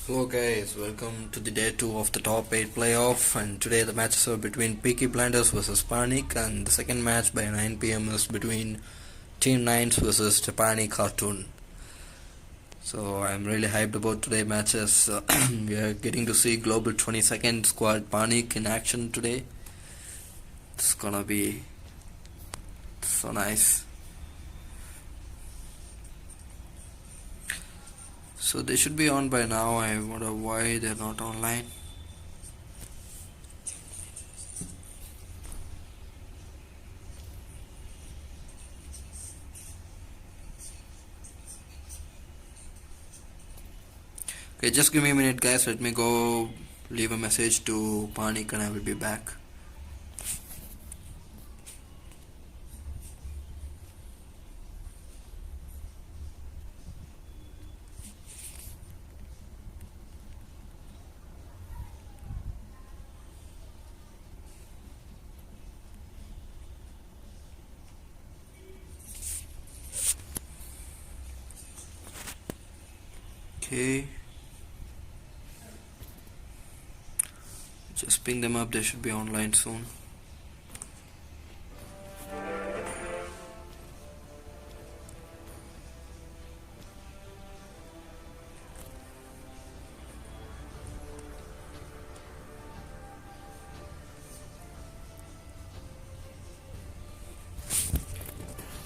Hello guys, welcome to the day 2 of the top 8 playoff, and today the matches are between Peaky Blinders versus PNIK, and the second match by 9 p.m. is between Team 9s versus Japani Cartoon. So I'm really hyped about today's matches. We are getting to see Global 22nd Squad PNIK in action today. It's gonna be so nice. So they should be on by now. I wonder why they're not online. Okay, just give me a minute guys, let me go leave a message to PNIK and I will be back. Okay, just ping them up, they should be online soon.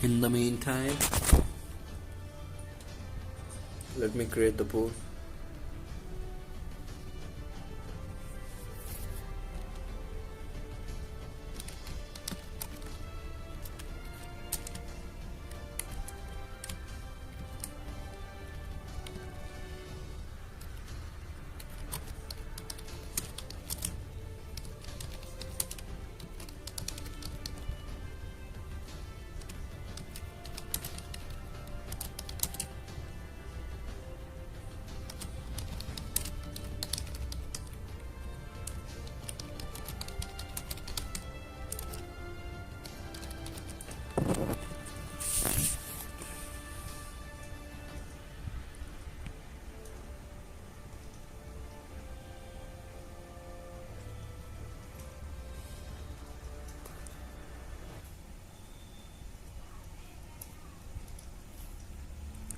In the meantime, let me create the pool.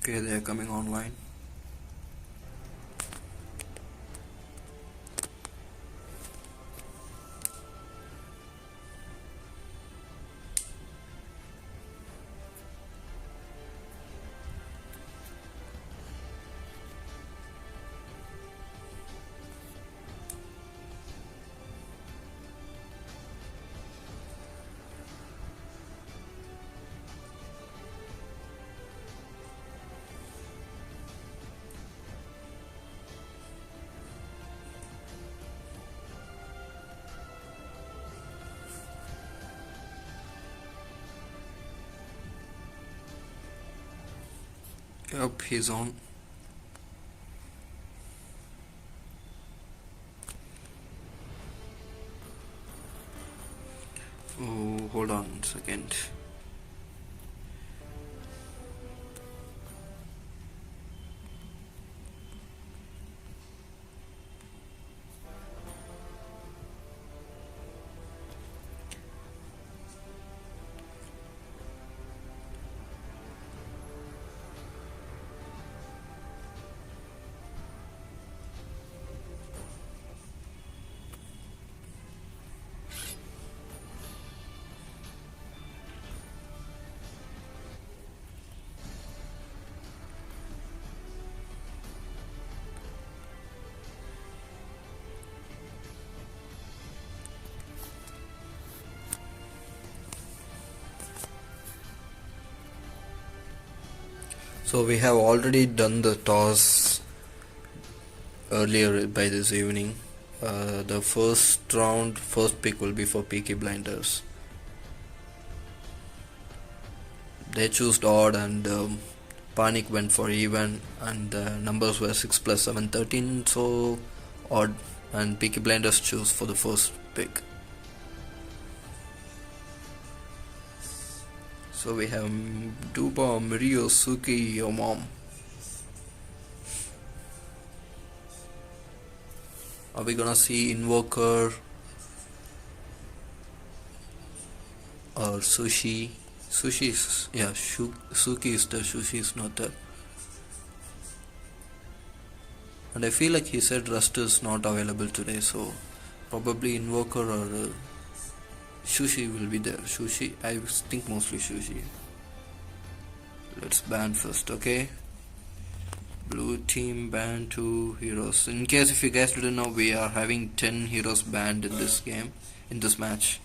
Okay, they are coming online. Yep, he's on. Oh, hold on a second. So we have already done the toss earlier by this evening. The first round, first pick will be for Peaky Blinders. They chose odd, and PNIK went for even, and the numbers were 6 plus 7, 13, so odd, and Peaky Blinders chose for the first pick. So we have Duba, Mirio, Suki, your mom. Are we gonna see Invoker or Sushi? Sushi is, yeah, Suki is there, Sushi is not there. And I feel like he said Rust is not available today, so probably Invoker or Sushi will be there. Sushi, I think mostly Sushi. Let's ban first, okay? Blue team ban 2 heroes. In case if you guys didn't know, we are having 10 heroes banned in this game, in this match.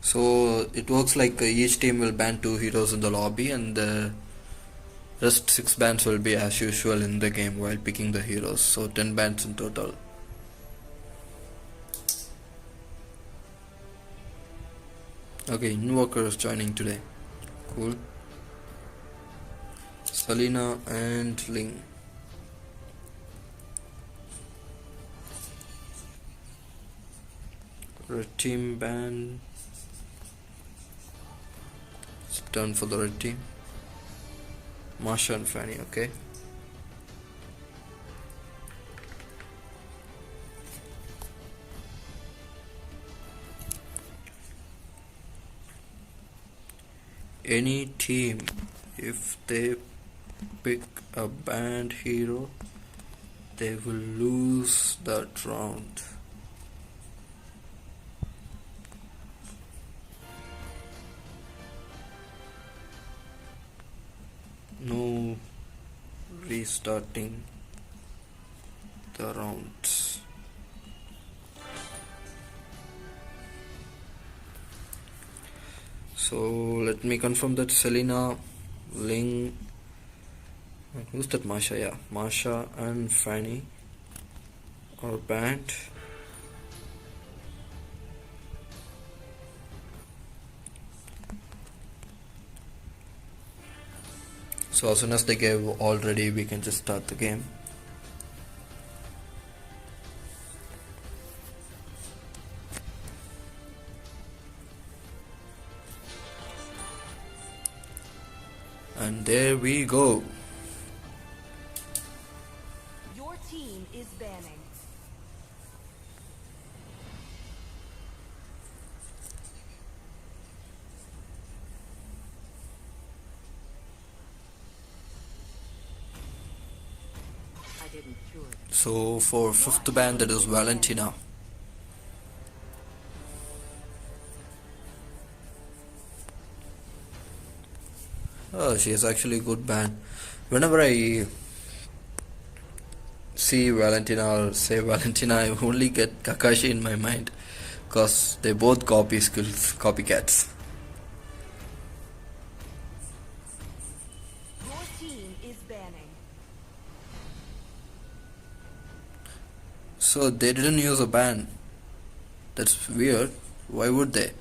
So it works like each team will ban 2 heroes in the lobby, and the rest 6 bans will be as usual in the game while picking the heroes. So 10 bans in total. Okay, Invoker is joining today. Cool. Selena and Ling. Red team ban. It's turn for the red team. Masha and Fanny, okay. Any team, if they pick a banned hero, they will lose that round. No restarting the rounds. So let me confirm that Selena, Ling, who's that? Masha, yeah, Masha and Fanny are banned. So as soon as they gave all ready, we can just start the game. And there we go. Your team is banning. I didn't cure it. So for 5th ban, that is Valentina. Oh, she is actually a good band. Whenever I see Valentina or say Valentina, I only get Kakashi in my mind, because they both copy skills, copycats. Your team is banning. So they didn't use a ban. That's weird. Why would they?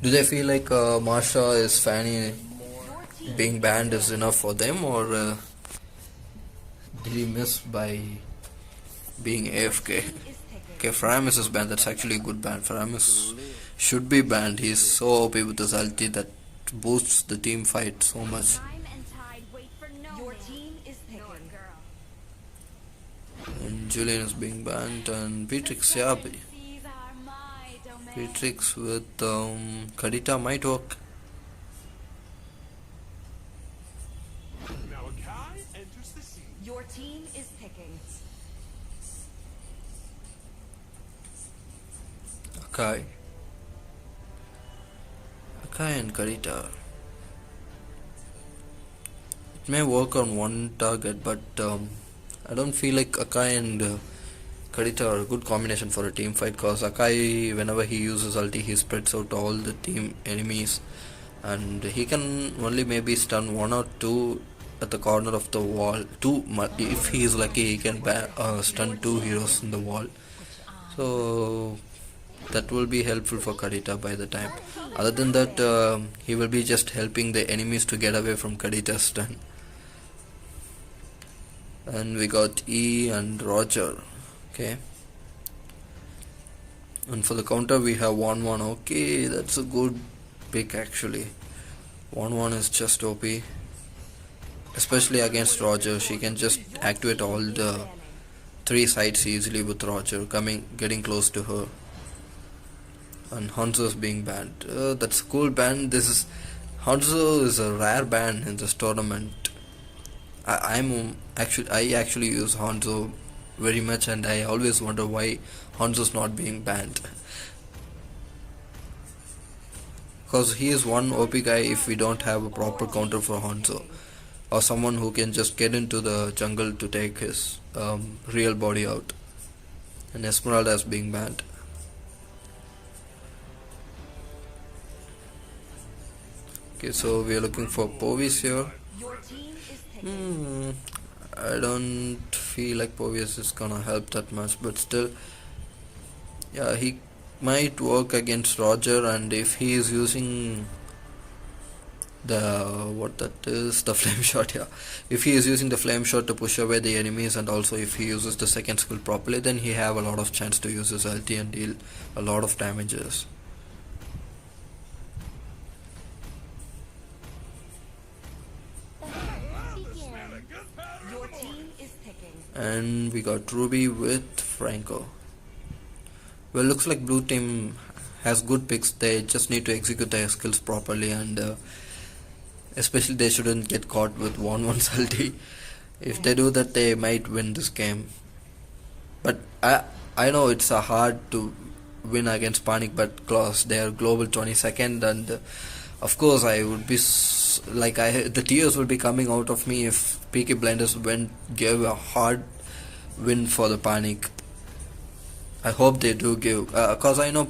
Do they feel like Marsha is Fanny Your team being banned is enough for them, or did he miss by being AFK? is taken. Okay, Faramis is banned. That's actually a good ban. Faramis should be banned. He's so OP with his ulti that boosts the team fight so much. Time and tide wait for no Your man. team is taken. Ignore it, girl. And Julian is being banned, and Beatrix, yeah, Seas are my domain. Beatrix with Kadita might work. Now Akai enters the scene. Your team is picking. Akai. Akai and Kadita. It may work on one target, but I don't feel like Akai and Kadita are a good combination for a team fight, because Akai, whenever he uses ulti, he spreads out all the team enemies, and he can only maybe stun one or two at the corner of the wall. If he is lucky, he can stun two heroes in the wall. So that will be helpful for Kadita by the time. Other than that, he will be just helping the enemies to get away from Kadita's stun. And we got E and Roger. Okay. And for the counter we have 1-1. Okay, that's a good pick actually. 1-1 is just OP. Especially against Roger. She can just activate all the 3 sides easily with Roger getting close to her. And Hanzo is being banned. That's a cool ban. Hanzo is a rare ban in this tournament. I actually use Hanzo very much, and I always wonder why Hanzo's not being banned. Because he is one OP guy if we don't have a proper counter for Hanzo, or someone who can just get into the jungle to take his real body out. And Esmeralda is being banned. Okay, so we are looking for Povis here. Your team is picking. I don't feel like Povius is gonna help that much, but still, yeah, he might work against Roger, and if he is using the flame shot, yeah. If he is using the flame shot to push away the enemies, and also if he uses the second skill properly, then he have a lot of chance to use his ulti and deal a lot of damages. Your team is picking. And we got Ruby with Franco. Well, looks like blue team has good picks. They just need to execute their skills properly, and especially they shouldn't get caught with 1-1 ulti. If they do that, they might win this game. But I know it's hard to win against PNIK, but close. They are global 22nd, and of course I would be the tears will be coming out of me if Peaky Blinders gave a hard win for the PNIK. I hope they do give, cause I know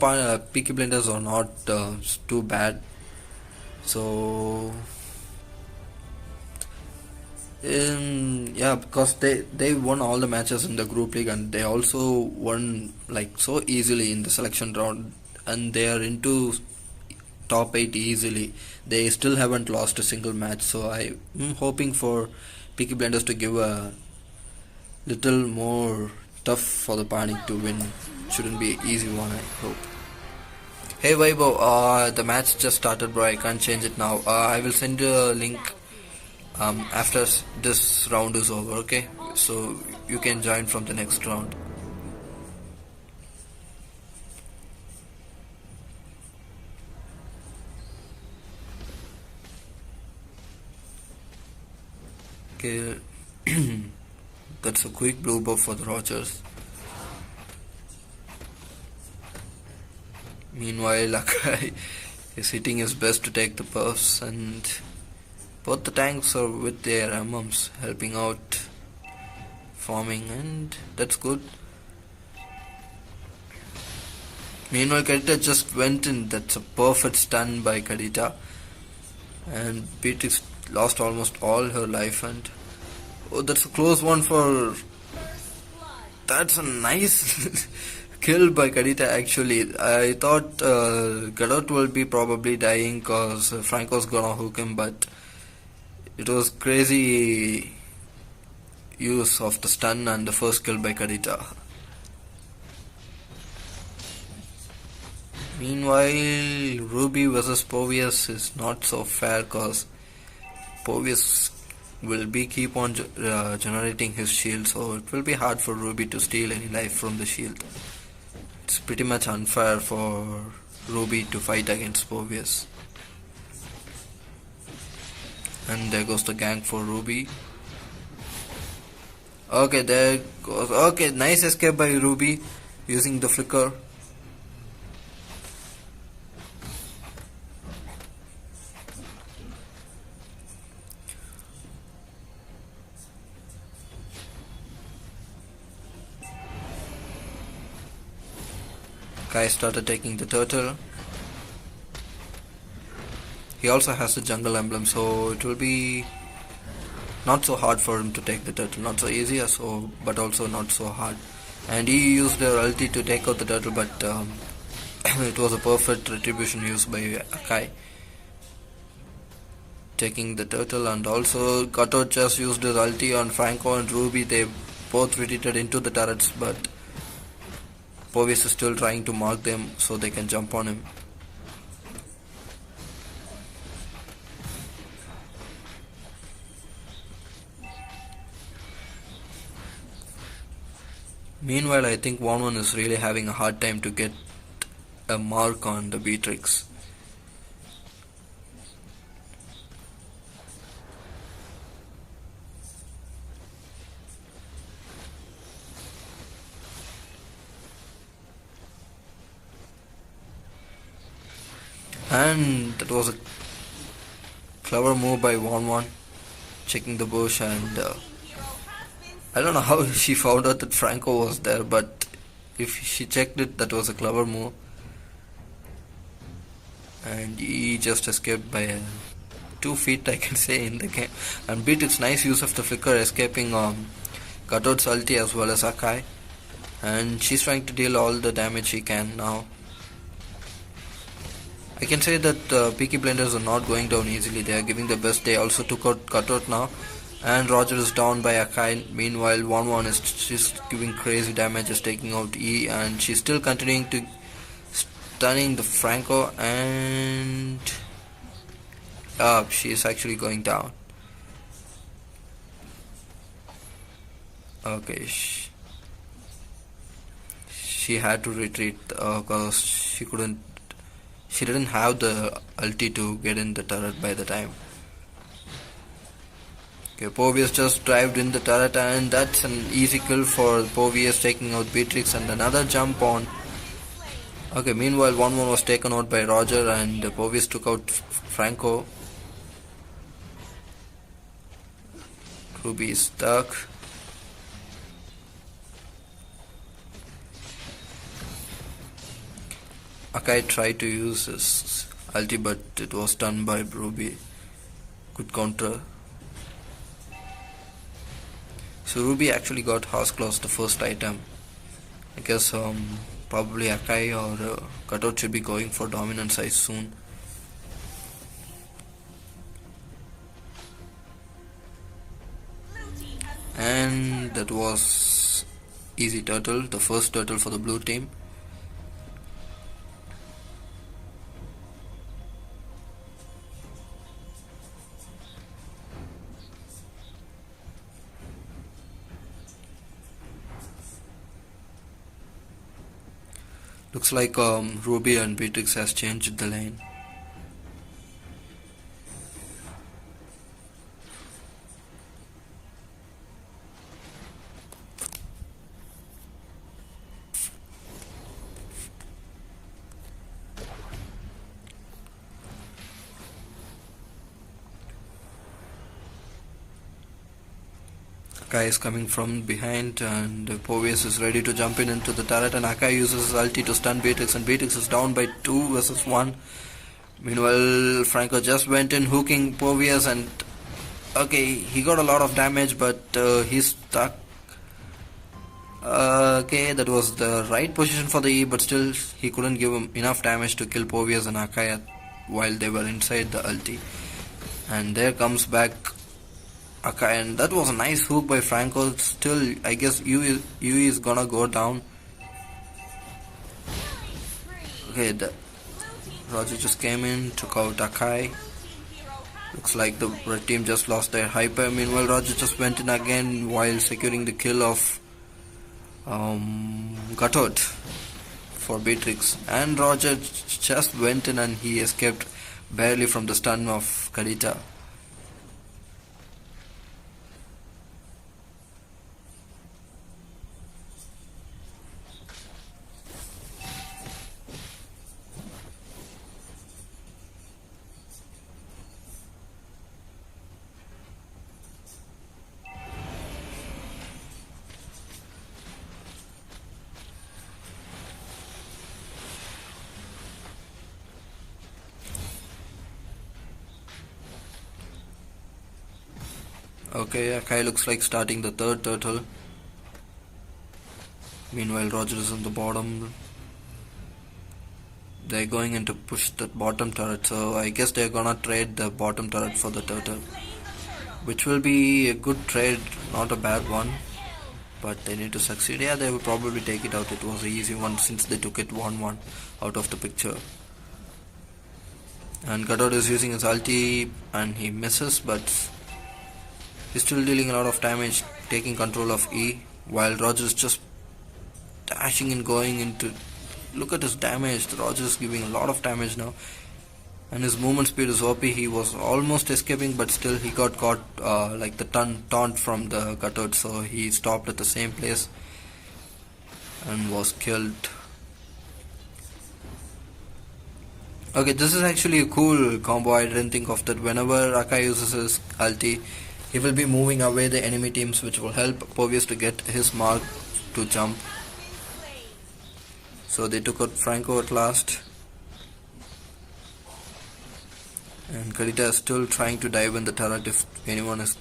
Peaky Blinders are not too bad. So yeah, because they won all the matches in the group league, and they also won like so easily in the selection round, and they are into top 8 easily. They still haven't lost a single match, so I'm hoping for Peaky Blinders to give a little more tough for the PNIK to win. Shouldn't be an easy one, I hope. Hey Vaibhav, the match just started, bro. I can't change it now. I will send you a link after this round is over, okay? So you can join from the next round. Okay. That's a quick blue buff for the Rogers. Meanwhile, Akai is hitting his best to take the buffs, and both the tanks are with their MMs helping out farming, and that's good. Meanwhile, Kadita just went in. That's a perfect stun by Kadita, and Beatrix lost almost all her life, and oh, that's a close one for. That's a nice kill by Kadita actually. I thought Gadot will be probably dying cause Franco's gonna hook him, but it was crazy use of the stun and the first kill by Kadita. Meanwhile, Ruby versus Povius is not so fair cause Povius will keep on generating his shield, so it will be hard for Ruby to steal any life from the shield. It's pretty much unfair for Ruby to fight against Povius. And there goes the gank for Ruby. Okay, there goes. Okay, nice escape by Ruby using the flicker. Kai started taking the turtle. He also has the jungle emblem, so it will be not so hard for him to take the turtle. Not so easy, so but also not so hard. And he used the ulti to take out the turtle, but it was a perfect retribution used by Akai, taking the turtle. And also Kato just used his ulti on Franco and Ruby. They both retreated into the turrets, but Povius is still trying to mark them so they can jump on him. Meanwhile, I think 1-1 is really having a hard time to get a mark on the Beatrix. And that was a clever move by 1-1, checking the bush, and I don't know how she found out that Franco was there, but if she checked it, that was a clever move. And he just escaped by 2 feet, I can say, in the game. And beat its nice use of the flicker, escaping Gatot's ulti as well as Akai. And she's trying to deal all the damage she can now. I can say that Peaky Blinders are not going down easily. They are giving the best. They also took out Gatot now. And Roger is down by Akai. Meanwhile, 1-1 is just giving crazy damage, is taking out E. And she's still continuing to stunning the Franco. And she is actually going down. Okay. She had to retreat because she didn't have the ulti to get in the turret by the time. Okay, Povius just dived in the turret, and that's an easy kill for Povius, taking out Beatrix. And another jump on. Okay, meanwhile 1-1 was taken out by Roger, and Povius took out Franco. Ruby is stuck. Akai tried to use his ulti, but it was done by Ruby. Good counter. So Ruby actually got Horse Claws, the first item. I guess probably Akai or Gatot should be going for dominant size soon. And that was easy turtle, the first turtle for the blue team. Looks like Ruby and Beatrix has changed the lane. Akai is coming from behind, and Povius is ready to jump into the turret, and Akai uses his ulti to stun Beatrix, and Beatrix is down by 2 versus 1. Meanwhile, Franco just went in, hooking Povius, and okay, he got a lot of damage, but he's stuck. Okay, that was the right position for the E, but still he couldn't give him enough damage to kill Povius and Akai while they were inside the ulti. And there comes back Akai, and that was a nice hook by Franco. Still, I guess Yui is gonna go down. Okay, Roger just came in, took out Akai. Looks like the red team just lost their hyper. Meanwhile, Roger just went in again while securing the kill of Gatot for Beatrix. And Roger just went in and he escaped barely from the stun of Kadita. Okay, Akai looks like starting the third turtle. Meanwhile, Roger is on the bottom. They're going in to push the bottom turret, so I guess they're gonna trade the bottom turret for the turtle, which will be a good trade, not a bad one. But they need to succeed. Yeah, they will probably take it out. It was an easy one since they took it 1-1 out of the picture. And Godot is using his ulti and he misses, but he's still dealing a lot of damage, taking control of E, while Roger is just dashing and going into. Look at his damage. Roger is giving a lot of damage now, and his movement speed is OP. He was almost escaping, but still he got caught like the taunt from the Godot, so he stopped at the same place and was killed. Okay, this is actually a cool combo. I didn't think of that. Whenever Akai uses his ulti, he will be moving away the enemy teams, which will help Povius to get his mark to jump. So they took out Franco at last. And Karita is still trying to dive in the turret if anyone is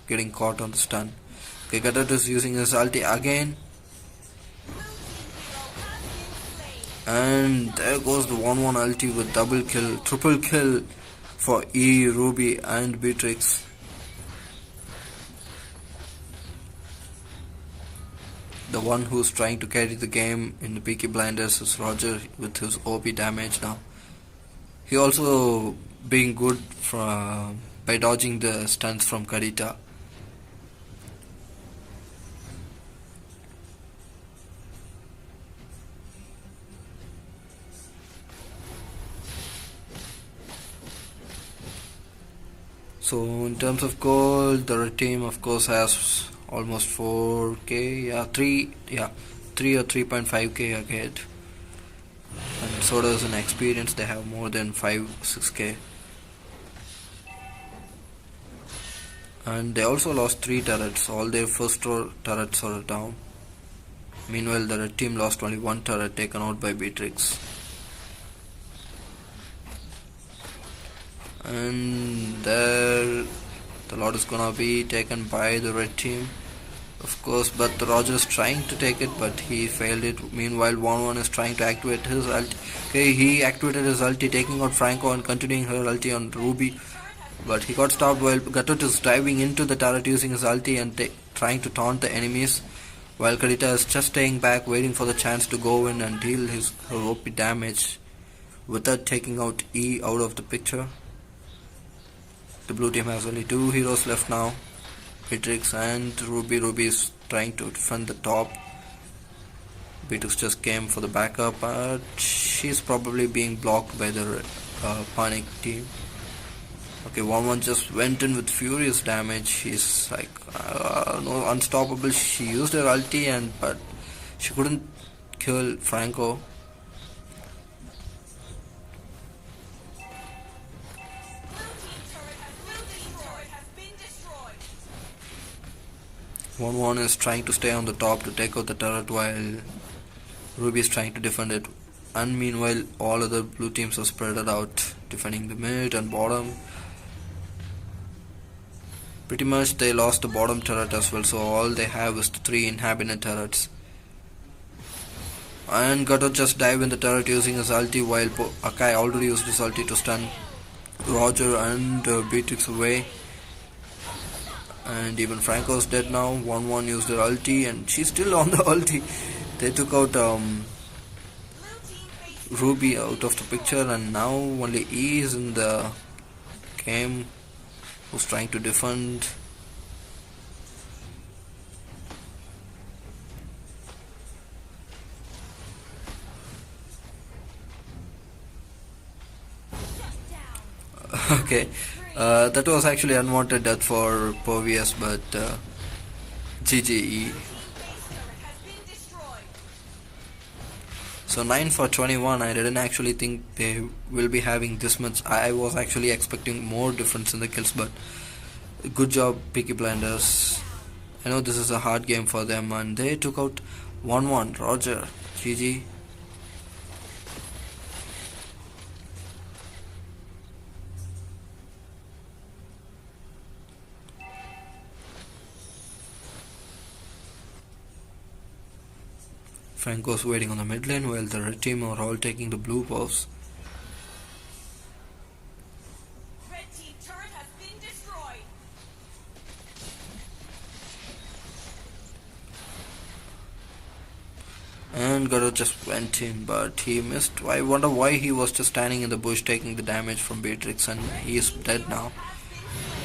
getting caught on the stun. Okay, Gatot is using his ulti again. And there goes the 1-1 ulti with double kill, triple kill for E, Ruby and Beatrix. The one who's trying to carry the game in the Peaky Blinders is Roger with his OP damage now. He also being good by dodging the stunts from Karita. So in terms of gold, the red team of course has almost 4k, 3 or 3.5k ahead, and so does an experience. They have more than 5-6k, and they also lost 3 turrets. All their first row turrets are down. Meanwhile, the red team lost only 1 turret, taken out by Beatrix. And there the lot is gonna be taken by the red team, of course, but the Roger is trying to take it, but he failed it. Meanwhile, 1-1 is trying to activate his ulti. Okay, he activated his ulti, taking out Franco and continuing her ulti on Ruby, but he got stopped while Gatot is diving into the turret using his ulti and trying to taunt the enemies, while Karita is just staying back, waiting for the chance to go in and deal her OP damage without taking out E out of the picture. The blue team has only 2 heroes left now, Beatrix and Ruby. Ruby is trying to defend the top. Beatrix just came for the backup, but she's probably being blocked by the PNIK team. Okay, 1-1 just went in with furious damage. She's like no, unstoppable. She used her ulti but she couldn't kill Franco. 1-1 is trying to stay on the top to take out the turret while Ruby is trying to defend it. And meanwhile, all other blue teams are spread out, defending the mid and bottom. Pretty much they lost the bottom turret as well, so all they have is the 3 inhabitant turrets. And Gatot just dive in the turret using his ulti, while Akai already used his ulti to stun Roger and Beatrix away. And even Franco's dead now. 1-1 used her ulti and she's still on the ulti. They took out Ruby out of the picture, and now only E is in the game, who's trying to defend. Okay, that was actually unwanted death for Povius, but GGE. So 9 for 21. I didn't actually think they will be having this much. I was actually expecting more difference in the kills, but good job, Peaky Blinders. I know this is a hard game for them, and they took out 1-1. Roger, GG. Franco's waiting on the mid lane while the red team are all taking the blue buffs. Red team turret has been destroyed. And Garo just went in, but he missed. I wonder why he was just standing in the bush taking the damage from Beatrix, and he is dead now.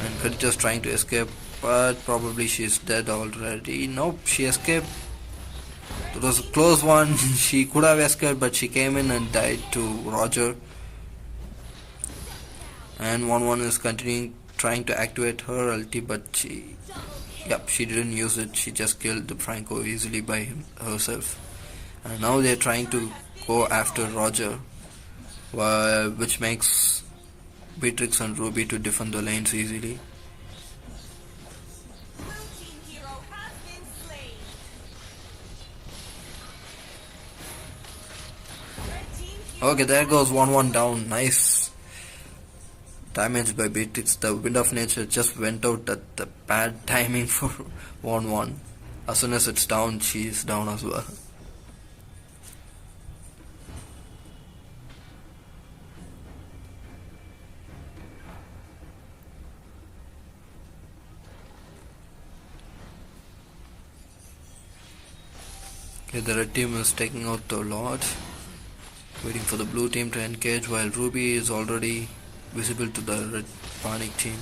And Garo just trying to escape, but probably she's dead already. Nope, she escaped. It was a close one. She could have escaped, but she came in and died to Roger. And 1-1 is continuing trying to activate her ulti, but she didn't use it. She just killed the Franco easily by herself. And now they're trying to go after Roger, which makes Beatrix and Ruby to defend the lanes easily. Blue team hero has been slain. Red team hero Okay, there goes 1-1 down. Nice damage by Beatrix. The Wind of Nature just went out at the bad timing for 1-1. As soon as it's down, she's down as well. Okay, the red team is taking out the Lord, waiting for the blue team to engage, while Ruby is already visible to the red PNIK team.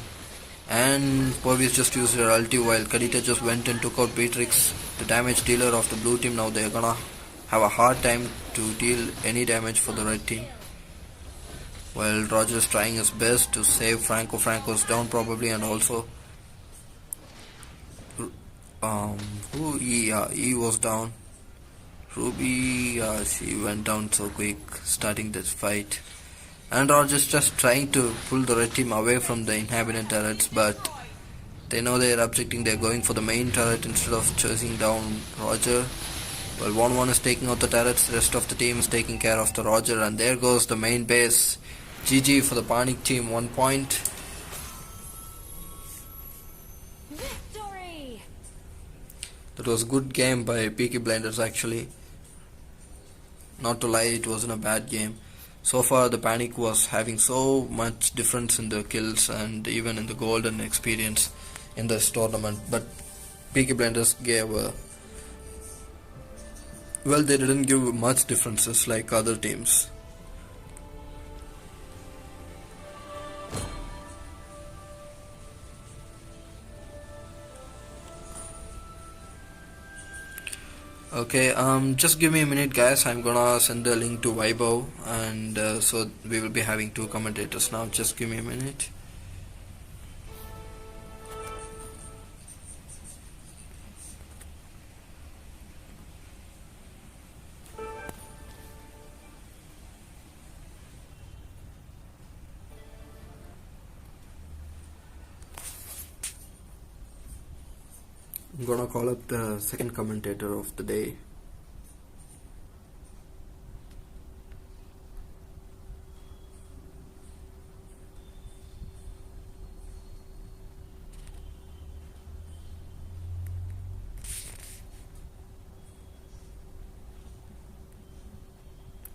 And Pervious just used her ulti while Kadita just went and took out Beatrix, the damage dealer of the blue team. Now they're gonna have a hard time to deal any damage for the red team. While Roger's trying his best to save Franco. Franco's down probably, and also E was down. Ruby, she went down so quick starting this fight. And Roger's just trying to pull the red team away from the inhabitant turrets, but they know they're objecting. They're going for the main turret instead of chasing down Roger. Well, 1-1 is taking out the turrets, the rest of the team is taking care of the Roger, and there goes the main base. GG for the PNIK team, 1 point. Victory! That was a good game by Peaky Blinders actually. Not to lie, it wasn't a bad game. So far the PNIK was having so much difference in the kills and even in the golden experience in this tournament, but Peaky Blinders gave well, they didn't give much differences like other teams. Okay, just give me a minute guys, I'm gonna send the link to Vaibhav, and so we will be having 2 commentators now. Just give me a minute. I'm gonna call up the second commentator of the day.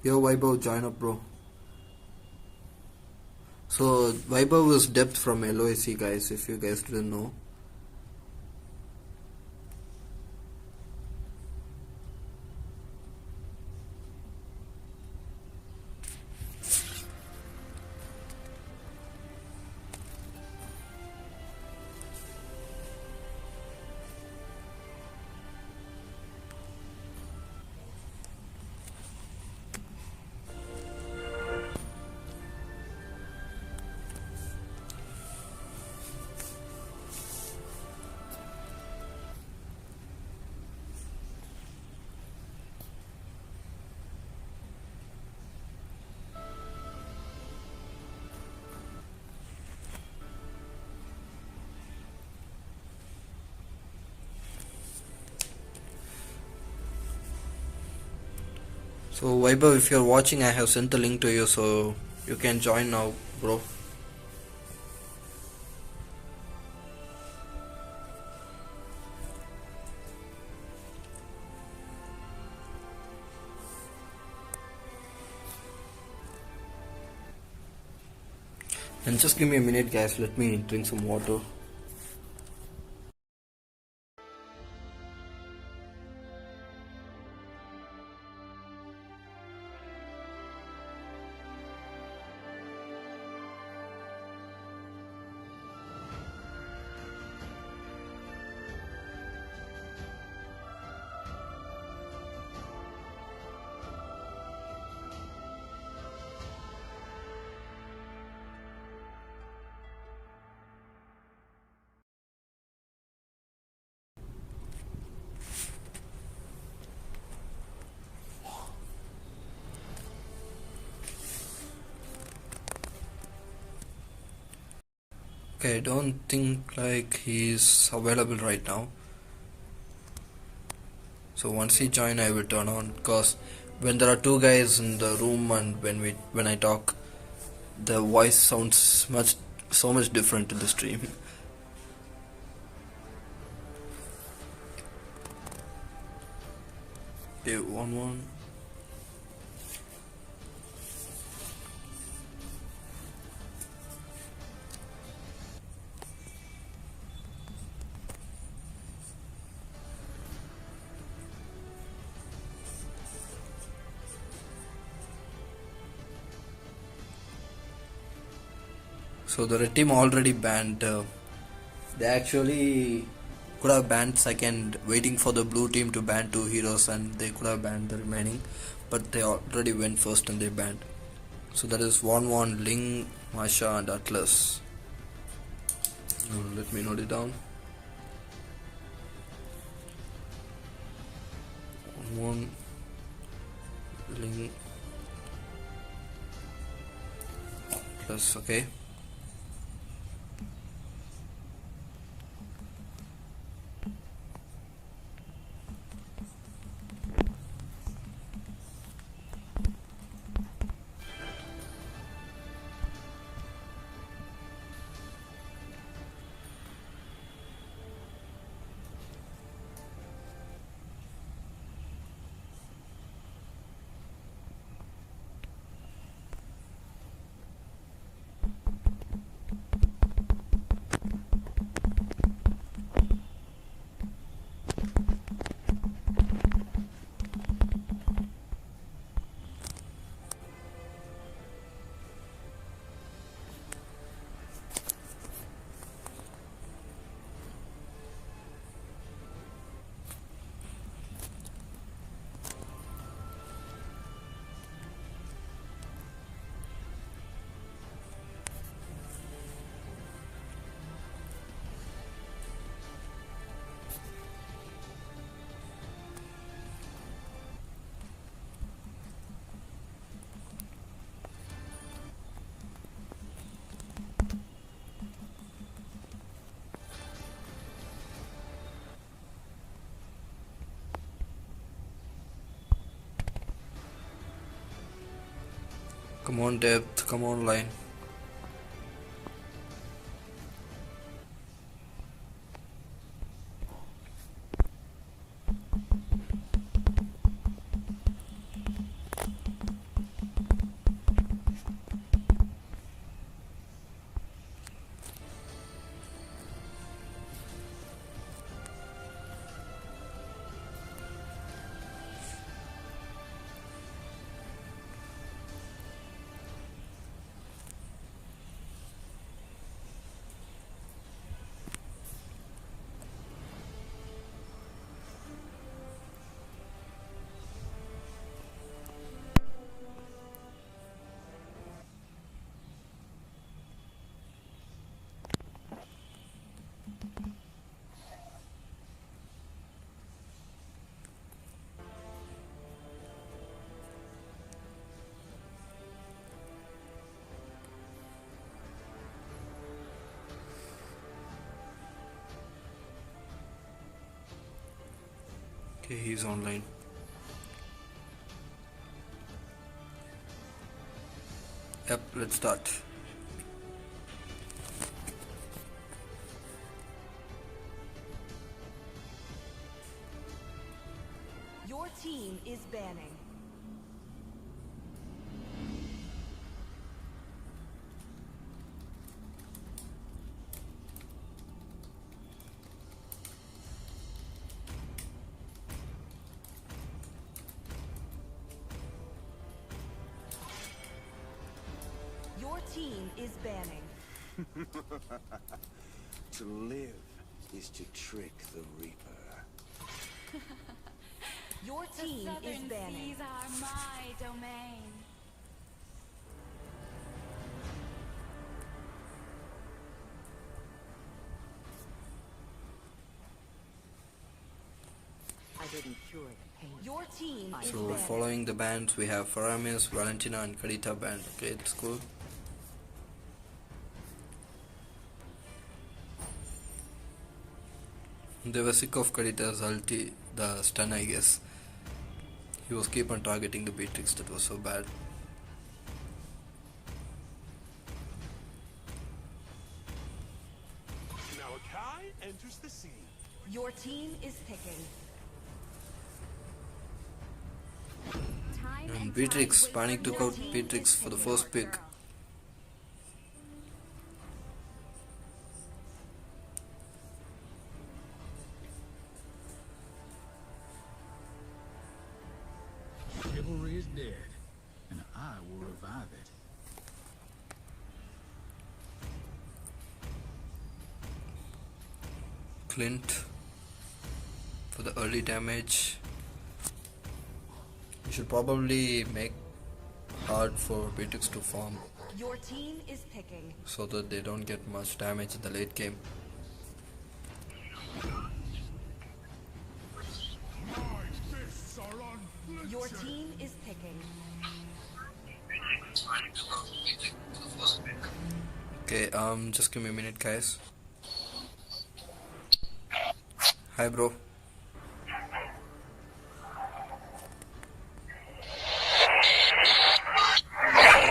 Yo Vaibhav, join up bro. So Vaibhav is depth from LOAC guys, if you guys didn't know. So Vaibhav, if you're watching, I have sent the link to you, so you can join now, bro. And just give me a minute, guys. Let me drink some water. Okay, I don't think like he's available right now. So once he join, I will turn on, because when there are two guys in the room and when I talk, the voice sounds so much different in the stream. Okay, one. So the red team already banned. They actually could have banned second, waiting for the blue team to ban two heroes, and they could have banned the remaining, but they already went first and they banned. So that is 1-1 Ling, Masha, and Atlas. Let me note it down. 1 Ling, Atlas. Okay. Come on, depth. Come on, line. Okay, he's online. Yep, let's start. Your team is banning. team is banning. To live is to trick the Reaper. Your The team is southern banning. seas are my domain. I didn't cure the pain. Your team is So banning. following the bands, we have Faramis, Valentina, and Kadita band. Okay, it's cool. They were sick of Kadita's ulti, the stun, I guess. He was keep on targeting the Beatrix. That was so bad. Now Akai enters the scene. Your team is picking. Time And tide Beatrix, wait Panic for took no out team Beatrix is for the picking first our pick. girl. Chivalry is dead, and I will revive it. Clint for the early damage. You should probably make hard for Beatrix to farm Your team is picking. so that they don't get much damage in the late game. My fists are unflinching. Your team is picking. Okay, just give me a minute, guys. Hi, bro.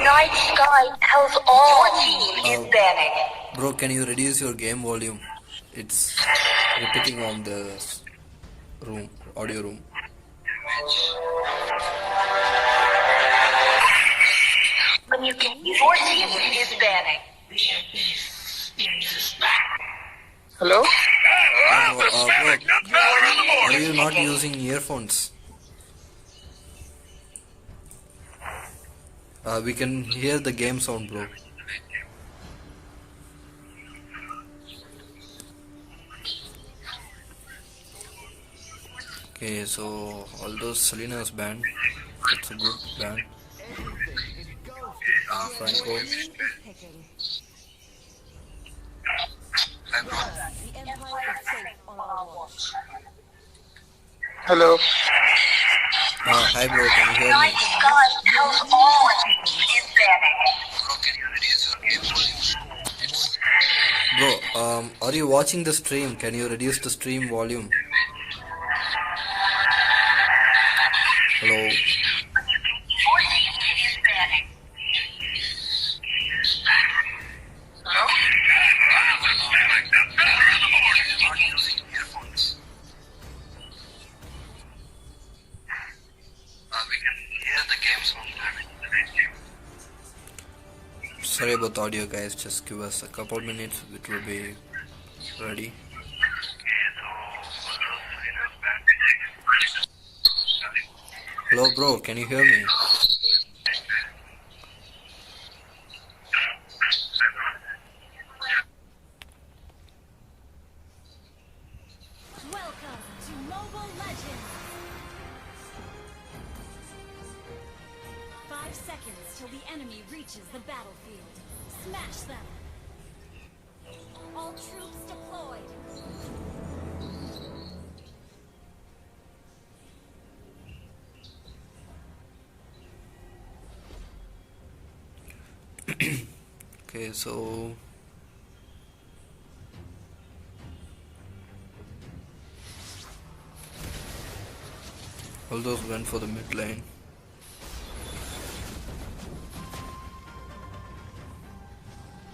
Night sky tells all your team is banning. Bro, can you reduce your game volume? It's repeating on the room, audio room. Your team is banning. Hello? Bro, are you not using earphones? We can hear the game sound, bro. Okay, so all those Selena's band. It's a good band. Franco. Your team is picking. The Empire is safe on our watch. Hello? Hi, bro. Can you hear Night me? sky tells all your team is banning. Bro, are you watching the stream? Can you reduce the stream volume? Hello. Your team is banning. Hello? Sorry about the audio, guys. Just give us a couple minutes. It will be ready. Hello, bro. Can you hear me? Welcome to Mobile Legends. 5 seconds till the enemy reaches the battlefield. Smash them. All troops deployed. Okay, so all those went for the mid lane.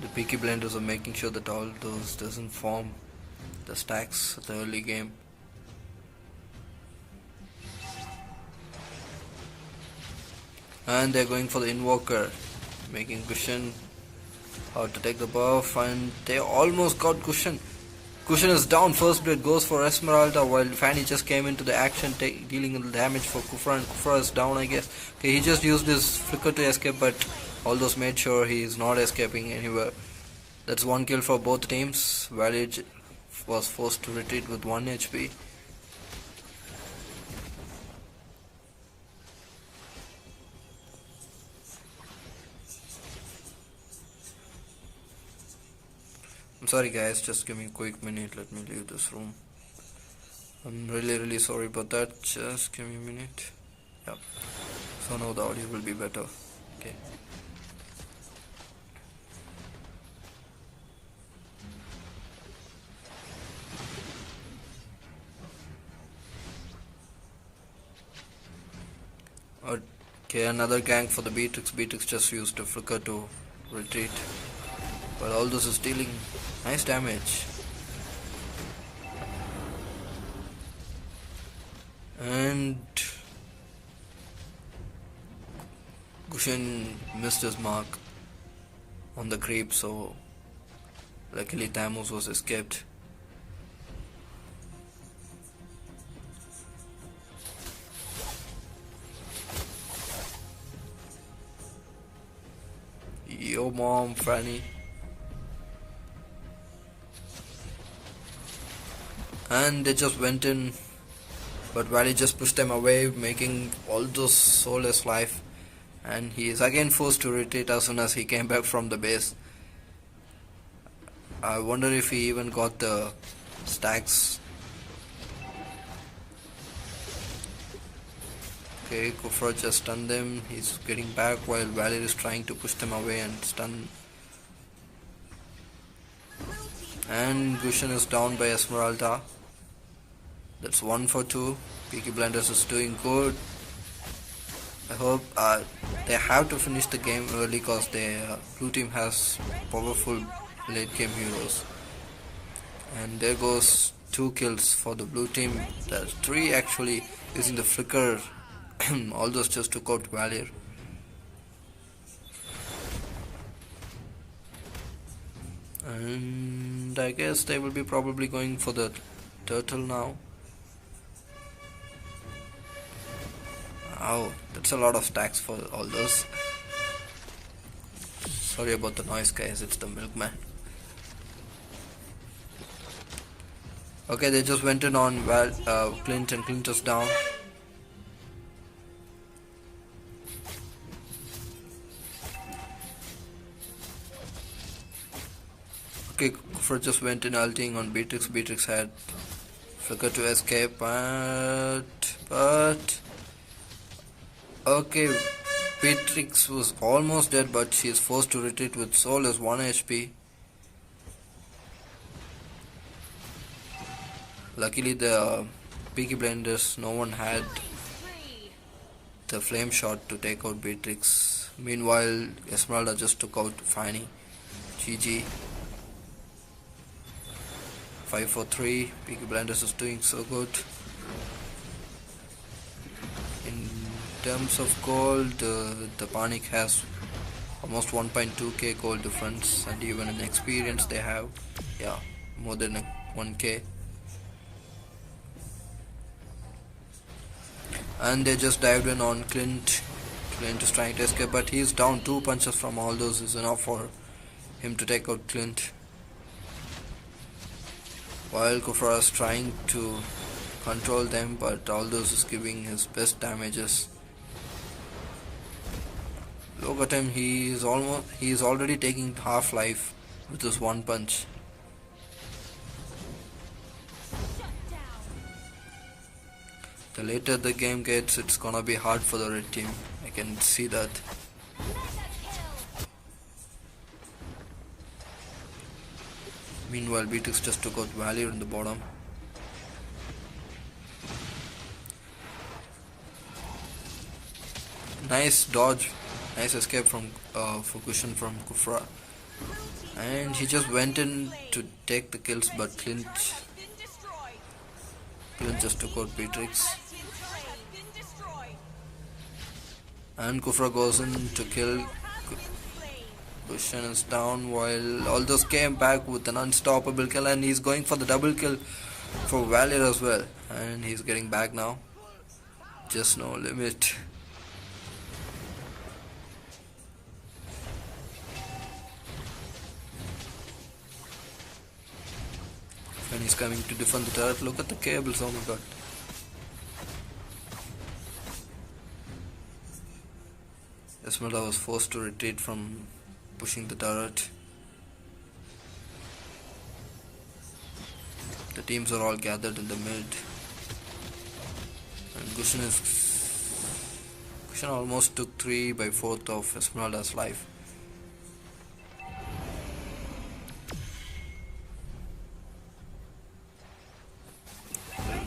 The Peaky blenders are making sure that all those doesn't form the stacks at the early game. And they're going for the invoker, making cushion how to take the buff, and they almost got cushion. Cushion is down, first blade goes for Esmeralda while Fanny just came into the action dealing the damage for Kufra, and Kufra is down, I guess. Okay, he just used his flicker to escape, but Aldous made sure he is not escaping anywhere. That's one kill for both teams. Valid was forced to retreat with 1 HP. I'm sorry guys, just give me a quick minute, let me leave this room. I'm really sorry about that, just give me a minute. Yeah, so now the audio will be better. Okay. Okay, another gank for the Beatrix. Beatrix just used a flicker to retreat. But all this is dealing nice damage. And Gushin missed his mark on the creep, so luckily Thamus was escaped. Yo mom, Franny. And they just went in, but Valley just pushed them away, making all those soulless life, and he is again forced to retreat as soon as he came back from the base. I wonder if he even got the stacks. Okay, Kufra just stunned them. He's getting back while Valir is trying to push them away and stun. And Gushin is down by Esmeralda. That's 1 for 2. Peaky Blinders is doing good. I hope they have to finish the game early because their blue team has powerful late game heroes. And there goes 2 kills for the blue team. There's 3 actually using the flicker. All those just took out Valir. And I guess they will be probably going for the turtle now. Oh, that's a lot of stacks for all those. Sorry about the noise guys, it's the milkman. Okay, they just went in on Clint, and Clint is down. Okay, Kufra just went in ulting on Beatrix. Beatrix had flicker to escape, but okay, Beatrix was almost dead, but she is forced to retreat with soulless 1 HP. Luckily the Peaky Blinders, no one had the flame shot to take out Beatrix. Meanwhile, Esmeralda just took out Fanny. GG. 5 for 3. Peaky Blinders is doing so good. In terms of gold, the PNIK has almost 1.2k gold difference, and even in experience they have, yeah, more than 1k. And they just dived in on Clint. Clint is trying to escape, but he's down. 2 punches from all those is enough for him to take out Clint. While Kufra is trying to control them, but Aldous is giving his best damages. Look at him, he is already taking half life with this 1 punch. The later the game gets, it's gonna be hard for the red team. I can see that. Meanwhile, Beatrix just took out Valir in the bottom. Nice dodge, nice escape from Fukushin from Kufra. And he just went in to take the kills, but Clint just took out Beatrix. And Kufra goes in to kill. Gushin is down while Aldous came back with an unstoppable kill, and he's going for the double kill for Valir as well. And he's getting back now. Just no limit. and he's coming to defend the turret. Look at the cables, oh my god. Esmeralda was forced to retreat from pushing the turret. The teams are all gathered in the mid, and Gushin almost took 3/4 of Esmeralda's life.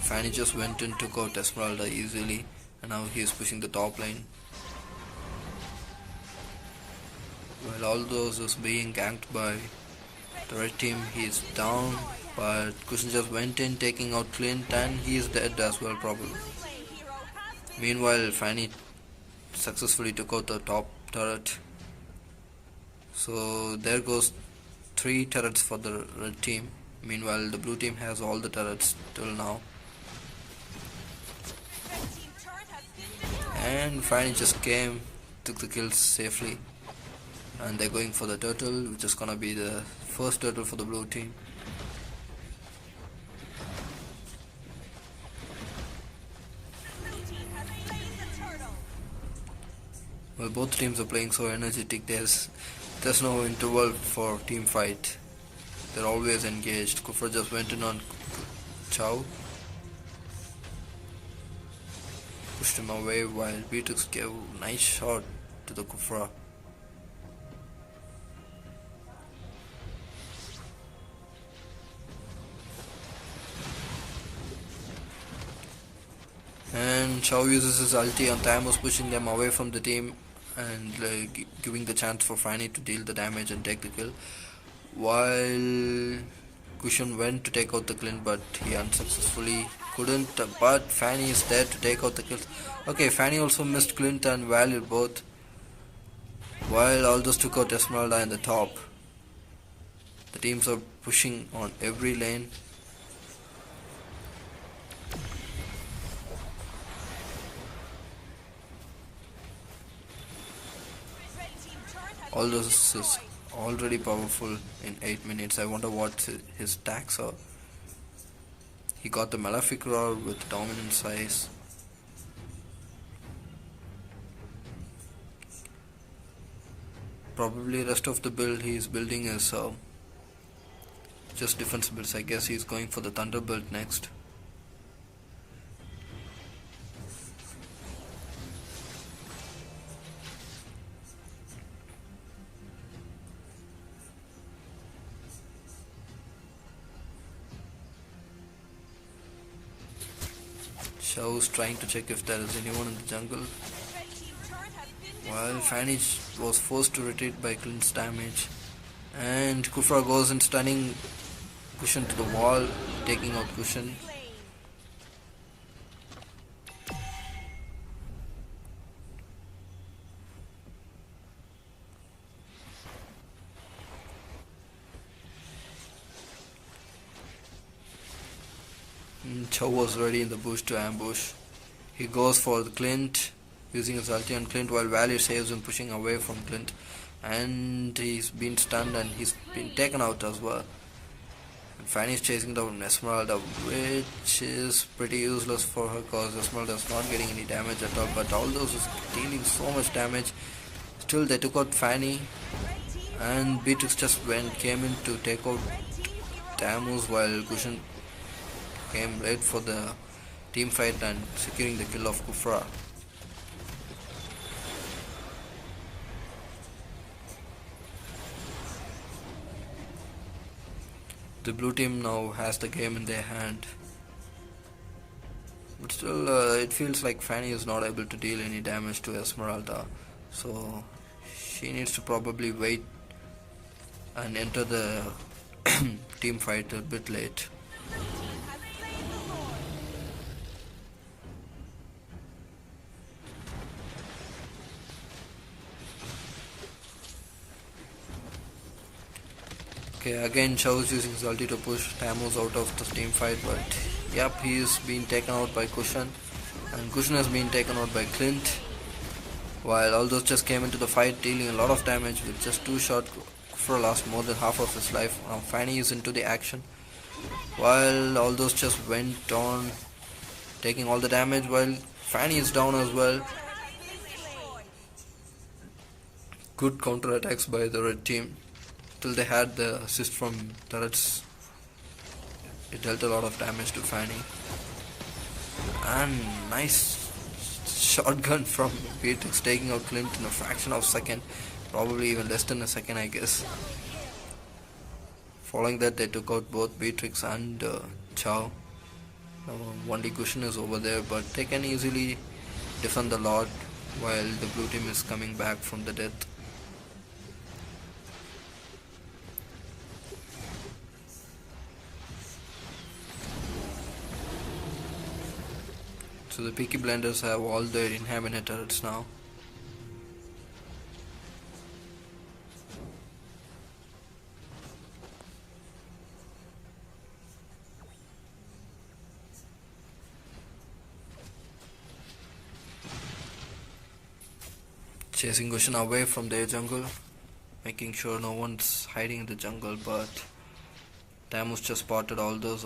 Fanny just went and took out Esmeralda easily, and now he is pushing the top lane. While all those is being ganked by the red team, he is down, but Kushin just went in taking out Clint, and he is dead as well probably. Meanwhile, Fanny successfully took out the top turret. So there goes 3 turrets for the red team. Meanwhile, the blue team has all the turrets till now. And Fanny just came, took the kills safely. And they're going for the turtle, which is gonna be the first turtle for the blue team. Well, both teams are playing so energetic. There's no interval for team fight. They're always engaged. Kufra just went in on Chow, pushed him away while Beatrix gave a nice shot to the Kufra. And Chow uses his ulti on Thamus, pushing them away from the team and giving the chance for Fanny to deal the damage and take the kill. While Kushan went to take out the Clint, but he unsuccessfully couldn't. But Fanny is there to take out the kill. Okay, Fanny also missed Clint and Valor both. While Aldous took out Esmeralda in the top. The teams are pushing on every lane. Aldous is already powerful in 8 minutes. I wonder what his stacks are. He got the Malefic Roar with dominant size. Probably rest of the build he is building is just defense builds. I guess he's going for the Thunder build next. Show's trying to check if there is anyone in the jungle. While Fanny was forced to retreat by Clint's damage. And Kufra goes in stunning Kushan to the wall, taking out Kushan. Chow was ready in the bush to ambush. He goes for the Clint, using his ulti on Clint while Valor saves him, pushing away from Clint. And he's been stunned and he's been taken out as well. And Fanny's chasing down Esmeralda, which is pretty useless for her because Esmeralda is not getting any damage at all. But Aldous is dealing so much damage. Still, they took out Fanny, and Beatrix just came in to take out Tamus while Kushan came late for the team fight and securing the kill of Kufra. The blue team now has the game in their hand. But still, it feels like Fanny is not able to deal any damage to Esmeralda. So she needs to probably wait and enter the team fight a bit late. Okay, again Chow's using his ulti to push Tamus out of the team fight, but yep, he is being taken out by Kushan, and Kushan has been taken out by Clint, while Aldous just came into the fight dealing a lot of damage with just 2 shots. Kufra lost more than half of his life. Now Fanny is into the action, while all those just went on taking all the damage, while Fanny is down as well. Good counter attacks by the red team till they had the assist from turrets. It dealt a lot of damage to Fanny, and nice shotgun from Beatrix taking out Clint in a fraction of a second, probably even less than a second, I guess. Following that, they took out both Beatrix and Chow. Only Cushion is over there, but they can easily defend the Lord while the blue team is coming back from the death. So the Peaky Blinders have all their inhabited turrets now. Chasing Gushin away from their jungle, making sure no one's hiding in the jungle, but Tamus just spotted all those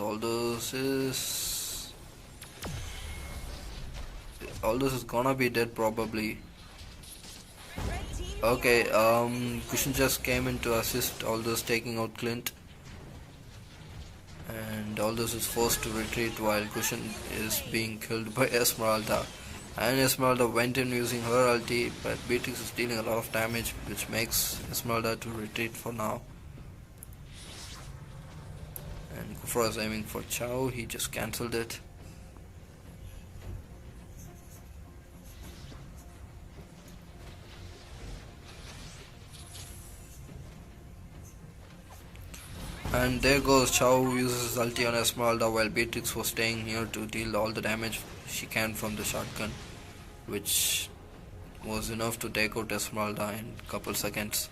is gonna be dead probably. Okay, Cushion just came in to assist Aldous taking out Clint, and Aldous is forced to retreat while Cushion is being killed by Esmeralda. And Esmeralda went in using her ulti, but Beatrix is dealing a lot of damage, which makes Esmeralda to retreat for now. And Kufra is aiming for Chow, he just cancelled it. And there goes Chow, uses his ulti on Esmeralda while Beatrix was staying here to deal all the damage she can from the shotgun, which was enough to take out Esmeralda in a couple seconds.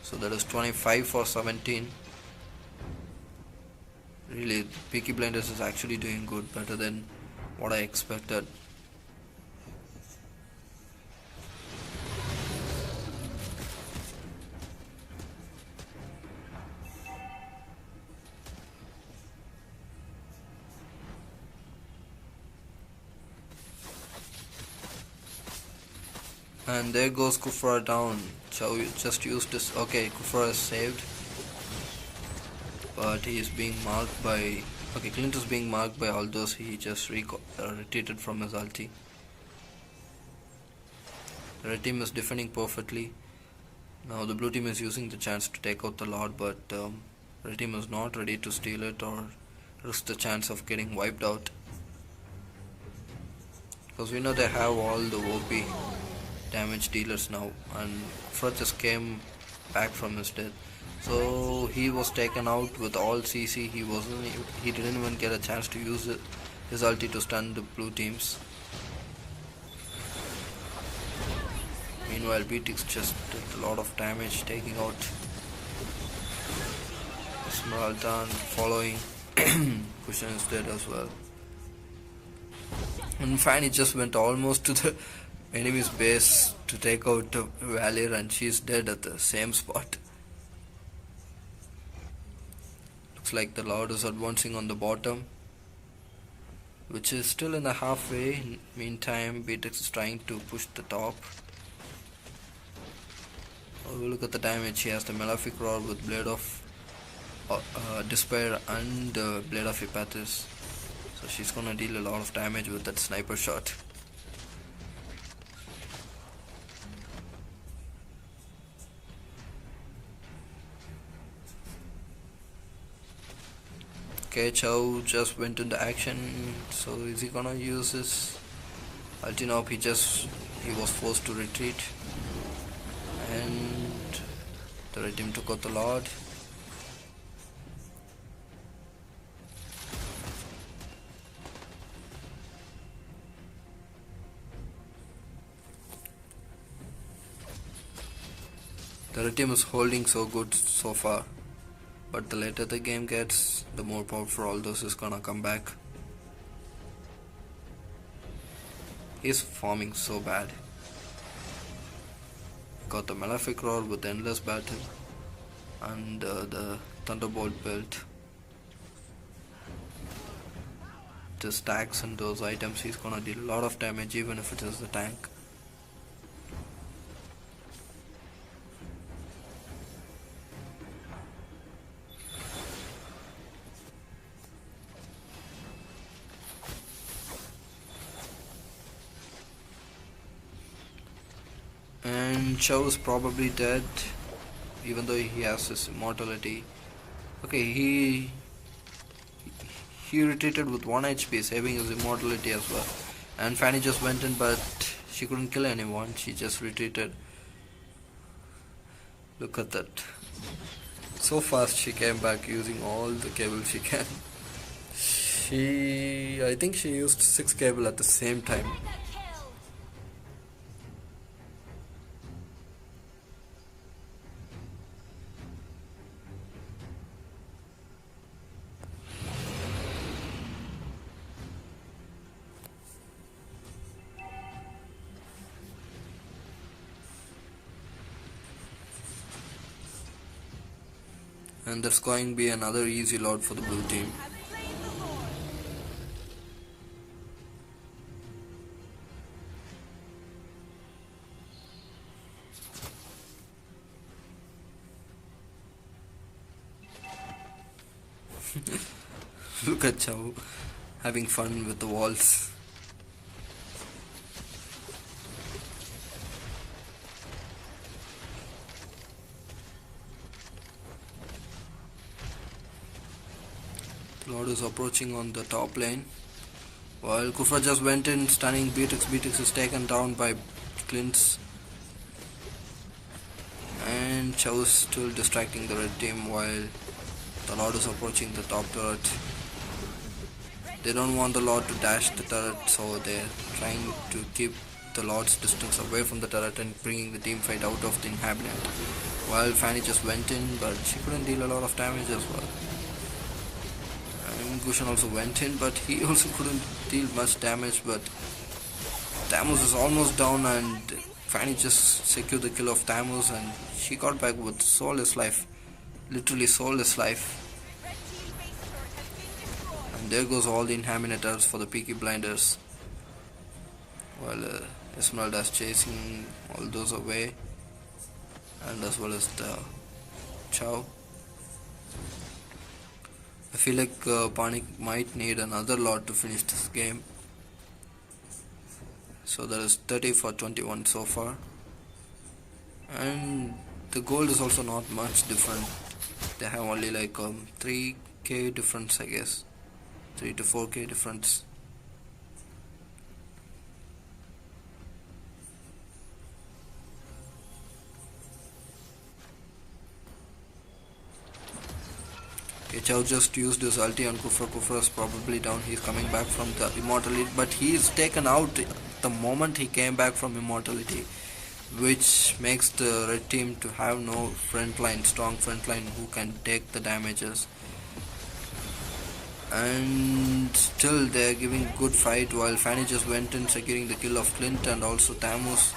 So that is 25 for 17. Really, Peaky Blinders is actually doing good, better than what I expected. And there goes Kufra down. Chow just used this. Okay, Kufra is saved, but he is being marked by. Okay, Clint is being marked by Aldous. He just retreated from his ulti. The red team is defending perfectly. Now the blue team is using the chance to take out the Lord, but red team is not ready to steal it or risk the chance of getting wiped out, because we know they have all the OP damage dealers now, and Kufra just came back from his death, so he was taken out with all CC. He didn't even get a chance to use his ulti to stun the blue teams. Meanwhile, Beatrix just did a lot of damage, taking out Esmeralda and following. Cushion is dead as well. And Fanny just went almost to the enemy's base to take out Valier, and she's dead at the same spot. Looks like the Lord is advancing on the bottom, which is still in the halfway. Meantime, Beatrix is trying to push the top. Look at the damage. She has the Malefic Roar with Blade of Despair and Blade of Ipathis, so she's gonna deal a lot of damage with that sniper shot. Okay, Chow just went into action, so is he gonna use his ulti? Nope, he was forced to retreat, and the red team took out the Lord. The red team is holding so good so far, but the later the game gets, the more powerful Aldous is gonna come back. He's farming so bad. Got the Malefic Roar with Endless Battle. and the Thunderbolt belt. The stacks and those items, he's gonna deal a lot of damage even if it is the tank. And Chow is probably dead, even though he has his immortality. Okay, he retreated with 1 HP, saving his immortality as well. And Fanny just went in, but she couldn't kill anyone. She just retreated. Look at that. So fast she came back using all the cable she can. I think she used 6 cable at the same time. And that's going to be another easy load for the blue team. Look at Chow having fun with the walls. Lord is approaching on the top lane, while Kufra just went in, stunning Beatrix. Beatrix is taken down by Clint's, and Chow is still distracting the red team while the Lord is approaching the top turret. They don't want the Lord to dash the turret, so they're trying to keep the Lord's distance away from the turret and bringing the team fight out of the inhabitant. While Fanny just went in, but she couldn't deal a lot of damage as well. Gushan also went in, but he also couldn't deal much damage. But Tamus is almost down, and Fanny just secured the kill of Tamus, and she got back with soulless life, literally soulless life. And there goes all the inhabitants for the Peaky blinders, while Esmeralda is chasing all those away, and as well as the Chow. I feel like PNIK might need another lot to finish this game. So there is 30 for 21 so far. And the gold is also not much different. They have only like 3k difference, I guess. 3 to 4k difference. Chow just used his ulti on Kufra. Kufra is probably down. He's coming back from the immortality, but he is taken out the moment he came back from immortality, which makes the red team to have no strong front line who can take the damages. And still they're giving good fight, while Fanny just went in securing the kill of Clint and also Tamus.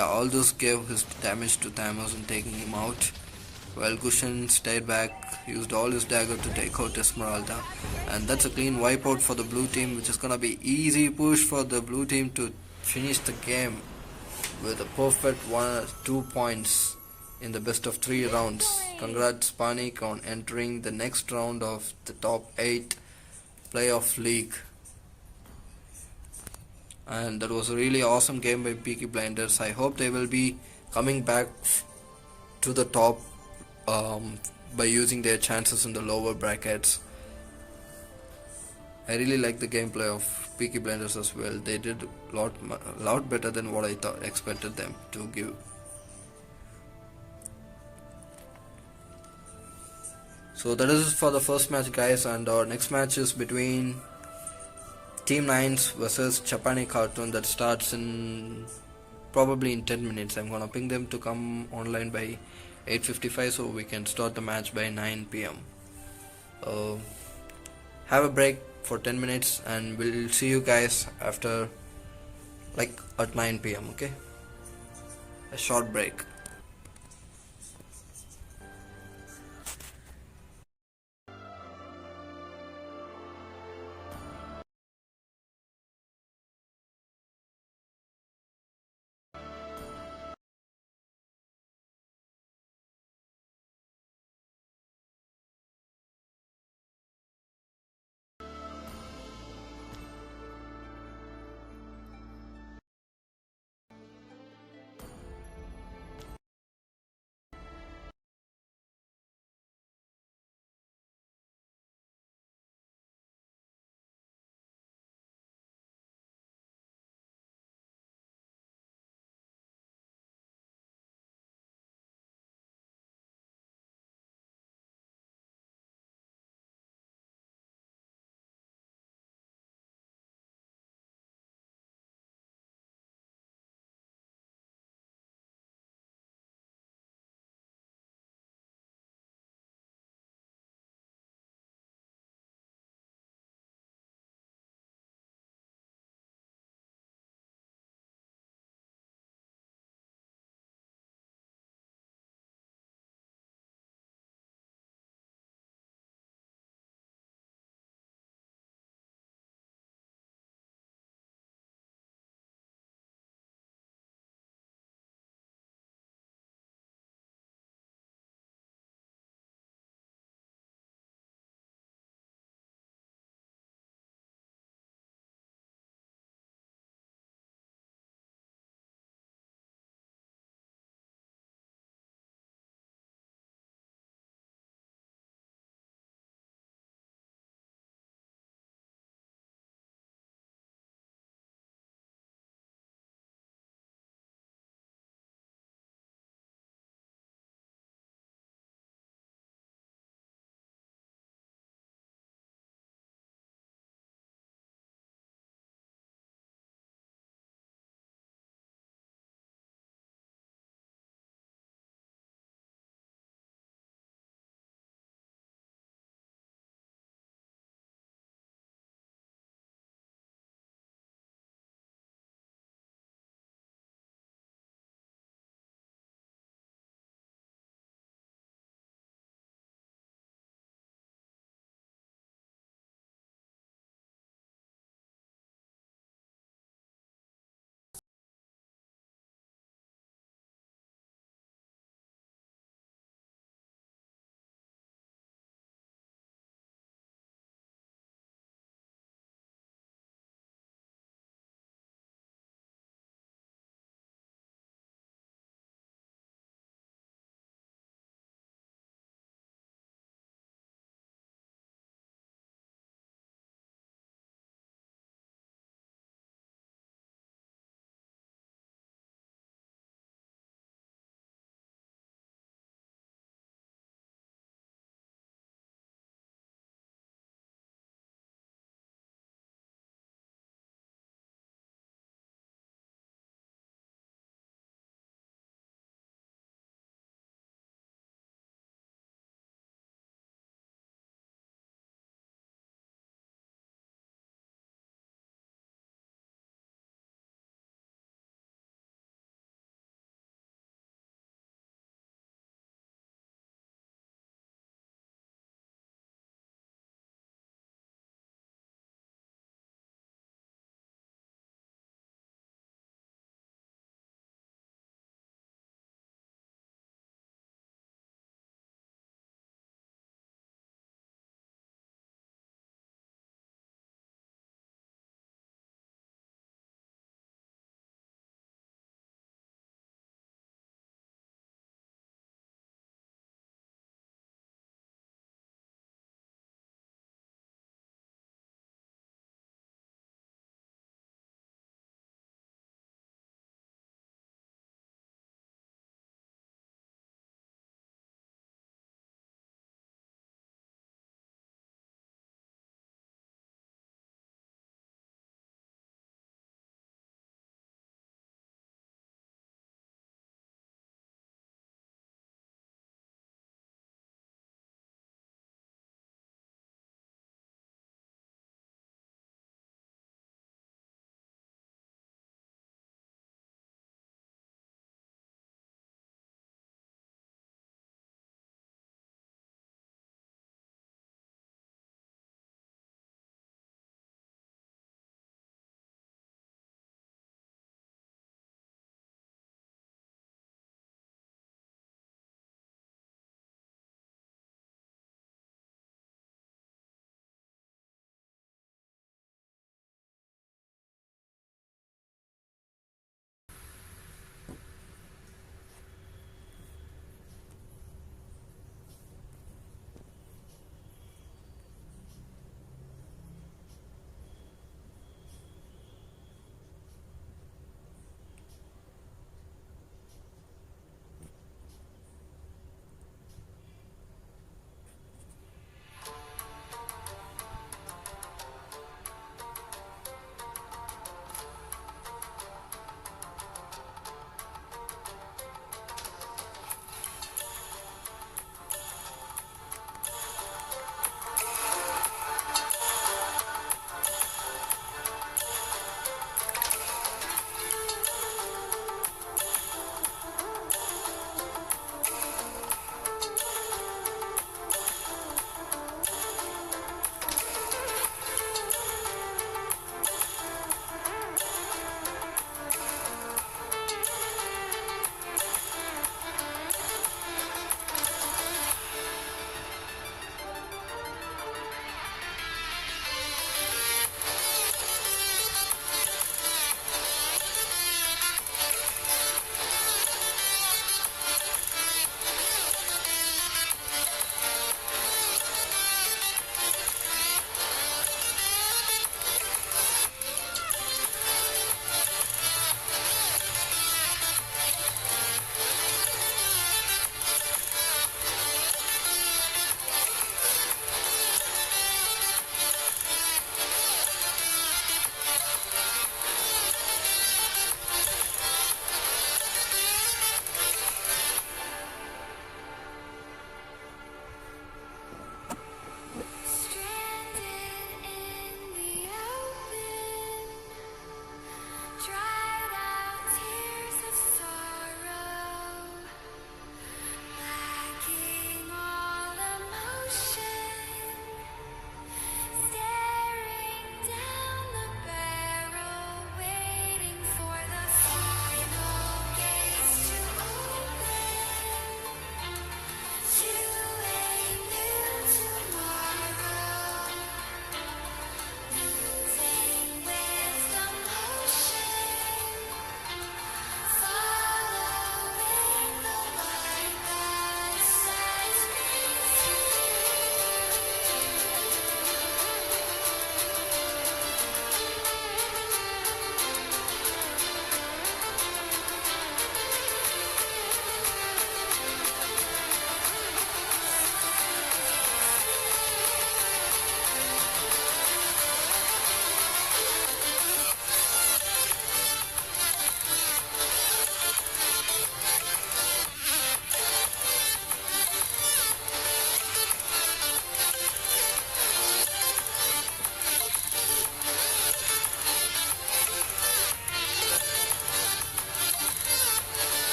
All those gave his damage to Tamus and taking him out. While Gushan stayed back, used all his dagger to take out Esmeralda. And that's a clean wipeout for the blue team, which is gonna be easy push for the blue team to finish the game with a perfect 2 points in the best of 3 rounds. Congrats PNIK on entering the next round of the top 8 playoff league. And that was a really awesome game by Peaky Blinders. I hope they will be coming back to the top by using their chances in the lower brackets. I really like the gameplay of Peaky Blinders as well. They did a lot better than what I expected them to give. So that is for the first match, guys, and our next match is between Team 9s versus Japani Cartoon that starts in probably in 10 minutes. I'm gonna ping them to come online by 8:55 so we can start the match by 9 p.m. Have a break for 10 minutes and we'll see you guys after at 9 p.m. okay, a short break.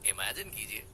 Imagine कीजिए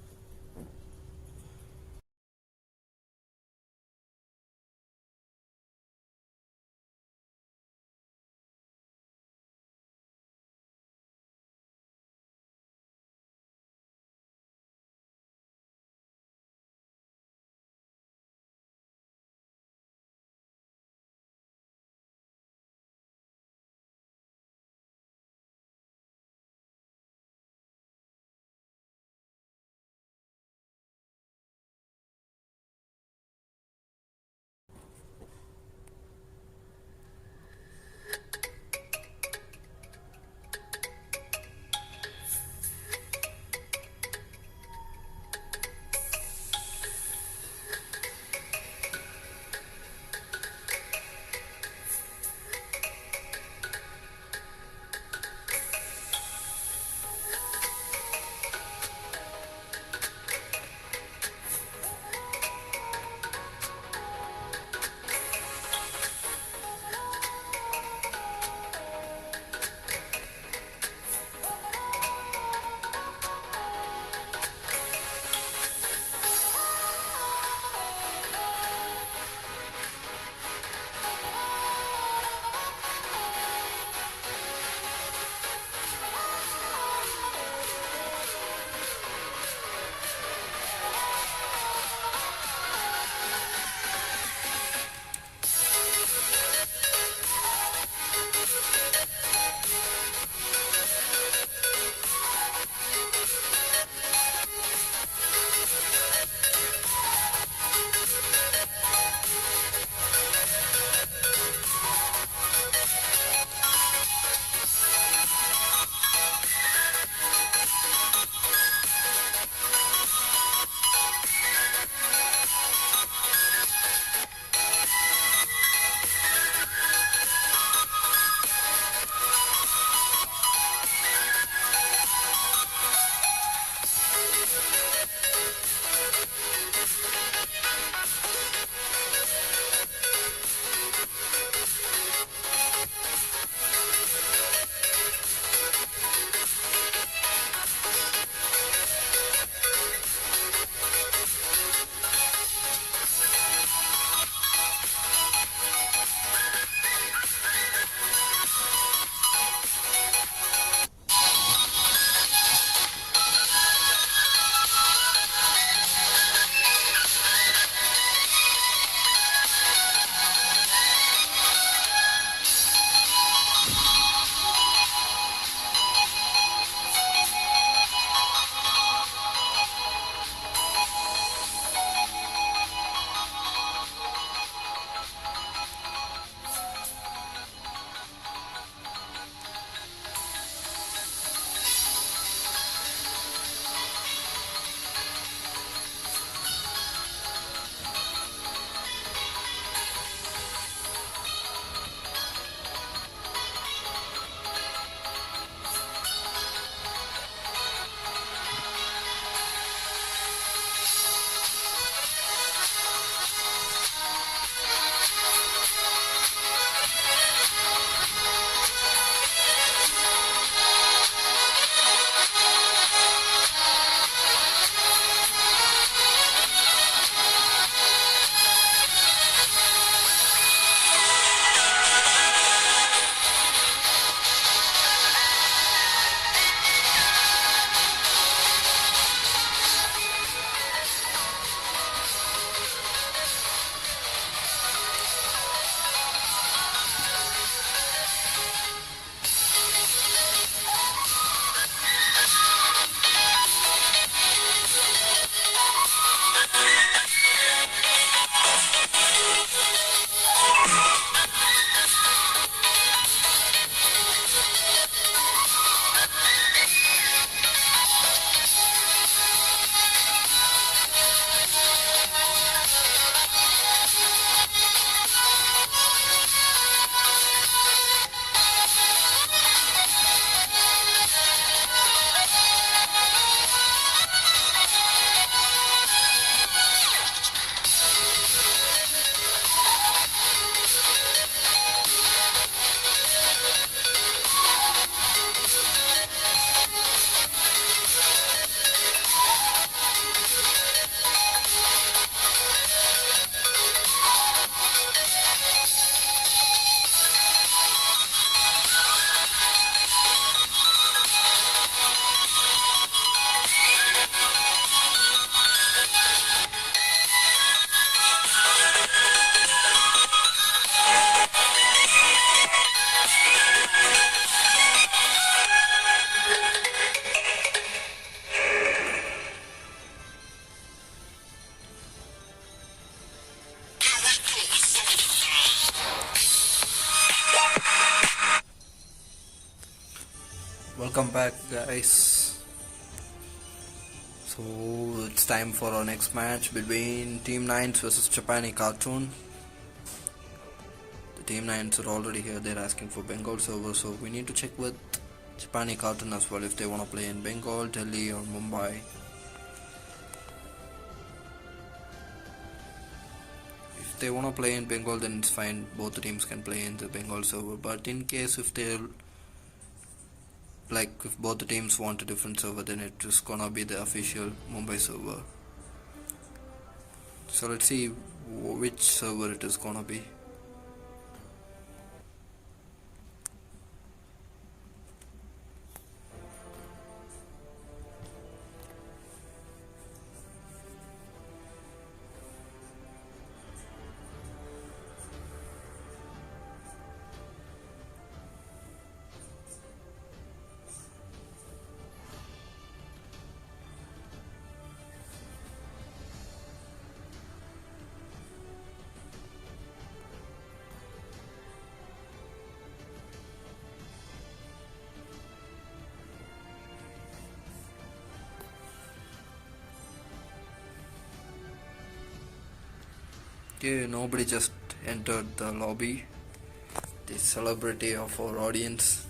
Welcome back, guys. So it's time for our next match between Team 9s versus Japani Cartoon. The Team 9s are already here. They're asking for Bengal server, so we need to check with Japani Cartoon as well if they want to play in Bengal, Delhi or Mumbai. If they want to play in Bengal, then it's fine. Both the teams can play in the Bengal server. But in case if if both the teams want a different server, then it is gonna be the official Mumbai server. So let's see which server it is gonna be. Okay, nobody just entered the lobby. The celebrity of our audience.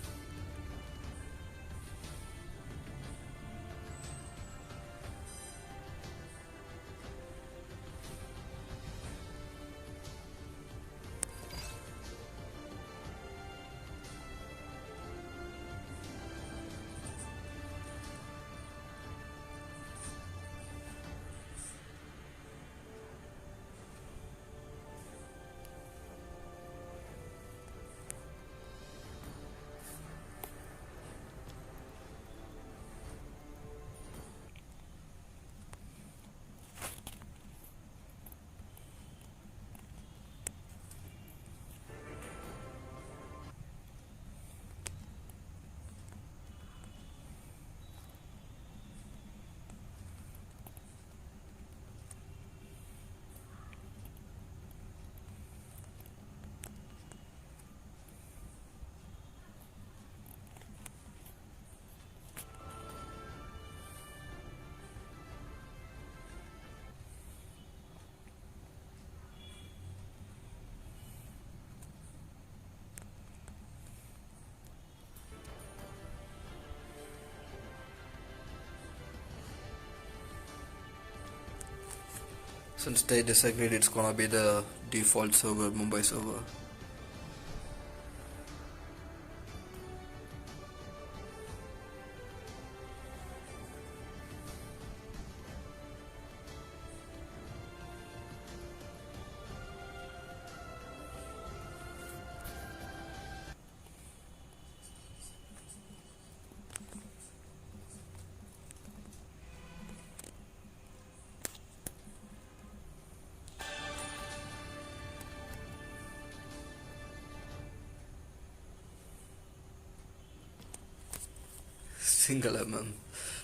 Since they disagreed, it's gonna be the default server, Mumbai server.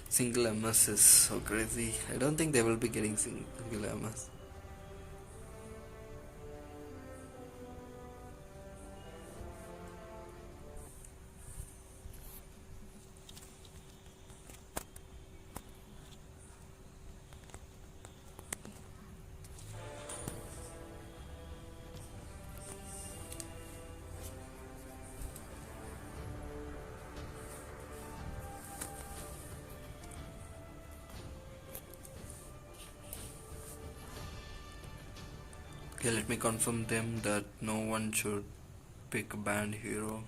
Single MS is so crazy. I don't think they will be getting single MS. Okay, let me confirm them that no one should pick a band hero.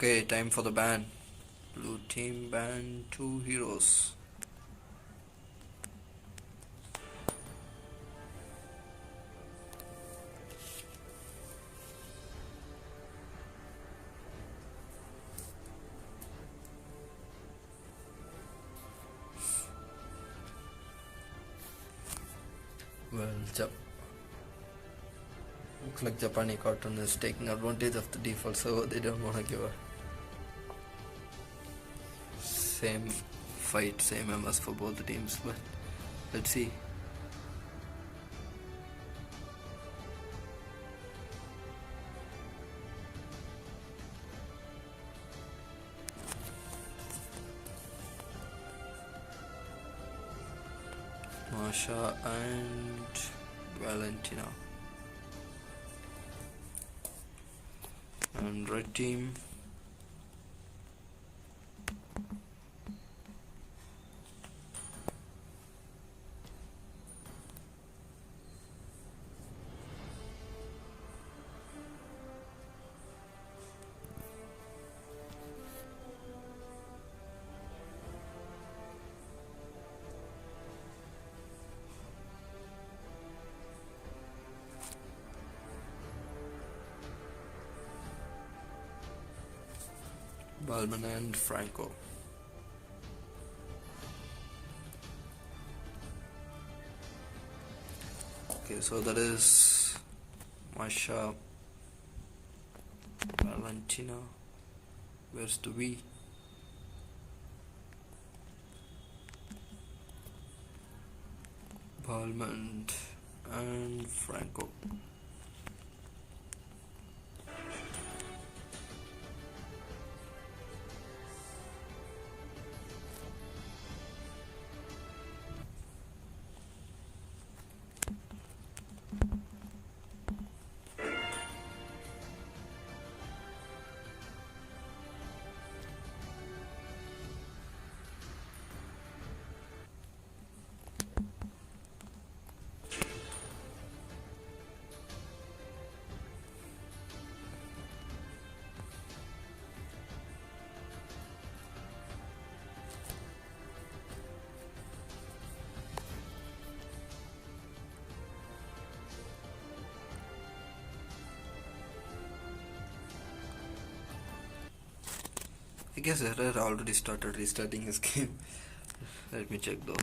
Okay, time for the ban. Blue team ban 2 heroes. Well, looks like Japani Cotton is taking advantage of the default server. They don't want to give a same fight, same MS for both the teams, but let's see. Masha and Valentina. And red team, Balman and Franco. Okay, so that is Masha, Valentina. Where's the V? Balman and Franco. I guess Herrera already started restarting his game. Let me check though.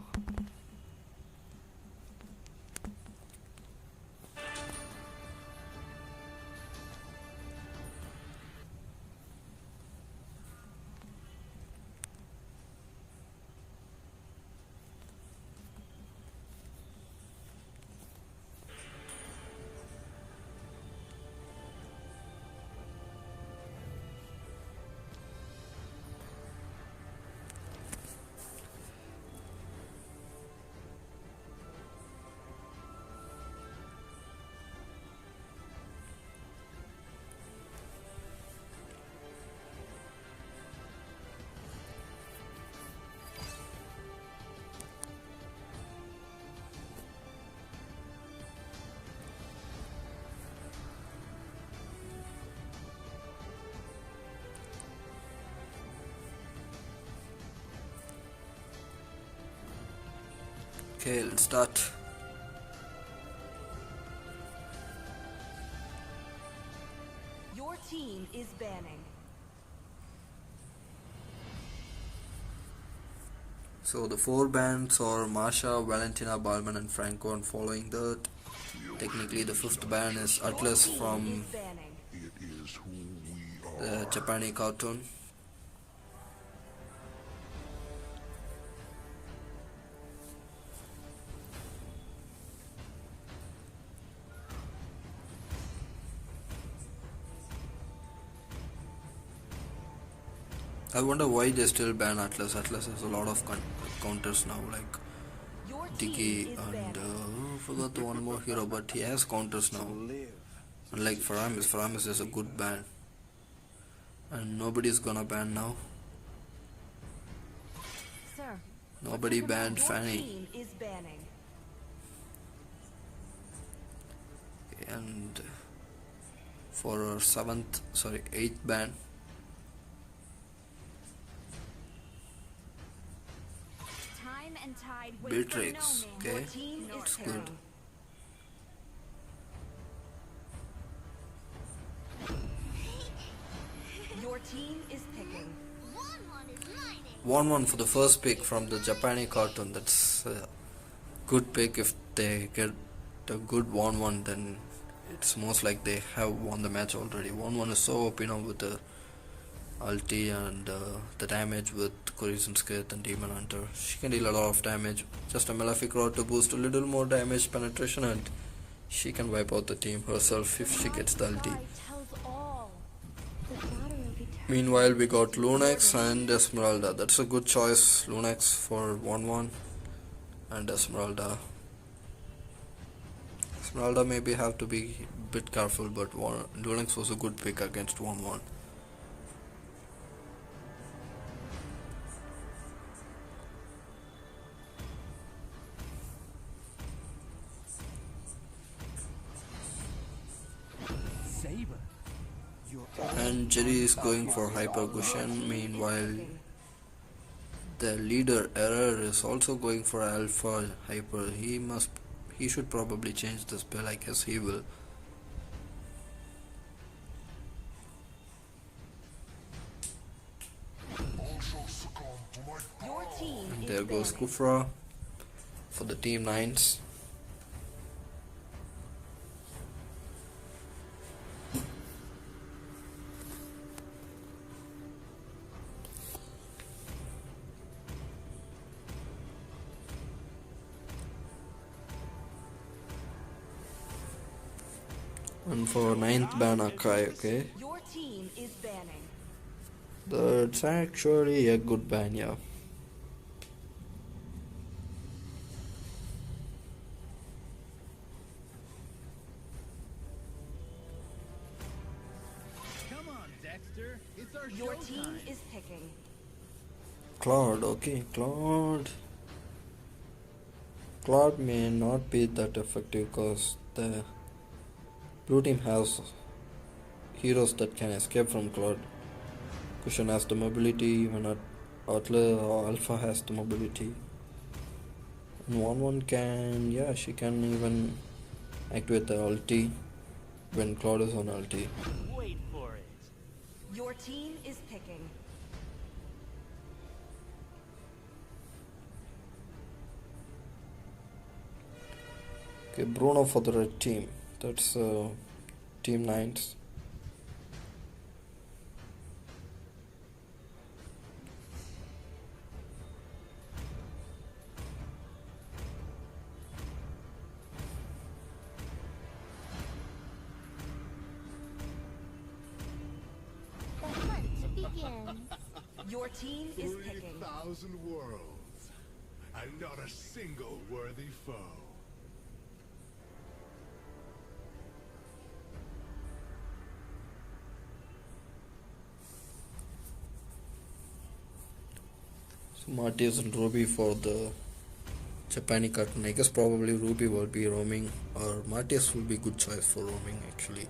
Okay, let's start. Your team is banning. So the 4 bans are Masha, Valentina, Balman and Franco, and following that, technically the 5th ban is Atlas from Banning. It is who we the are. Japani cartoon. I wonder why they still ban Atlas. Atlas has a lot of counters now, like Your team Peaky is and banning. forgot the one more hero, but he has counters now. Live. Unlike Faramis is a good ban, and nobody's gonna ban now. Sir. Nobody banned Your Fanny. team is banning. And for our 8th ban, Time and tide wait for no Beatrix, man. okay, Your team is that's picking. good. Your team is picking. 1-1 for the first pick from the Japani cartoon. That's a good pick. If they get a good 1-1, then it's most like they have won the match already. 1-1 is so OP now with the ulti and the damage with Corazon Skith and Demon Hunter. She can deal a lot of damage. Just a Malefic Rod to boost a little more damage penetration, and she can wipe out the team herself if she gets the ulti. Tells all. The daughter of eternity. Meanwhile, we got Lunax and Esmeralda. That's a good choice. Lunax for 1-1 and Esmeralda. Esmeralda maybe have to be a bit careful, but Lunax was a good pick against 1-1. Saber. Your And Jerry is going for Hyper Gushen. Meanwhile, the leader Error is also going for Alpha Hyper. He should probably change the spell. I guess he will. Your team And is there goes banning. Kufra for the team 9s. And for 9th ban Akai, okay. Your team is banning. That's actually a good ban, yeah. Come on, Dexter. It's our Your team showtime. is picking. Claude, okay, Claude. Claude may not be that effective because the blue team has heroes that can escape from Claude. Cushion has the mobility, even Atla or Alpha has the mobility. And 1-1 can, yeah, she can even activate the ulti when Claude is on ulti. wait for it. Your team is picking. Okay, Bruno for the red team. That's team 9s. The hunt begins. Your team is picking. 3,000 worlds, and not a single worthy foe. So Martius and Ruby for the Japani cartoon. I guess probably Ruby will be roaming, or Martius will be good choice for roaming actually.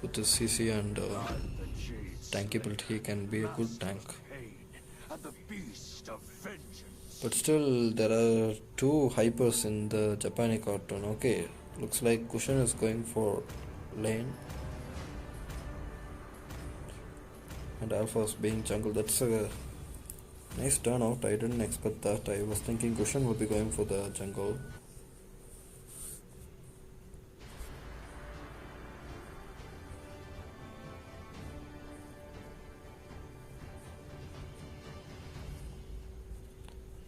With the CC and tanky build, he can be a good tank. And the beast of vengeance. But still, there are two hypers in the Japani cartoon. Okay, looks like Cushion is going for lane. And Alpha is being jungle. That's a nice turnout. I didn't expect that. I was thinking Cushion would be going for the jungle.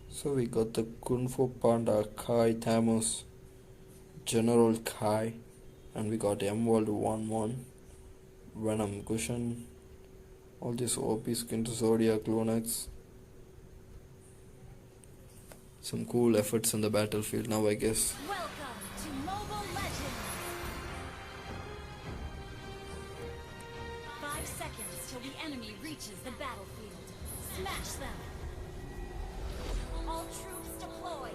So we got the Kung Fu Panda, Kai, Thamus, General Kai, and we got Emerald 1-1, Venom, Cushion, all these OP skin to Zodiac, Lunax. Some cool efforts in the battlefield now, I guess. Welcome to Mobile Legends. 5 seconds till the enemy reaches the battlefield. Smash them. All troops deployed.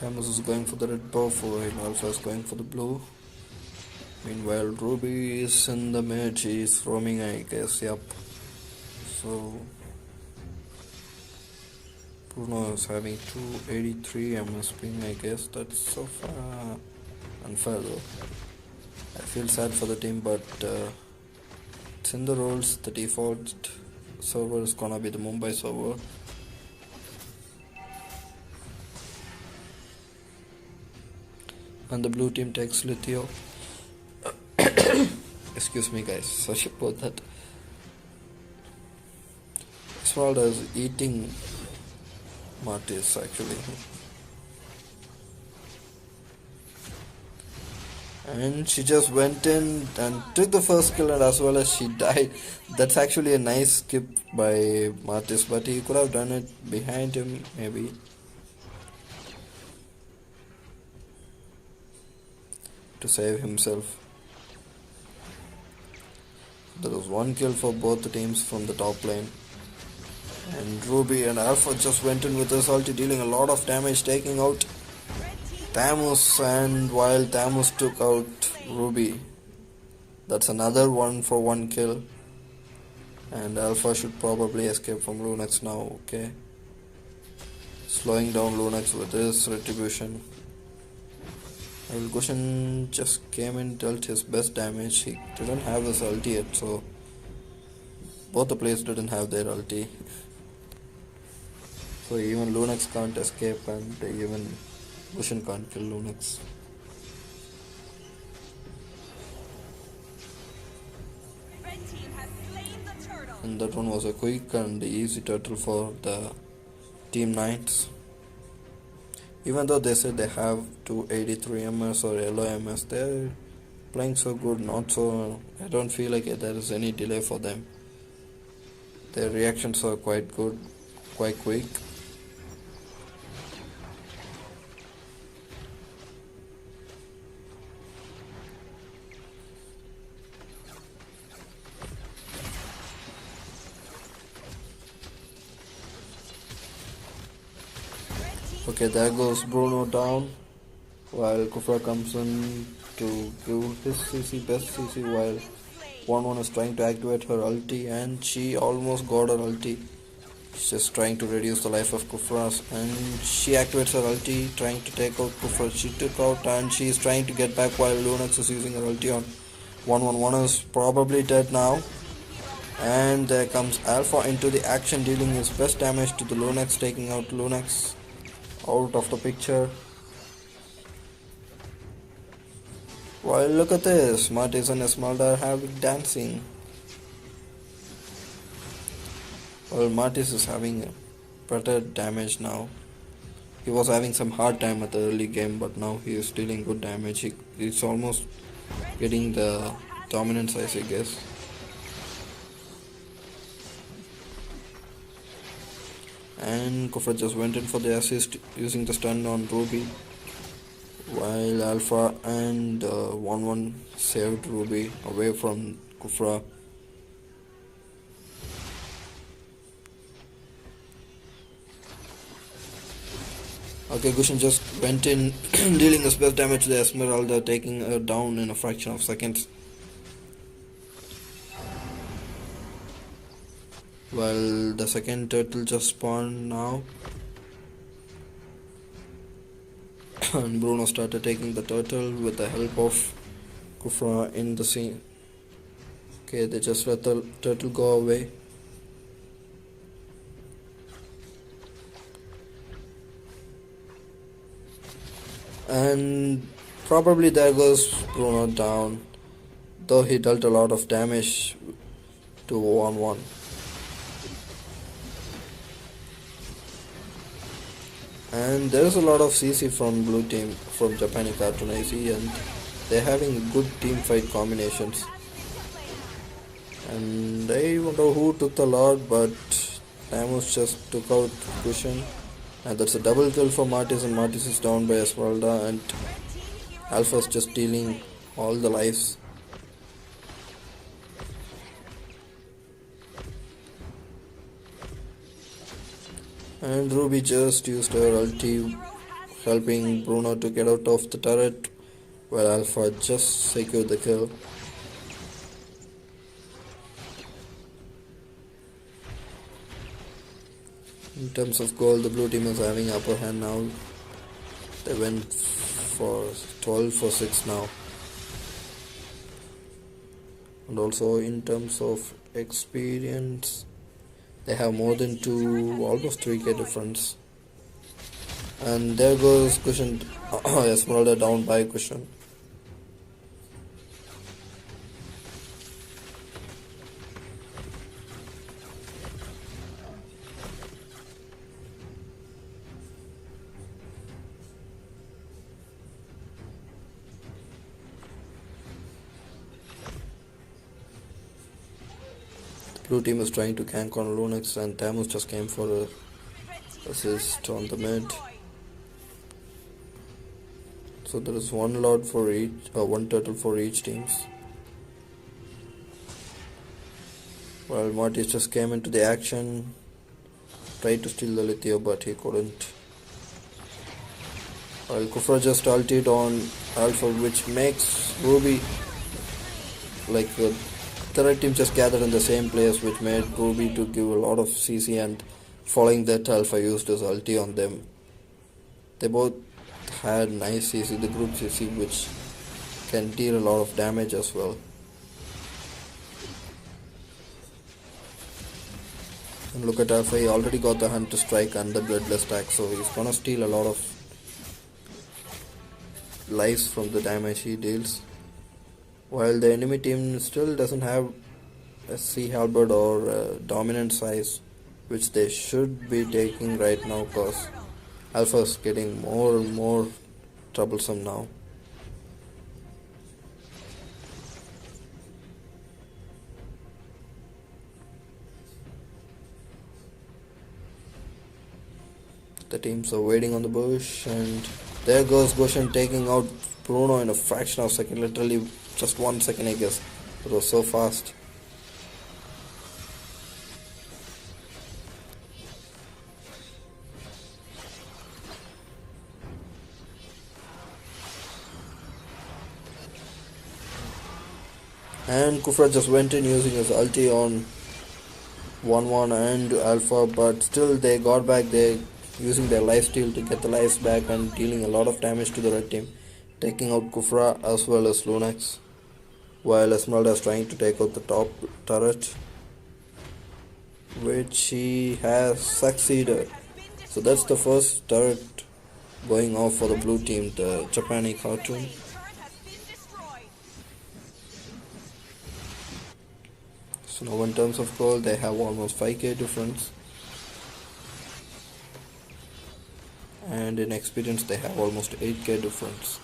Camus is going for the red buff while Alpha is going for the blue. Meanwhile, Ruby is in the mid. She is roaming, I guess. Yep. So Bruno is having 283 MS ping, I guess. That's so far unfair though. I feel sad for the team, but it's in the rules. The default server is gonna be the Mumbai server. And the blue team takes Lithio. Excuse me guys, sorry about that. Esmeralda is eating Martis actually. And she just went in and took the first kill, and as well as she died. That's actually a nice skip by Martis, but he could have done it behind him maybe. To save himself. There was one kill for both the teams from the top lane. And Ruby and Alpha just went in with his ulti, dealing a lot of damage, taking out Thamus, and while Thamus took out Ruby. That's another 1-for-1 kill. And Alpha should probably escape from Lunax now, okay. Slowing down Lunax with his retribution. While Gushin just came and dealt his best damage. He didn't have his ulti yet, so both the players didn't have their ulti. So even Lunax can't escape, and even Gushin can't kill Lunax. Red team has slain the turtle. And that one was a quick and easy turtle for the Team Knights. Even though they said they have 283 MS or yellow MS, they're playing so good, not so. I don't feel like there is any delay for them. Their reactions are quite good, quite quick. Okay, there goes Bruno down, while Kufra comes in to give his CC, best CC, while 1-1 is trying to activate her ulti, and she almost got her ulti. She's just trying to reduce the life of Kufra, and she activates her ulti, trying to take out Kufra. She took out, and she is trying to get back while Lunax is using her ulti on 1-1 is probably dead now. And there comes Alpha into the action, dealing his best damage to the Lunax, taking out Lunax out of the picture. Well, look at this, Martis and Esmeralda are having dancing. Well, Martis is having better damage now. He was having some hard time at the early game, but now he is dealing good damage. He's almost getting the dominance, I guess. And Kufra just went in for the assist using the stun on Ruby, while Alpha and 1-1 saved Ruby away from Kufra. Okay, Gushin just went in dealing his best damage to the Esmeralda, taking her down in a fraction of seconds. Well, the second turtle just spawned now. And Bruno started taking the turtle with the help of Kufra in the scene. Okay, they just let the turtle go away. And probably there goes Bruno down, though he dealt a lot of damage to 1-1. And there's a lot of CC from blue team, from Japani cartoon I see, and they're having good team fight combinations. And I wonder who took the Lord, but Thamus just took out Cushion. And that's a double kill for Martis, and Martis is down by Esmeralda, and Alpha's just stealing all the lives. And Ruby just used her ulti helping Bruno to get out of the turret, while Alpha just secured the kill. In terms of goal, the blue team is having upper hand now. They went for 12 for 6 now. And also in terms of experience, they have more than 2, almost 3k difference. And there goes Cushion. Esmeralda down by Cushion. Blue team is trying to gank on Lunix, and Tamus just came for a assist on the mid. So there is one lord for each, one turtle for each teams. While Mortis just came into the action, tried to steal the Lithia, but he couldn't. While Kufra just ulted on Alpha, which makes Ruby like the red team just gathered in the same place, which made Ruby to give a lot of CC, and following that Alpha used his ulti on them. They both had nice CC, the group CC, which can deal a lot of damage as well. And look at Alpha, he already got the Hunter Strike and the Bloodless Attack, so he's gonna steal a lot of lives from the damage he deals. While the enemy team still doesn't have a Sea Halberd or a dominant size, which they should be taking right now, because Alpha is getting more and more troublesome now. The teams are waiting on the bush, and there goes Goshen taking out Bruno in a fraction of a second, literally just 1 second, I guess. It was so fast. And Kufra just went in using his ulti on 1-1 and Alpha, but still they got back there using their lifesteal to get the lives back and dealing a lot of damage to the red team, taking out Kufra as well as Lunax, while Esmeralda is trying to take out the top turret, which he has succeeded. So that's the first turret going off for the blue team, the Japani cartoon. So now in terms of goal, they have almost 5k difference, and in experience they have almost 8k difference.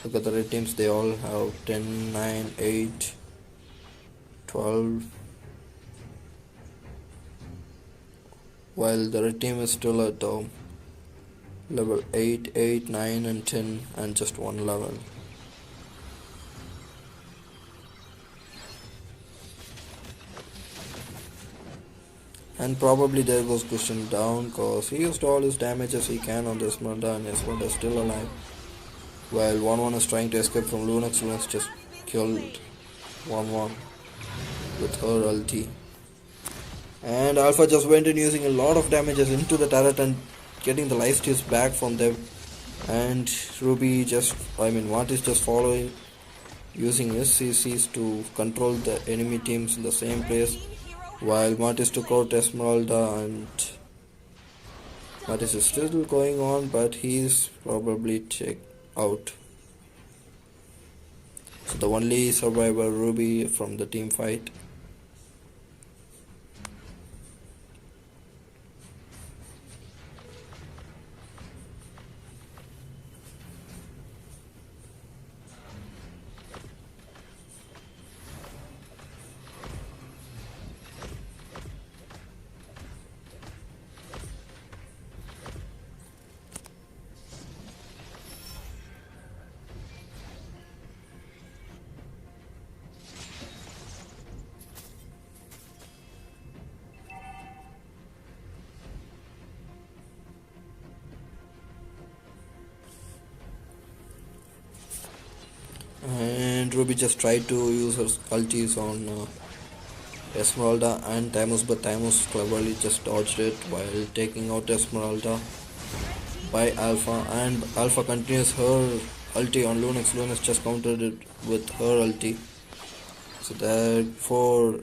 Look at the red teams, they all have 10, 9, 8, 12, while the red team is still at level 8, 8, 9 and 10 and just 1 level. And probably there goes Christian down, because he used all his damage as he can on the Esmeralda, and Esmeralda is still alive. While 1-1 is trying to escape from Lunax, Lunax just killed 1-1 with her ulti. And Alpha just went in using a lot of damages into the turret and getting the lifesteals back from them. And Ruby Martis just following, using his CCs to control the enemy teams in the same place. While Martis took out Esmeralda, and Martis is still going on, but he's probably checked out. So the only survivor, Ruby, from the team fight. Ruby just tried to use her ultis on Esmeralda and Thamus, but Thamus cleverly just dodged it while taking out Esmeralda by Alpha, and Alpha continues her ulti on Lunax. Lunax just countered it with her ulti. So therefore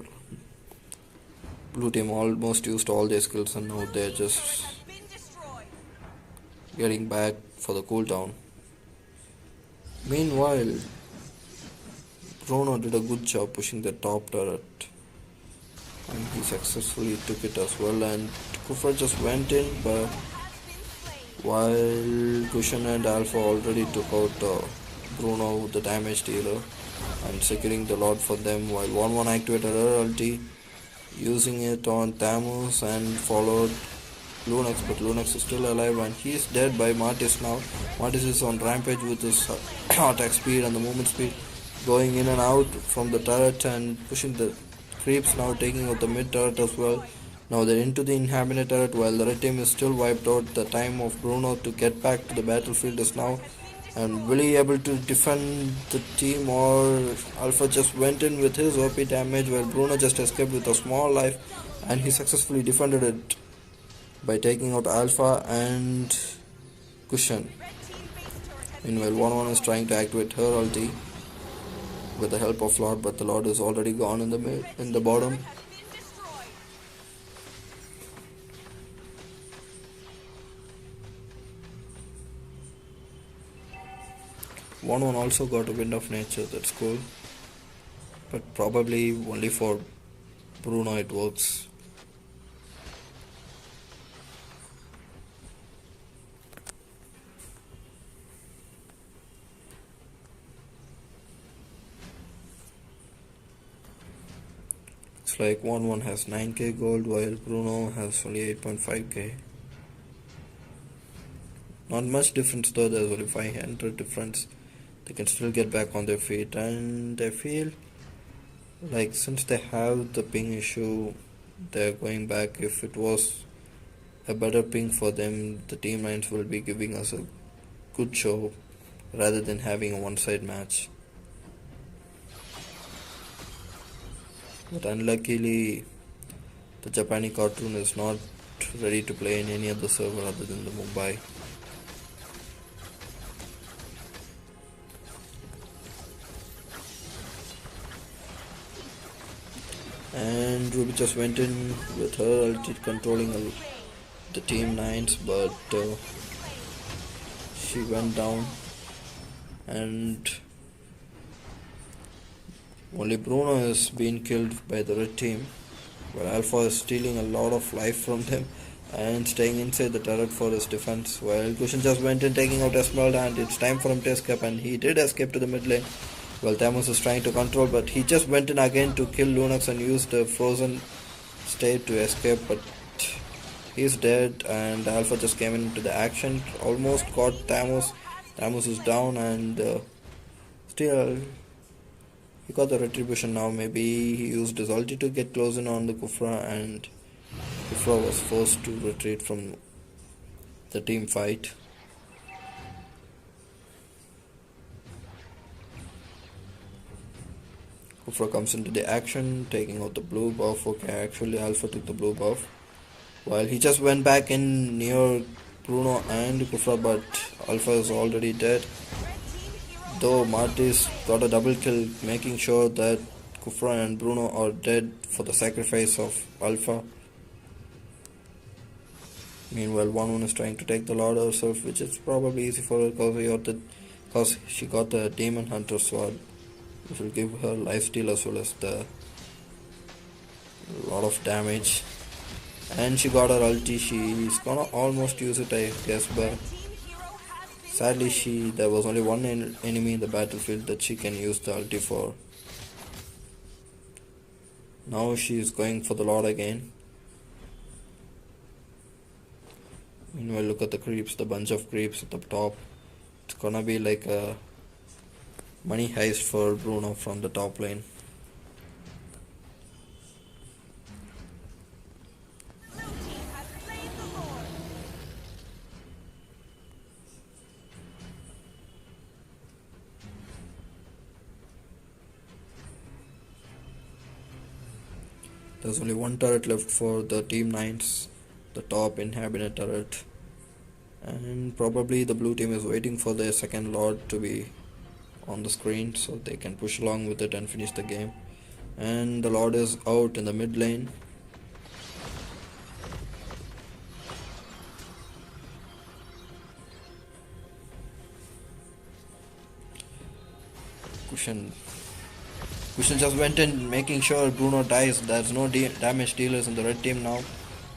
blue team almost used all their skills and now they're just getting back for the cooldown. Meanwhile, Bruno did a good job pushing the top turret and he successfully took it as well, and Kufra just went in, but while Cushion and Alpha already took out Bruno, the damage dealer, and securing the Lord for them, while 1-1 activated her ulti, using it on Thamus and followed Lunax, but Lunax is still alive and he is dead by Martis now. Martis is on rampage with his attack speed and the movement speed, going in and out from the turret and pushing the creeps, now taking out the mid turret as well. Now they're into the inhabited turret while the red team is still wiped out. The time of Bruno to get back to the battlefield is now, and will he able to defend the team, or Alpha just went in with his OP damage while Bruno just escaped with a small life, and he successfully defended it by taking out Alpha and Cushion. Meanwhile 1-1 is trying to activate her ulti with the help of Lord, but the Lord is already gone in the bottom. One also got a wind of nature, that's cool, but probably only for Bruno it works. It's like 1-1 has 9k gold while Bruno has only 8.5k. Not much difference though, there's only 500 difference. They can still get back on their feet, and I feel like since they have the ping issue, they're going back. If it was a better ping for them, the team lines will be giving us a good show rather than having a one-side match. But unluckily, the Japani cartoon is not ready to play in any other server other than the Mumbai. And Ruby just went in with her ulti controlling the team 9s, but she went down and only Bruno is being killed by the red team, while Alpha is stealing a lot of life from them and staying inside the turret for his defense, while Cushion just went in taking out Esmeralda, and it's time for him to escape, and he did escape to the mid lane. Well, Thamus is trying to control, but he just went in again to kill Lunax and used the frozen state to escape, but he's dead, and Alpha just came into the action, almost caught Thamus. Thamus is down, and still he got the retribution now. Maybe he used his ulti to get close in on the Kufra, and Kufra was forced to retreat from the team fight. Kufra comes into the action, taking out the blue buff. Okay, actually Alpha took the blue buff, while he just went back in near Bruno and Kufra, but Alpha is already dead. Though Martis got a double kill, making sure that Kufra and Bruno are dead for the sacrifice of Alpha. Meanwhile 1-1 is trying to take the Lord herself, which is probably easy for her because she got the Demon Hunter sword, which will give her lifesteal as well as the lot of damage. And she got her ulti. She's gonna almost use it, I guess, but sadly there was only one enemy in the battlefield that she can use the ulti for. Now she is going for the Lord again. Meanwhile, look at the creeps, the bunch of creeps at the top. It's gonna be like a money heist for Bruno from the top lane. There's only one turret left for the Team 9s, the top inhabited turret. And probably the blue team is waiting for their second lord to be on the screen so they can push along with it and finish the game. And the lord is out in the mid lane. Cushion just went in making sure Bruno dies. There's no damage dealers in the red team now,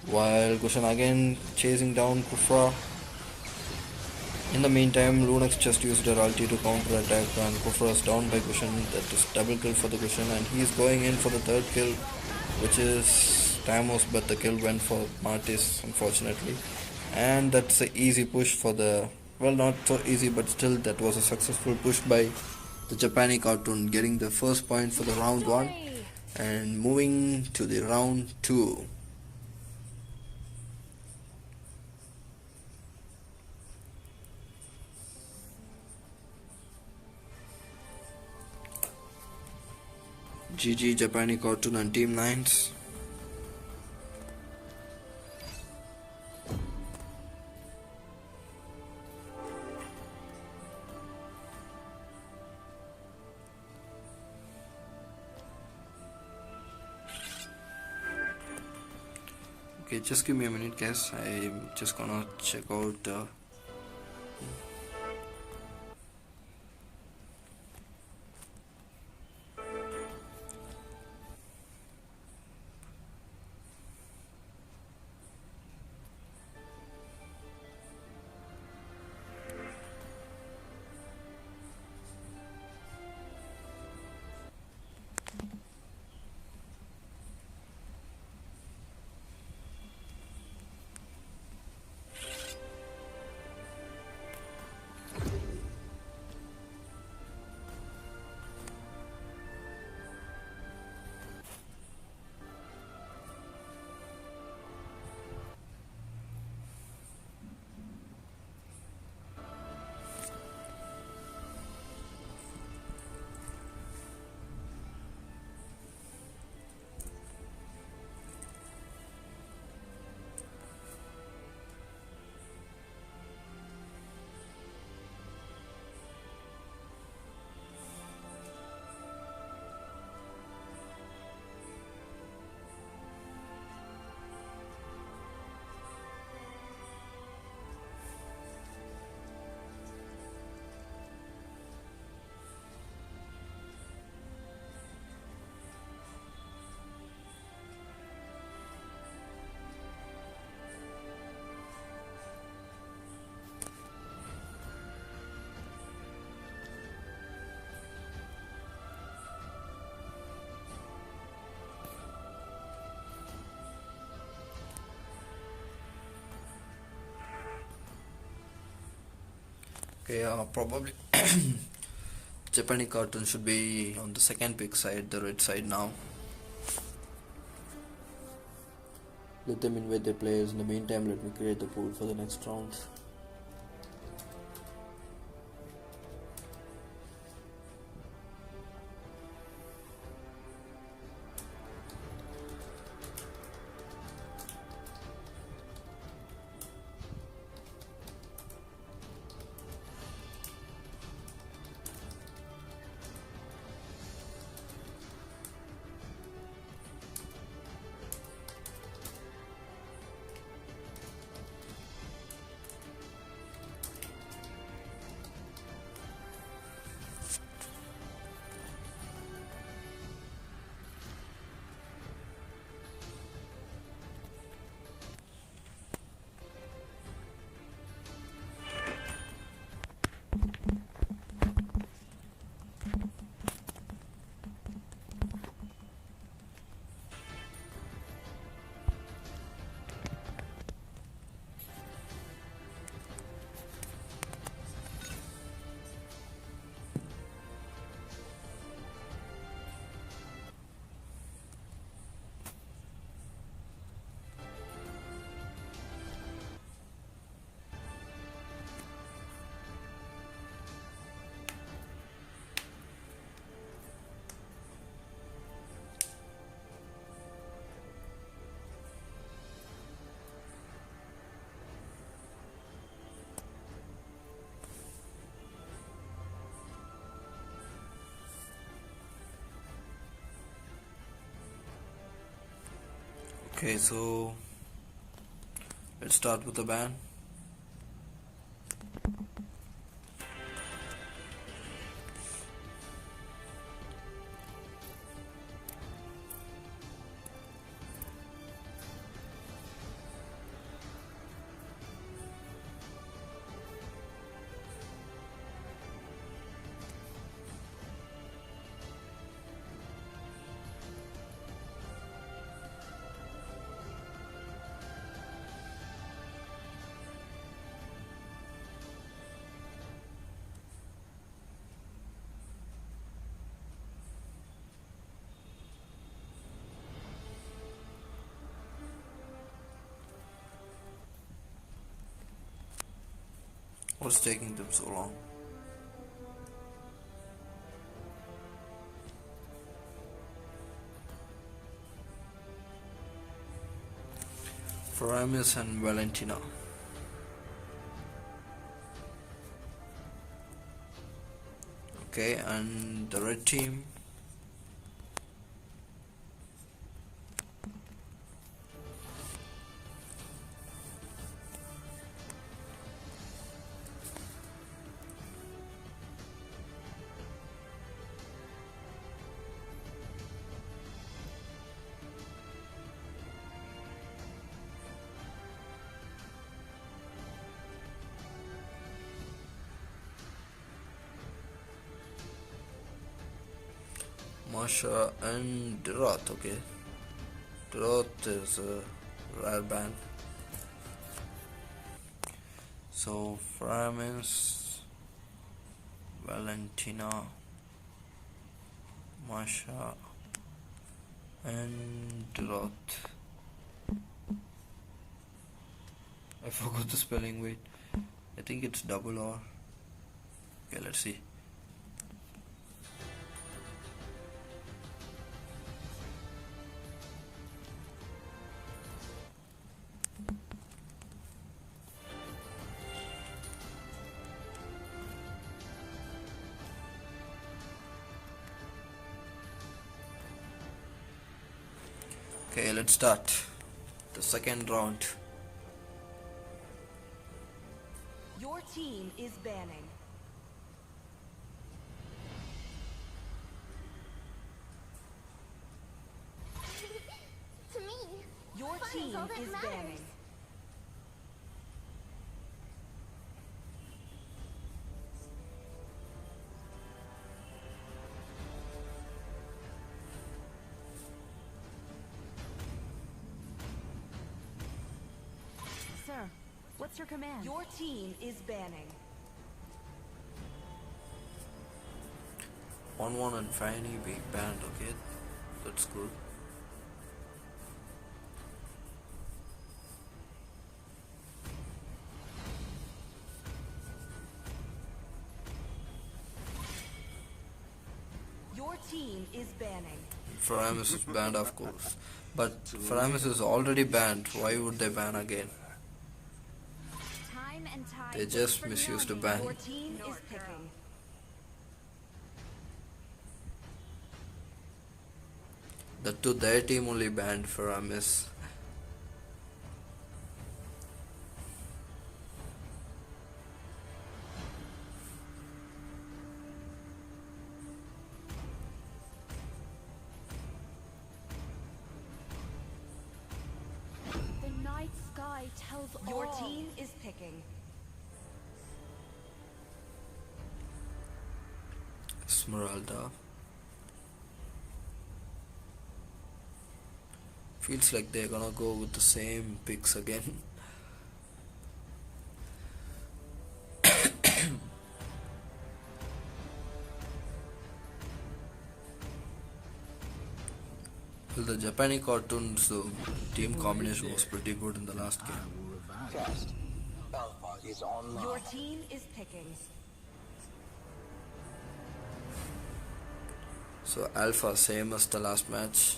while Cushion again chasing down Kufra. In the meantime, Lunax just used her ulti to counter attack and Kufra is down by Cushion. That is double kill for the Cushion, and he is going in for the third kill, which is Tamos, but the kill went for Martis unfortunately. And that's an easy push for the, well, not so easy, but still that was a successful push by the Japani cartoon, getting the first point for the round 1 and moving to the round 2. GG Japani cartoon and Team 9s. Okay, just give me a minute guys, I'm just gonna check out okay, probably Japanese cartoon should be on the second pick side, the red side now. Let them invade their players. In the meantime, let me create the pool for the next round. Okay, so let's start with the ban. What's taking them so long? Faramis and Valentina. Okay, and the red team. Masha and Roth. Okay, Roth is a rare band. So Faramis, Valentina, Masha, and Roth. I forgot the spelling. Wait, I think it's double R. Okay, let's see. Okay, let's start the second round. Your team is banning. To me, Your fun team all that is matters. banning. Sir, what's your command? Your team is banning. 1-1 and Fanny being banned. Okay, that's good. Your team is banning. Faramis is banned, of course, but Faramis is already banned. Why would they ban again? Time and tide. They just misused a ban. Your team is picking. That too, their team only banned Faramis. The night sky tells Your all. team is picking. Esmeralda. Feels like they're gonna go with the same picks again. Well, the Japani cartoons, the team combination was pretty good in the last I game. will revive you. Test. Alpha is online. Your team is picking. So Alpha, same as the last match.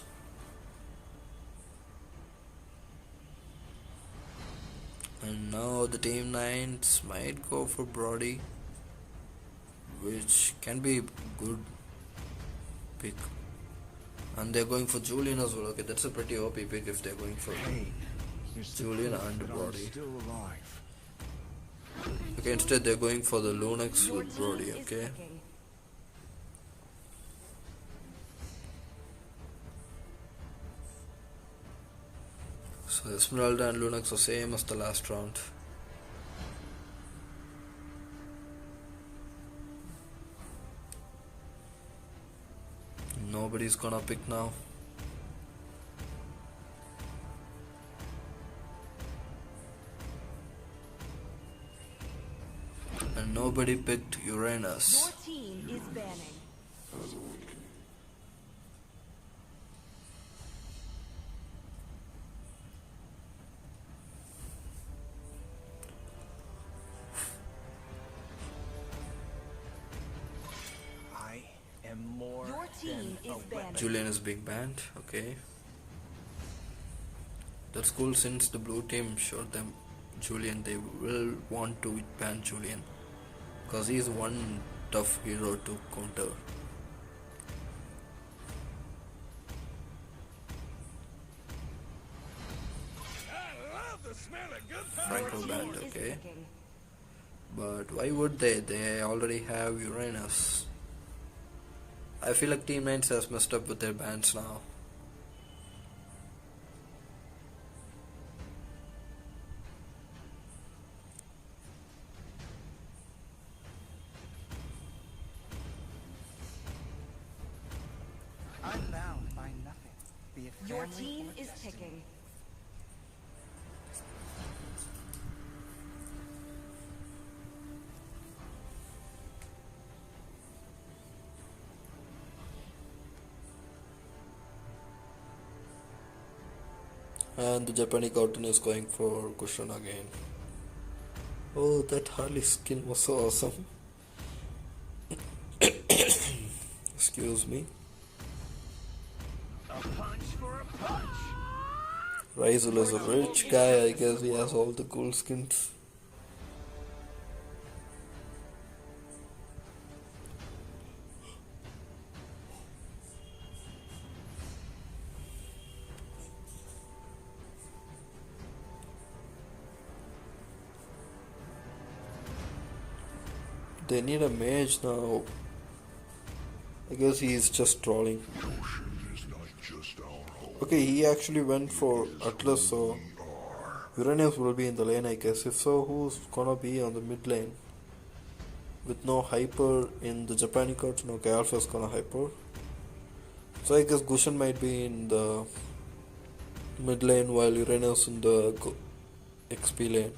And now the team 9s might go for Brody, which can be good pick. And they're going for Julian as well. Okay, that's a pretty OP pick if they're going for Pain is the Julian proof and that I'm Brody. still alive. Okay, instead they're going for the Lunax Your with team Brody. is Okay. picking. So Esmeralda and Lunax are same as the last round. Nobody's gonna pick now. And nobody picked Uranus. Your team is banning. I am more Your team than is a banning. Julian is being banned. Okay. That's cool since the blue team showed them Julian. They will want to ban Julian because he's one tough hero to counter. Franco Your banned. team is Okay. picking. But why would they? They already have Uranus. I feel like Team 9 has messed up with their bans now. I'm bound by nothing. Be it Your family team or is destiny. picking. And the Japani cartoon is going for cushion again. Oh, that Harley skin was so awesome. Excuse me. a punch for a punch. Raizul is a rich guy, I guess he has all the cool skins. They need a mage now. I guess he is just trolling. Okay, he actually went for Atlas, so Uranus will be in the lane, I guess. If so, who's gonna be on the mid lane? With no hyper in the Japani cards, no, okay, Alpha's gonna hyper. So I guess Gushan might be in the mid lane while Uranus in the XP lane.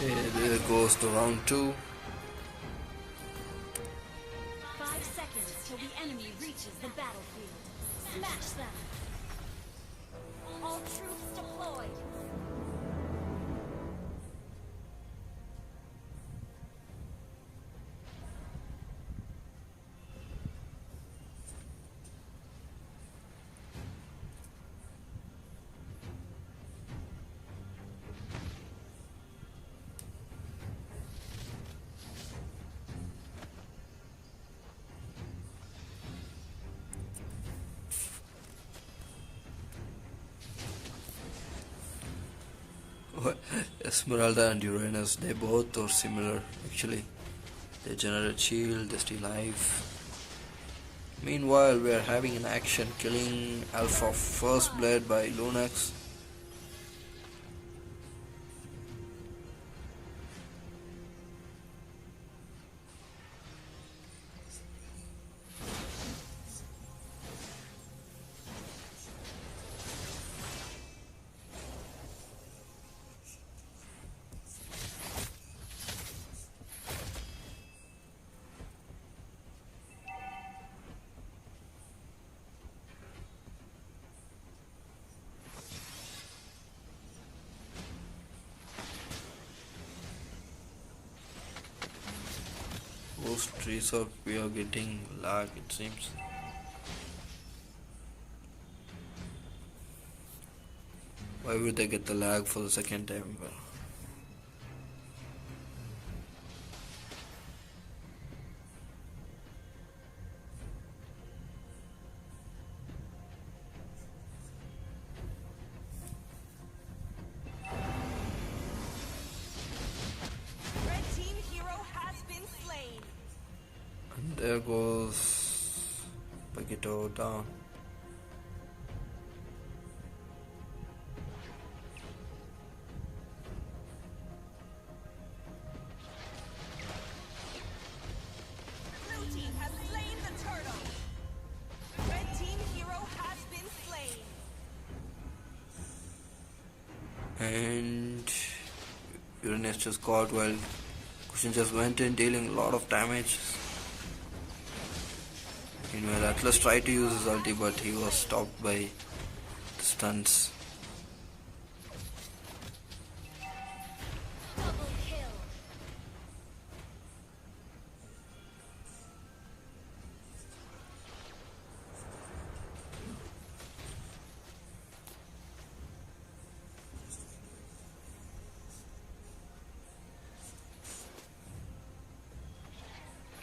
There goes to round 2. 5 seconds till the enemy reaches the battlefield. Smash them! All troops deployed! Esmeralda and Uranus, they both are similar actually. They generate shield, they steal life. Meanwhile, we are having an action killing Alpha First Blood by Lunax. boost reset, we are getting lag, it seems. Why would they get the lag for the second time? Well, Red team hero has been slain. and there goes Paquito down. Blue team has slain the turtle. Red team hero has been slain. And Uranus just got while Cushion just went in, dealing a lot of damage. Meanwhile, Atlas tried to use his ulti, but he was stopped by the stuns. Double kill.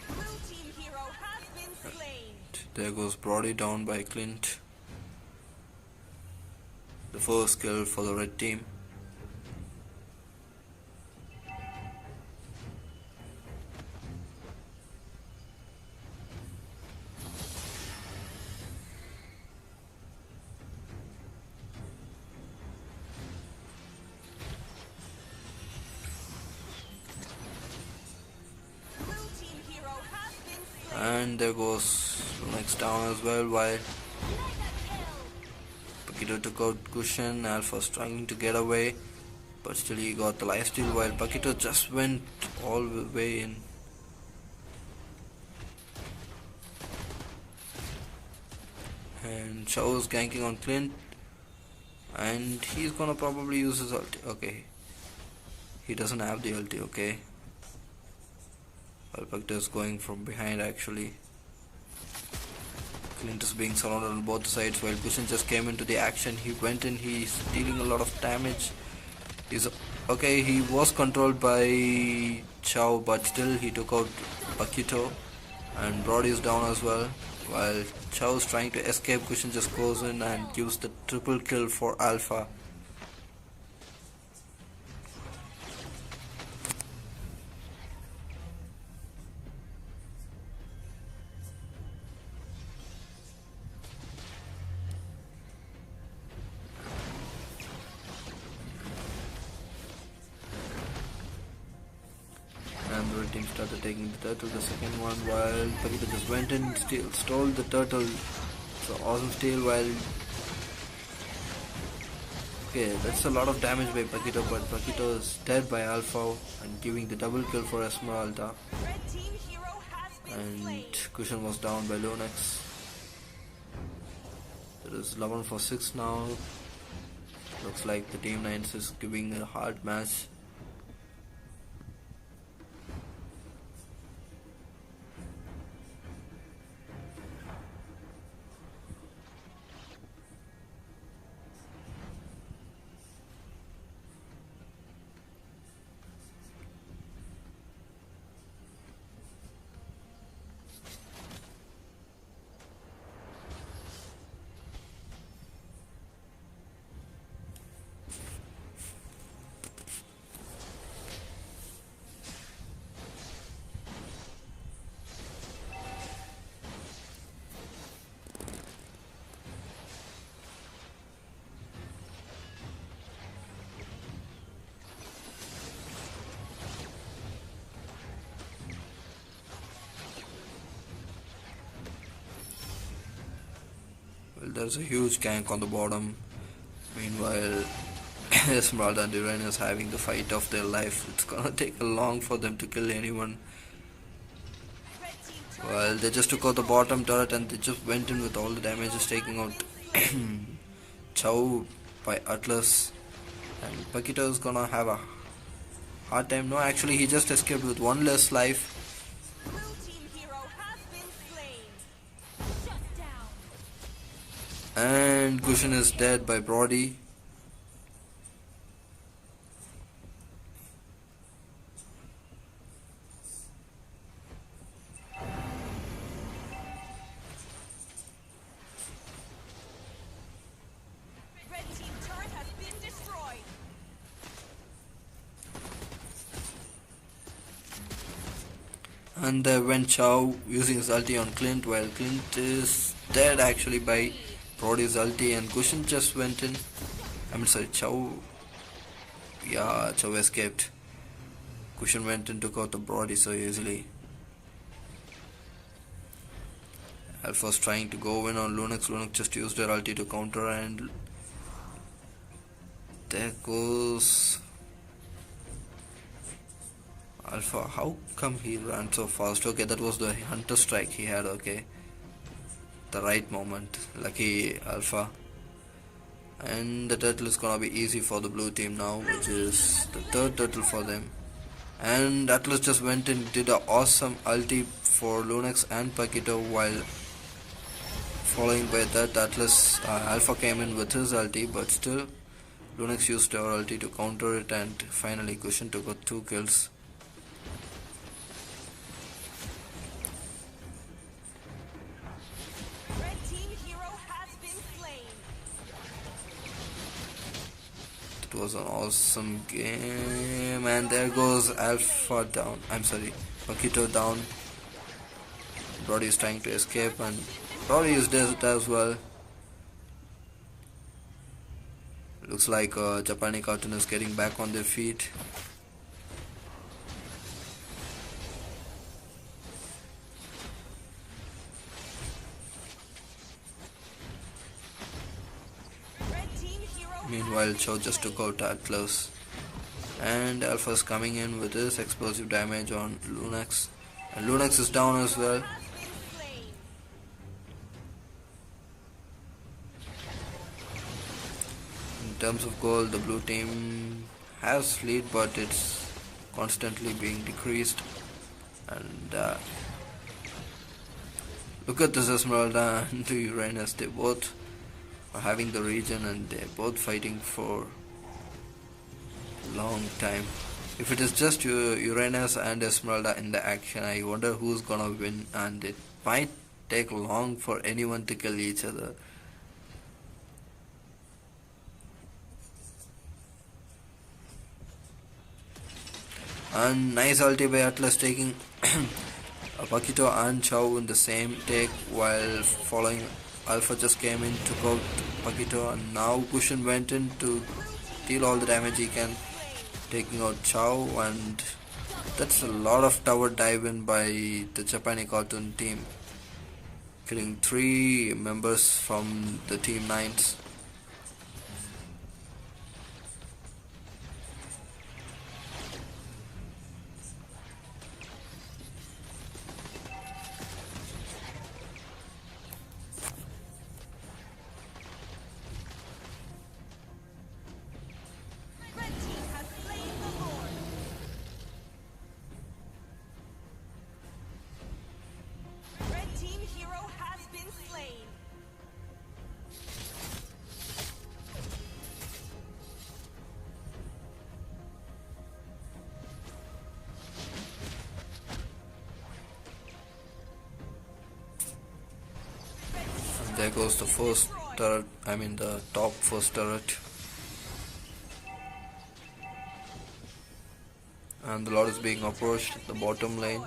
Blue team hero has been slain. There goes Brody down by Clint. The first kill for the red team. Blue team hero has been slain. And there goes next down as well, while Paquito took out Cushion. Alpha's trying to get away, but still he got the lifesteal, while Paquito just went all the way in. And Shao's ganking on Clint, and he's gonna probably use his ulti. Okay, he doesn't have the ulti. Okay, while Paquito's going from behind actually. Clint is being surrounded on both sides while Cushion just came into the action. He went in, he's dealing a lot of damage. He's okay, he was controlled by Chao, but still he took out Paquito, and Brody is down as well. While Chao is trying to escape, Cushion just goes in and gives the triple kill for Alpha. And the red team started taking the turtle, the second one, while Paquito just went in, stole the turtle. So awesome steal, while okay, that's a lot of damage by Paquito, but Paquito is dead by Alpha and giving the double kill for Esmeralda. Red team hero has been slain. And Cushion was down by Lunex. It is 11 for 6 now. Looks like the Team 9 is giving a hard match. Well, there's a huge gank on the bottom. Meanwhile, Esmeralda and Duran is having the fight of their life. It's gonna take long for them to kill anyone. Well, they just took out the bottom turret and they just went in with all the damages, taking out Chao by Atlas. And Paquito is gonna have a hard time. No, actually he just escaped with one less life. And Cushion is dead by Brody. Red team turret has been destroyed. And there went Chow using his ulti on Clint, while Clint is dead actually by Brody's ulti, and Cushion just went in. Chow. Yeah, Chow escaped. Cushion went and took out the Brody so easily. Alpha was trying to go in on Lunax. Lunax just used her ulti to counter, and there goes Alpha. How come he ran so fast? Okay, that was the Hunter strike he had. Okay, the right moment. Lucky Alpha. And the turtle is gonna be easy for the blue team now, which is the third turtle for them. And Atlas just went and did an awesome ulti for Lunax and Paquito, while following by that Alpha came in with his ulti, but still Lunax used her ulti to counter it, and finally Cushion took out 2 kills. Red team hero has been slain. It was an awesome game, and there goes Alpha down. Paquito down. Brody is trying to escape, and Brody is dead as well. Looks like Japani cartoon is getting back on their feet. Red team hero. Meanwhile, Chow just took out Atlas, and Alpha's coming in with his explosive damage on Lunax, and Lunax is down as well. Has been slain. In terms of goal, the blue team has lead, but it's constantly being decreased. And look at this Esmeralda and the Uranus. They both are having the region, and they're both fighting for a long time. If it is just Uranus and Esmeralda in the action, I wonder who's gonna win, and it might take long for anyone to kill each other. And nice ulti by Atlas, taking Paquito and Chow in the same take, while following Alpha just came in, took out Paquito, and now Cushion went in to deal all the damage he can, taking out Chow, and that's a lot of tower dive in by the Japani cartoon team, killing 3 members from the team 9s. Red team has slain the Lord. Red team hero has been slain. And there goes the first turret, the top first turret. And the Lord is being approached at the bottom lane.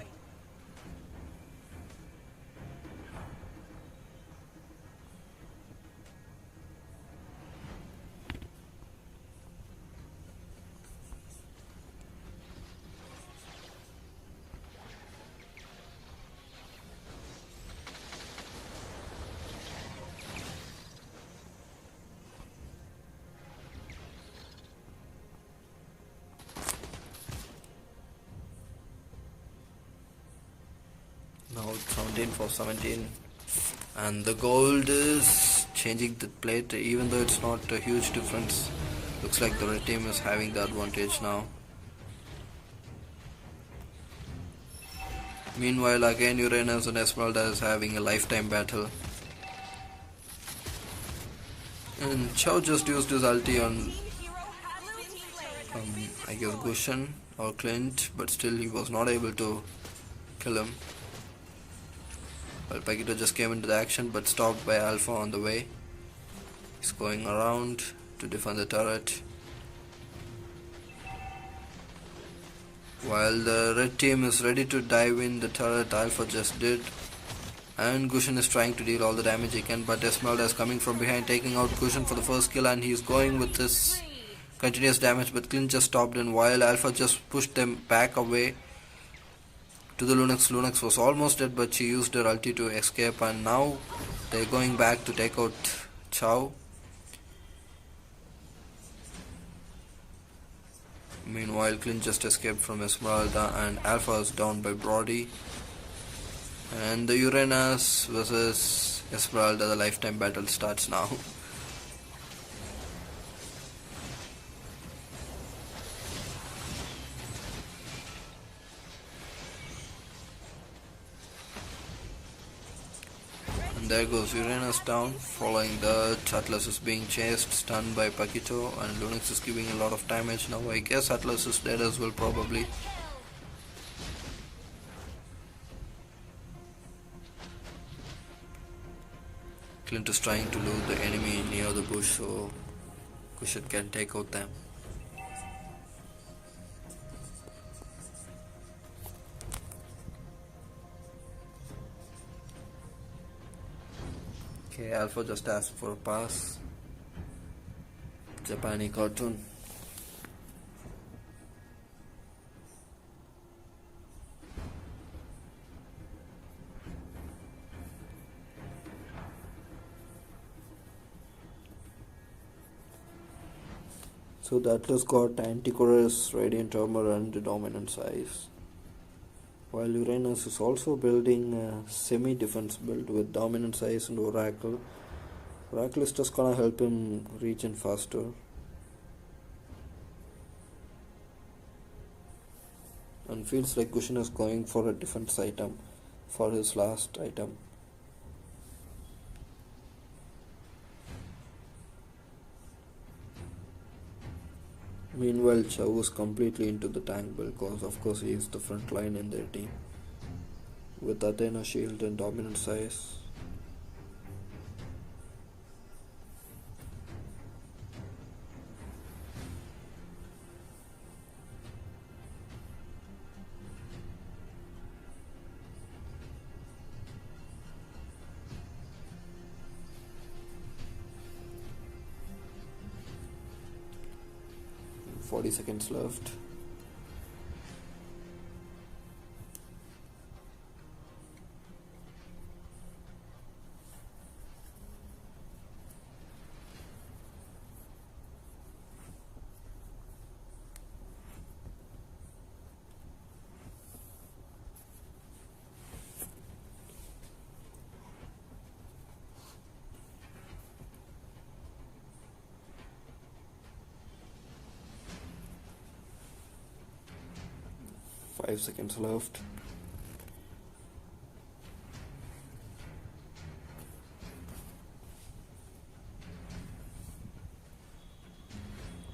Now it's 17 for 17, and the gold is changing the plate, even though it's not a huge difference. Looks like the red team is having the advantage now. Meanwhile, again Uranus and Esmeralda is having a lifetime battle. And Chow just used his ulti on Team hero has been slain. I guess Gushan or Clint, but still he was not able to kill him. Well, Paquito just came into the action but stopped by Alpha on the way. He's going around to defend the turret. While the red team is ready to dive in the turret, Alpha just did. And Gushan is trying to deal all the damage he can, but Esmeralda is coming from behind, taking out Gushan for the first kill, and he's going with this continuous damage, but Clint just stopped in while Alpha just pushed them back away to the Lunox. Lunox was almost dead, but she used her ulti to escape, and now they're going back to take out Chow. Meanwhile, Clint just escaped from Esmeralda, and Alpha is down by Brody. And the Uranus versus Esmeralda, the lifetime battle starts now. And there goes Uranus down, following the Atlas is being chased, stunned by Paquito, and Lunix is giving a lot of damage now. I guess Atlas is dead as well, probably. Clint is trying to lure the enemy near the bush so Cushion can take out them. Okay, Alpha just asked for a pass. Japani cartoon. So the Atlas got Antichorus, Radiant Armor and Dominant Size. While Uranus is also building a semi-defense build with Dominant Size and Oracle. Oracle is just gonna help him regen faster. And feels like Gushin is going for a defense item for his last item. Meanwhile, Chow is completely into the tank build because of course he is the front line in their team. With Athena shield and dominant size. Forty seconds left. Five seconds left.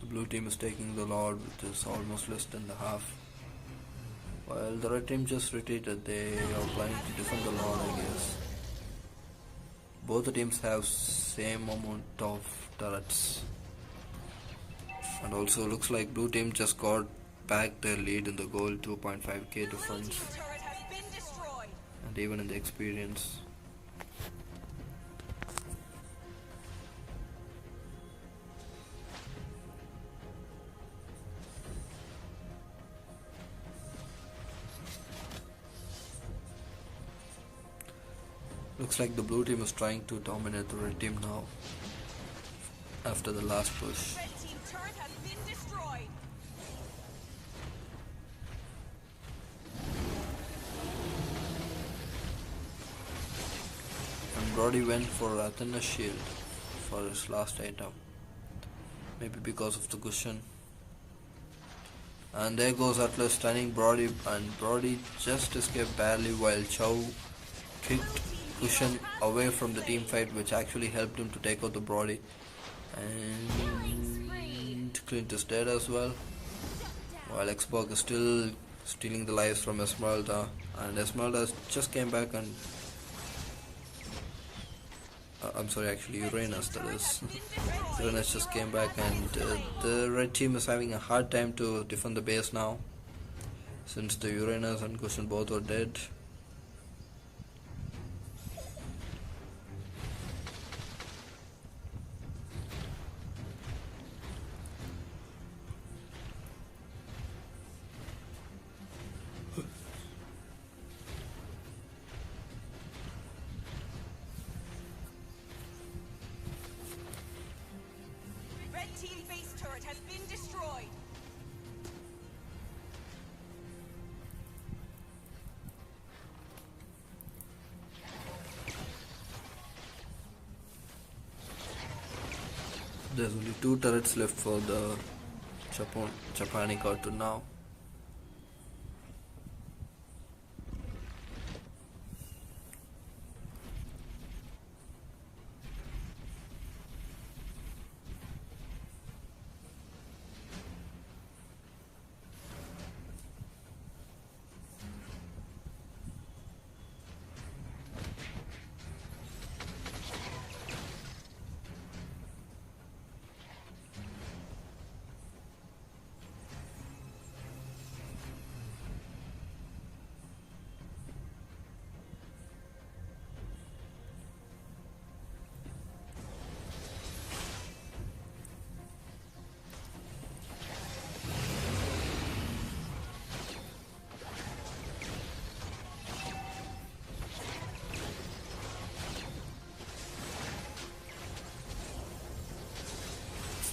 The blue team is taking the Lord, which is almost less than the half. While the red team just retreated, they are planning to defend the Lord, I guess. Both the teams have same amount of turrets. And also looks like blue team just got back their lead in the goal, 2.5k difference, and even in the experience. Looks like the blue team is trying to dominate the red team now after the last push. Red team turret has been destroyed. And Brody went for Athena shield for his last item. Maybe because of the cushion. And there goes Atlas stunning Brody, and Brody just escaped barely while Chow kicked cushion away from the team fight, which actually helped him to take out the Brody. And Clint is dead as well, while Xbox is still stealing the lives from Esmeralda, and Esmeralda just came back and I'm sorry, actually Uranus, that is. Uranus just came back, and the red team is having a hard time to defend the base now, since the Uranus and Cushion both are dead. Red team base turret has been destroyed. There's only 2 turrets left for the Japani cartoon now.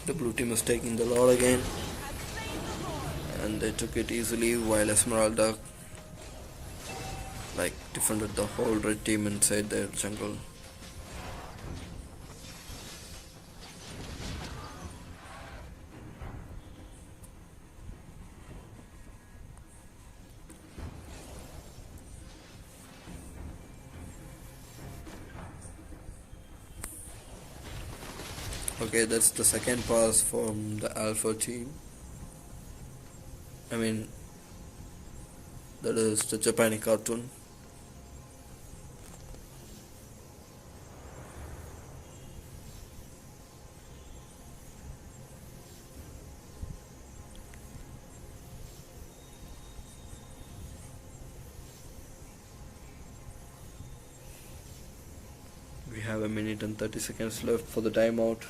The blue team is taking the Lord again, and they took it easily, while Esmeralda defended the whole red team inside their jungle. Okay, that's the second pass from the Alpha team. I mean, that is the Japanese cartoon. We have a minute and 30 seconds left for the timeout.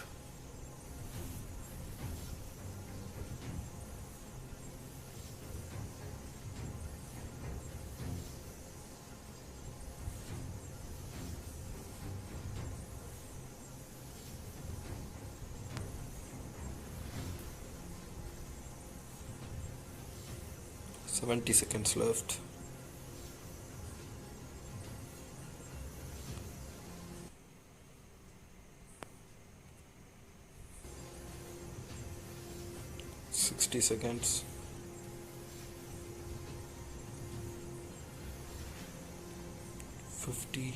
$70 seconds left. $60. 50.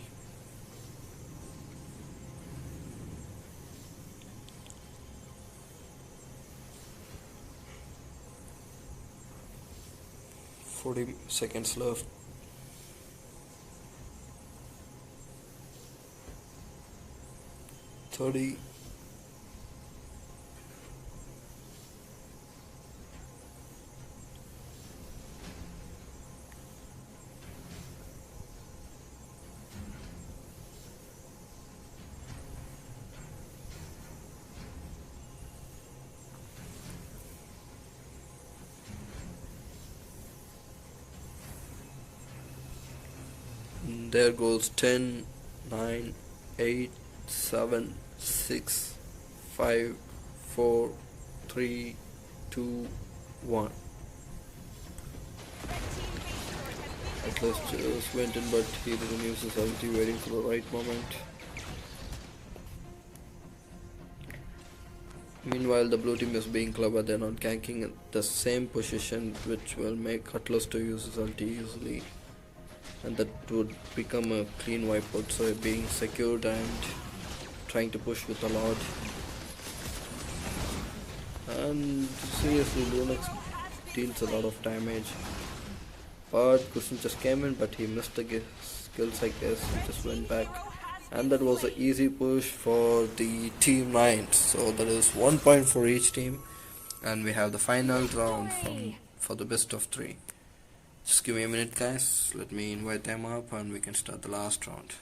40 seconds left. 30. There goes 10, 9, 8, 7, 6, 5, 4, 3, 2, 1. Atlas just went in, but he didn't use his ulti, waiting for the right moment. Meanwhile, the blue team is being clever. They're not ganking at the same position, which will make Atlas to use his ulti easily, and that would become a clean wipeout. So being secured and trying to push with a lot. And seriously, Lunex deals a lot of damage. But Krishna just came in, but he missed the skills, I guess. He just went back. And that was an easy push for the team 9. So that is 1 point for each team. And we have the final round for the best of 3. Just give me a minute, guys. Let me invite them up and we can start the last round.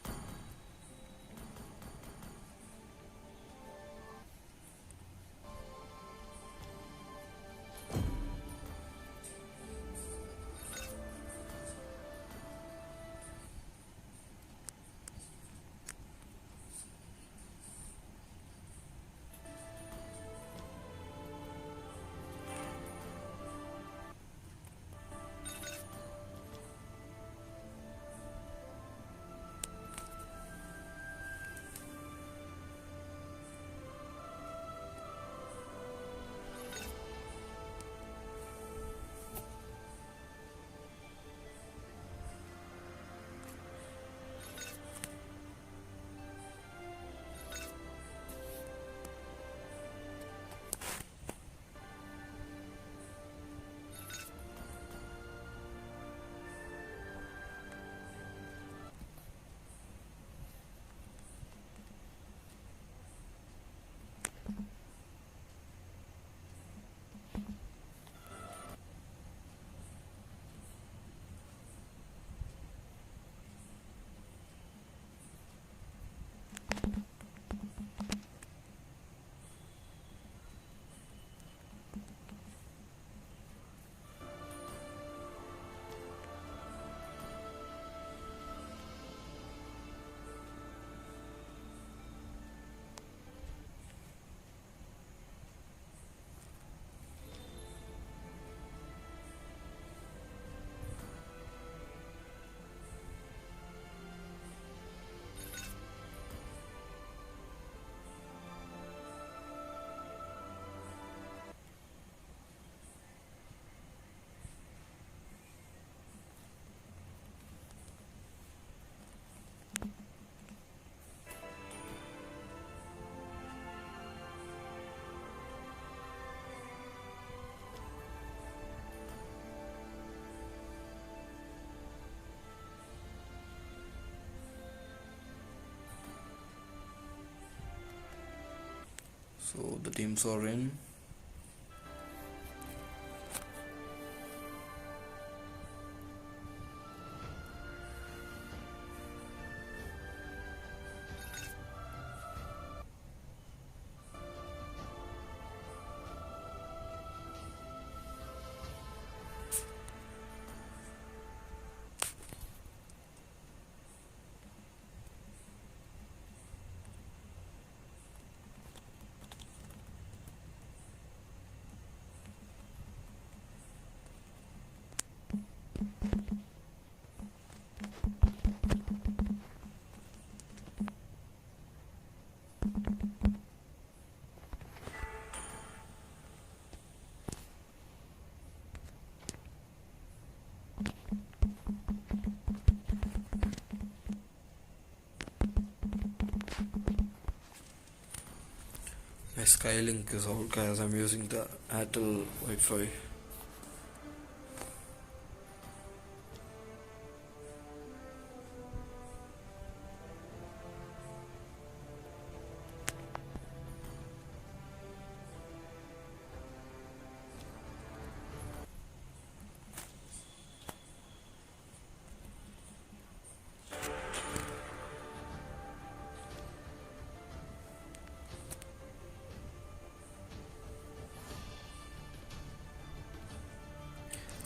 So the teams are in. My Skylink is out, guys. I'm using the Airtel Wi-Fi.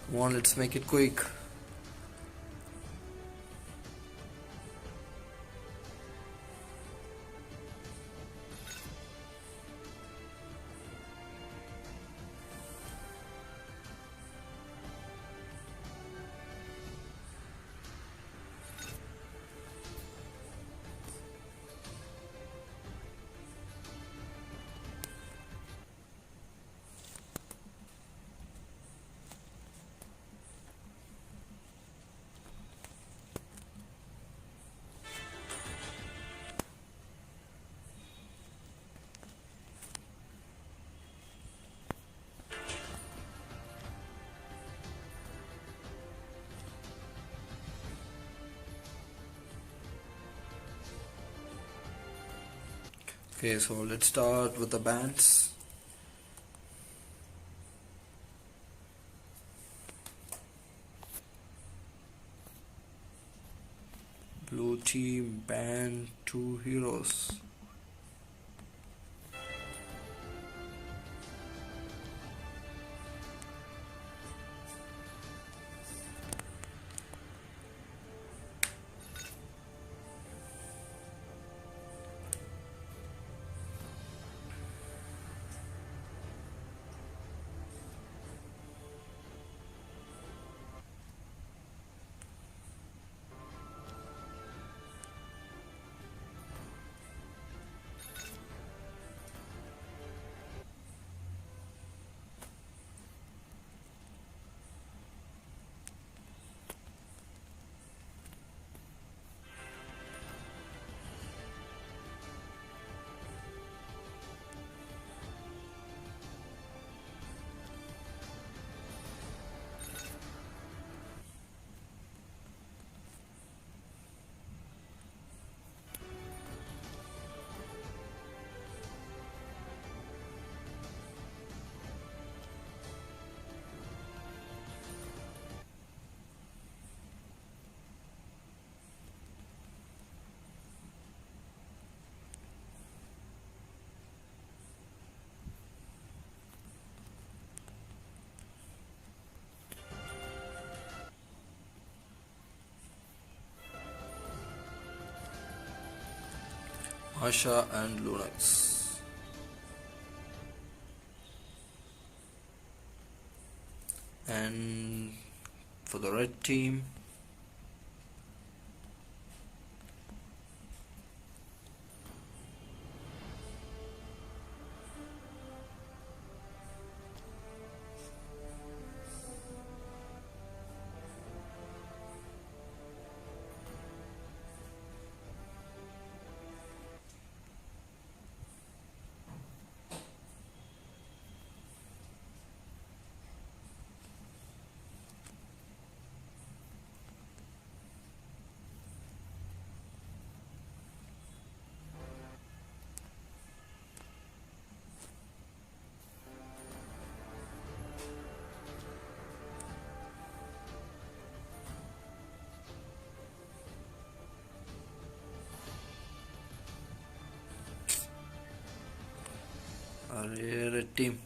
Come on, let's make it quick. Okay, so let's start with the bans. Blue team banned 2 heroes. Asha and Lunax. And for the red team, red team.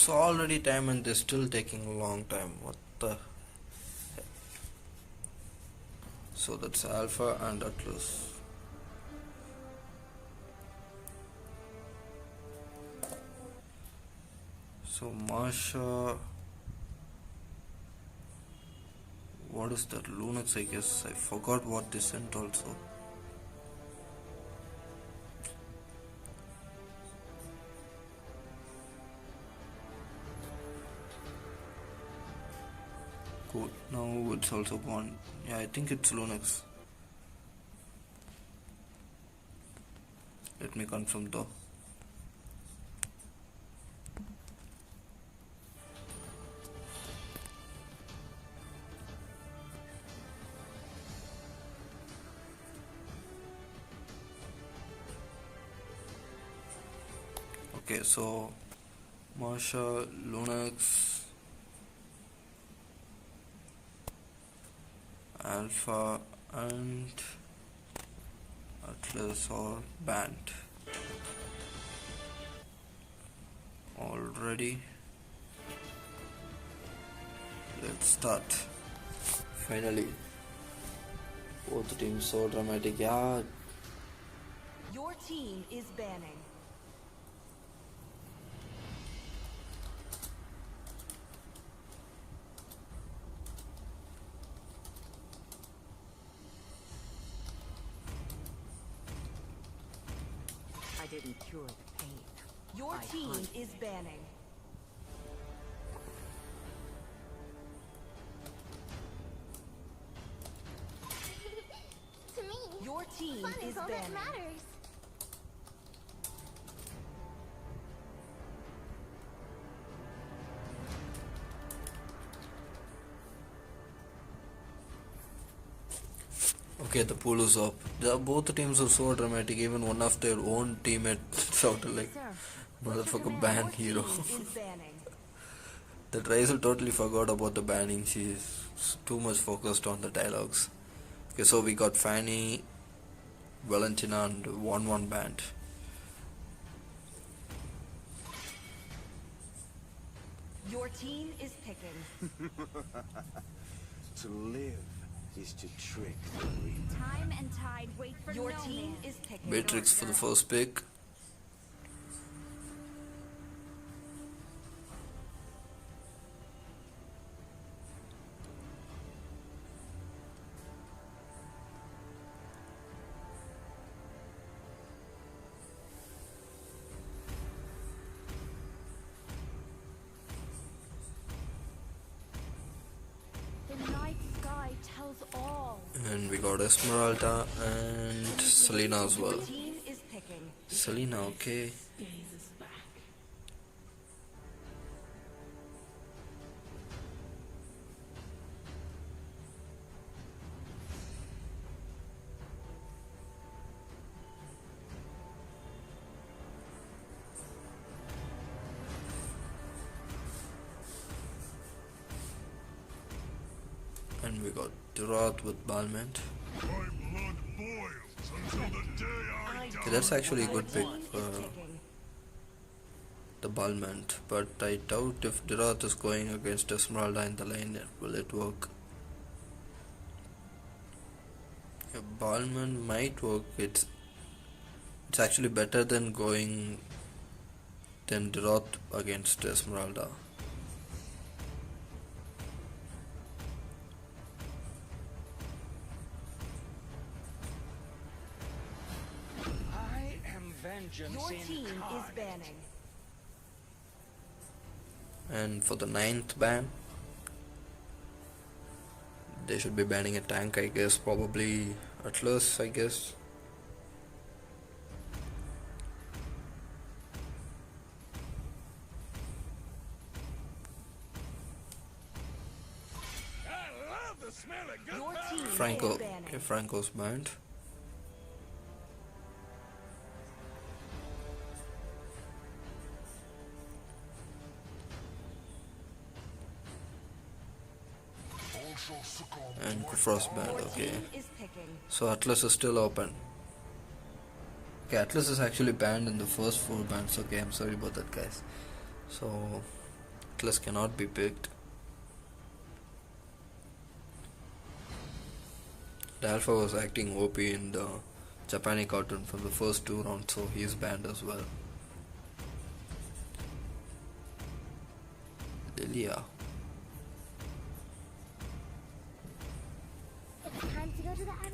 It's already time and they're still taking a long time. What the So that's Alpha and Atlas. So Marsha, what is that? Lunax, I guess. I forgot what they sent also. Cool. Now it's also gone. Yeah, I think it's Lunax. Let me confirm though. Okay, so Marsha, Lunax, Alpha and Atlas are banned already. Let's start. Finally, both teams so dramatic. Yeah, Your team is banning. I didn't cure the pain. Your team is banning. To me, Your team fun is is all that banning. matters. okay, the pool is up. Both teams are so dramatic. Even one of their own teammates shouted like, Sir, "Motherfucker, ban hero." team is banning. The Razel totally forgot about the banning. She's too much focused on the dialogues. Okay, so we got Fanny, Valentina, and 1-1 banned. Your team is picking. To live is to trick the reaper. Time and tide wait for Your no team man. is picking. Beatrix for the first pick. The night sky tells all. And we got Esmeralda and Selena as well. Your team is picking. Selena, okay. And we got Durat with Balmond. My blood boils until the day I die. Okay, that's actually a good pick Team is for picking. the Balmond. But I doubt if Durat is going against Esmeralda in the lane, will it work? Yeah, Balmond might work. It's actually better than going than Durat against Esmeralda. I am vengeance Your team is banning. And for the 9th ban, they should be banning a tank, I guess. Probably Atlas, I guess. I love the smell of good Your team Franco. is banning. Okay, Franco's banned. And Kufra's banned, Your okay. team is picking. So Atlas is still open. Okay, Atlas is actually banned in the first 4 bans. Okay, I'm sorry about that, guys. So Atlas cannot be picked. The Alpha was acting OP in the Japani cartoon from the first 2 rounds, so he is banned as well. Lilia.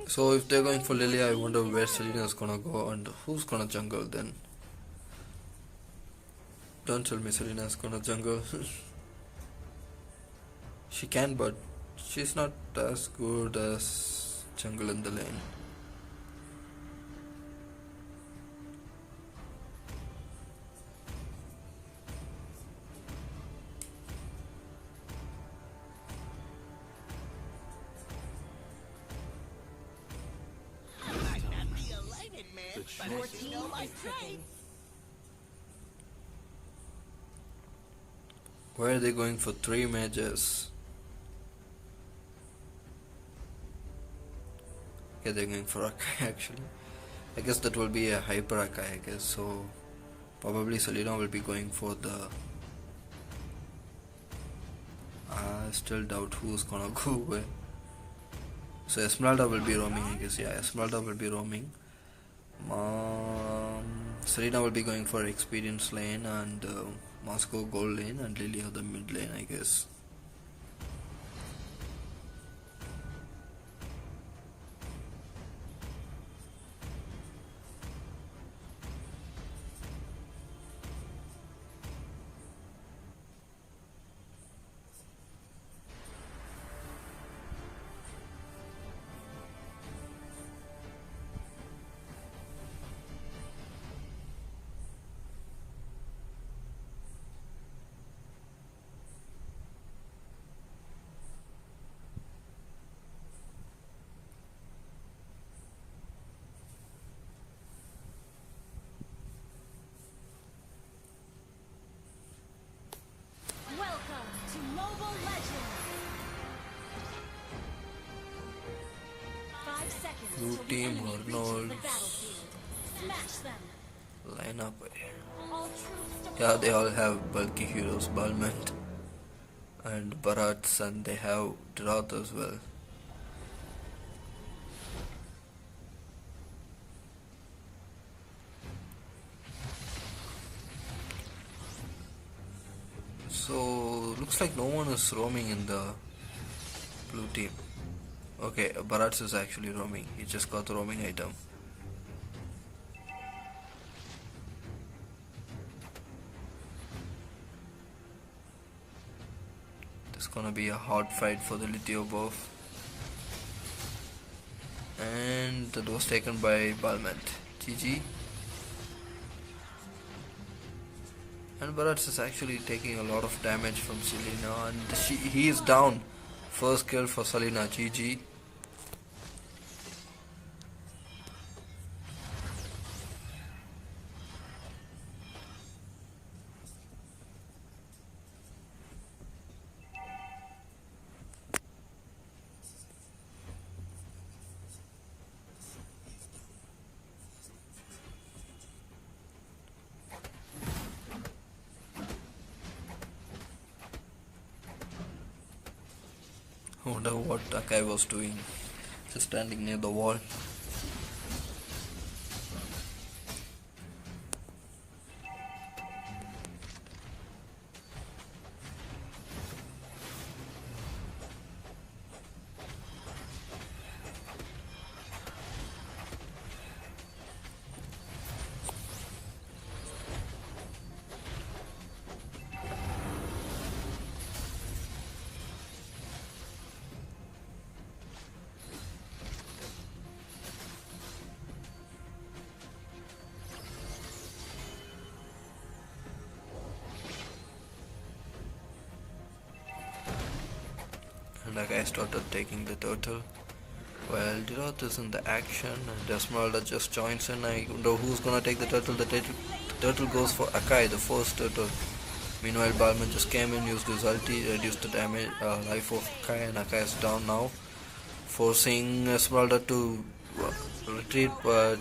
So if they're going for Lilia, I wonder where Selena is gonna go and who's gonna jungle then. Don't tell me Selena is gonna jungle. She can, but she's not as good as jungle in the lane. Your team is ticking. Why are they going for 3 mages? Okay, they're going for Akai actually. I guess that will be a hyper Akai, I guess. So probably Selena will be going for the... I still doubt who's gonna go where. So Esmeralda will be roaming, I guess. Yeah, Esmeralda will be roaming. Serena will be going for experience lane, and Moscow gold lane, and Lilia the mid lane, I guess. Welcome to Mobile Legends! 5 seconds Blue till the team enemy reaches Arnold. the battlefield. Smash them! Line up. All troops Yeah, they all have bulky heroes, Balment and Barats, and they have Drought as well. So looks like no one is roaming in the blue team. Okay, Barats is actually roaming. He just got the roaming item. It's gonna be a hard fight for the Lithio buff. And that was taken by Balment. GG. And Barats is actually taking a lot of damage from Selena, and he is down. First kill for Selena, GG. I wonder what Akai was doing, just standing near the wall. And the guy started taking the turtle. Well, Diroth is in the action, and Esmeralda just joins in. I wonder who's gonna take the turtle. The turtle goes for Akai, the first turtle. Meanwhile, Balman just came in, used his ulti, reduced the damage, life of Akai, and Akai is down now, forcing Esmeralda to retreat, but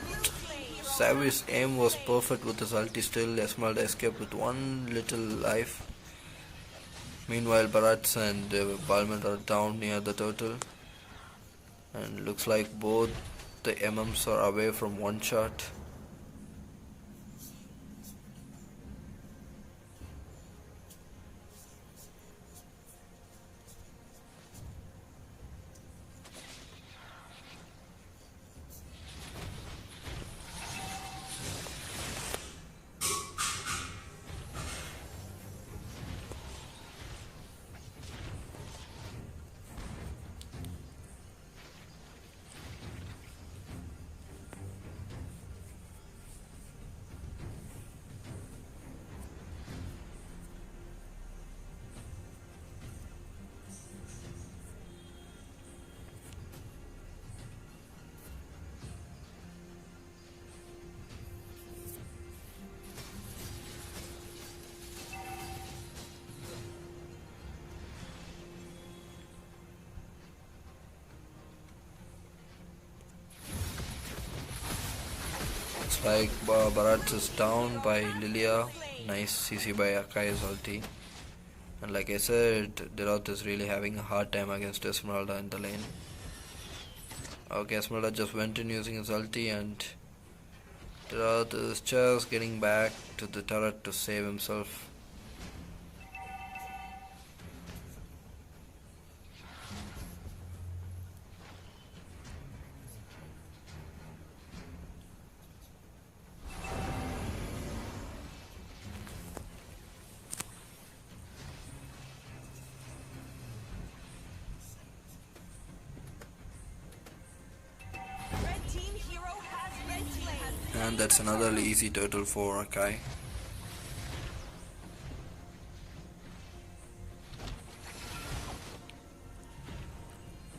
Savvy's aim was perfect with his ulti. Still, Esmeralda escaped with one little life. Meanwhile, Barats and Balment are down near the turtle. And looks like both the MMs are away from one shot. Looks like Bharat is down by Lilia. Nice CC by Akai's ulti. And like I said, Dirath is really having a hard time against Esmeralda in the lane. Okay, Esmeralda just went in using his ulti, and Dirath is just getting back to the turret to save himself. And that's another easy turtle for Akai.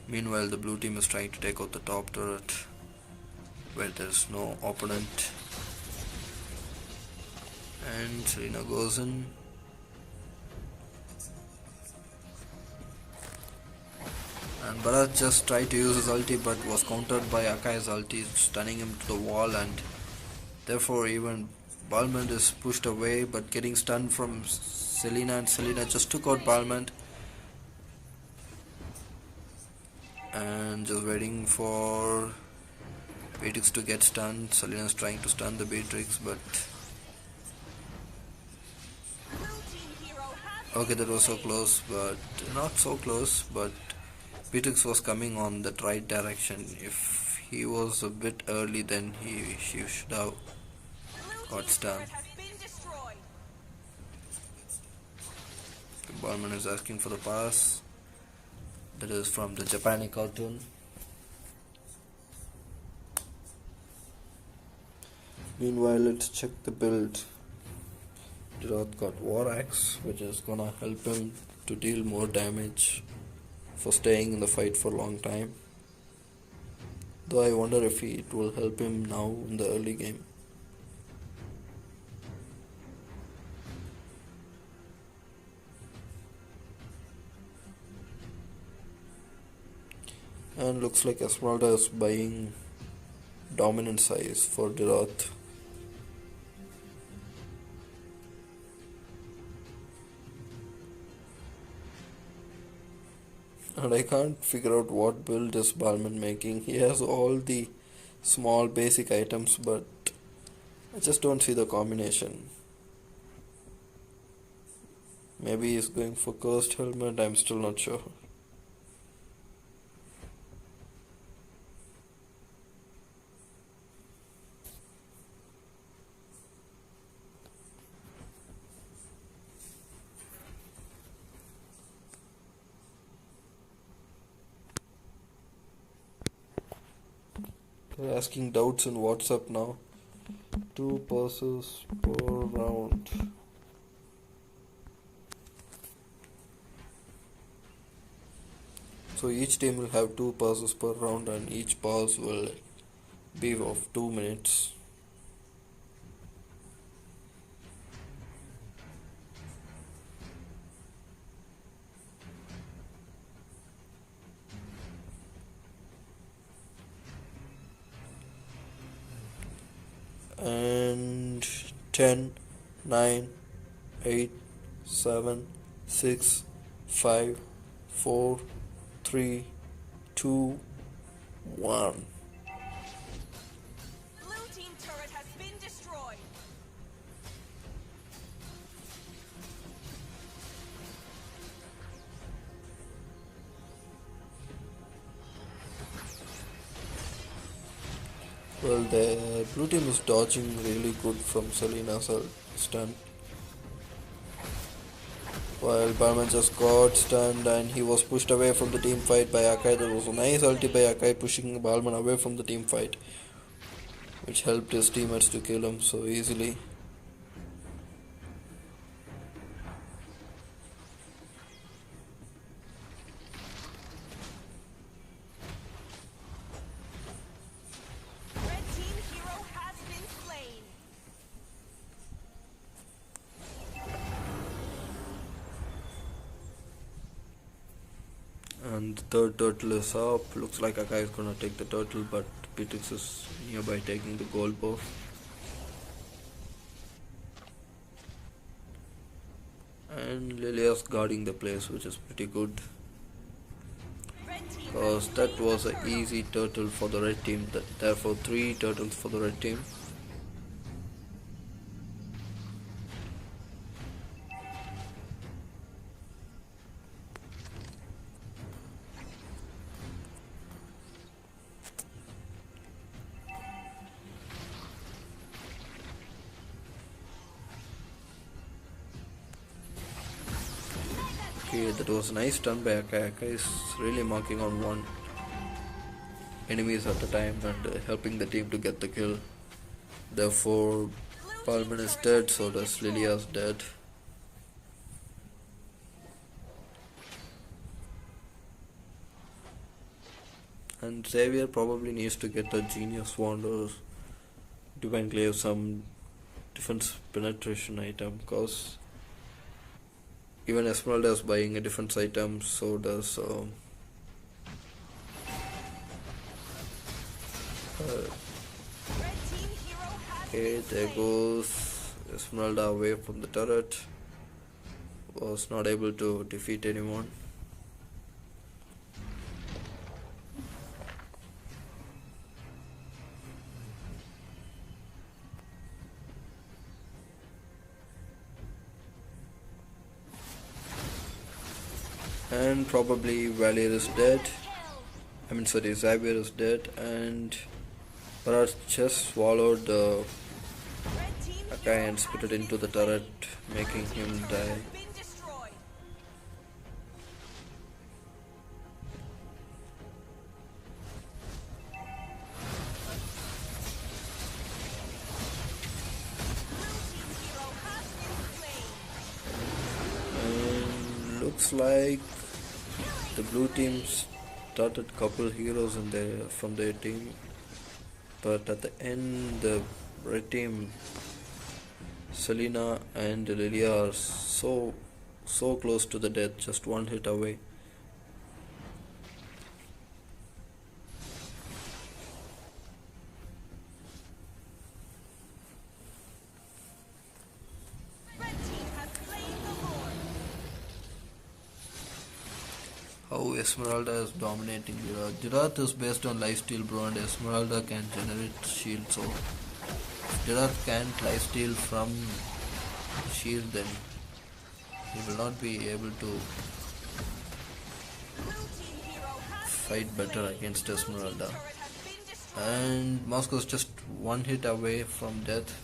Meanwhile, the blue team is trying to take out the top turret where there's no opponent. And Serena goes in. And Bharat just tried to use his ulti but was countered by Akai's ulti, stunning him to the wall, and therefore even Balmond is pushed away but getting stunned from Selena, and Selena just took out Balmond. And just waiting for Beatrix to get stunned. Selena's trying to stun the Beatrix, but okay, that was so close, but not so close, but Beatrix was coming on that right direction. If he was a bit early, then she should have got stunned. Balman is asking for the pass. That is from the Japani cartoon. Meanwhile, let's check the build. Dirath got War Axe, which is gonna help him to deal more damage for staying in the fight for a long time. Though I wonder if it will help him now in the early game. And looks like Esmeralda is buying dominant size for Dirath. And I can't figure out what build is Balman making. He has all the small basic items, but I just don't see the combination. Maybe he's going for cursed helmet, I'm still not sure. They're asking doubts in WhatsApp now. 2 passes per round. So each team will have 2 passes per round, and each pass will be of 2 minutes. And 10, 9, 8, 7, 6, 5, 4, 3, 2, 1. Blue team turret has been destroyed. Well, the blue team is dodging really good from Selena's stun. While Barman just got stunned and he was pushed away from the team fight by Akai. There was a nice ulti by Akai pushing Balman away from the team fight, which helped his teammates to kill him so easily. Red team hero has been slain. And the third turtle is up. Looks like Akai is gonna take the turtle, but Pitix is nearby taking the gold buff. And Lilia's guarding the place, which is pretty good. Red team Because that was an easy turtle for the red team. Therefore 3 turtles for the red team. Okay, that was a nice turn by Akai. Akai is really marking on 1 enemies at a time and helping the team to get the kill. Therefore, Palman is dead, so does Lilia's dead. And Xavier probably needs to get a Genius Wand or Divine Glaive, some defense penetration item, because even Esmeralda is buying a defense item, so does Red team hero has okay, been there slain. goes Esmeralda away from the turret. Was not able to defeat anyone. And probably Valier is dead. I mean, sorry, Xavier is dead, and Bharat just swallowed the Red team Akai and spit it into the turret, making him die. has been destroyed. Blue team hero has been slain. And looks like the blue team started couple heroes from their team, but at the end the red team, Selena and Lilia, are so close to the death, just 1 hit away. Red team has slain the Lord. How Esmeralda is dominating Jirath. Jirath is based on lifesteal bro, and Esmeralda can generate shield, so if Jirath can't lifesteal from shield, then he will not be able to Blue team hero has fight better against Esmeralda. turret has been destroyed. And Moscow is just 1 hit away from death.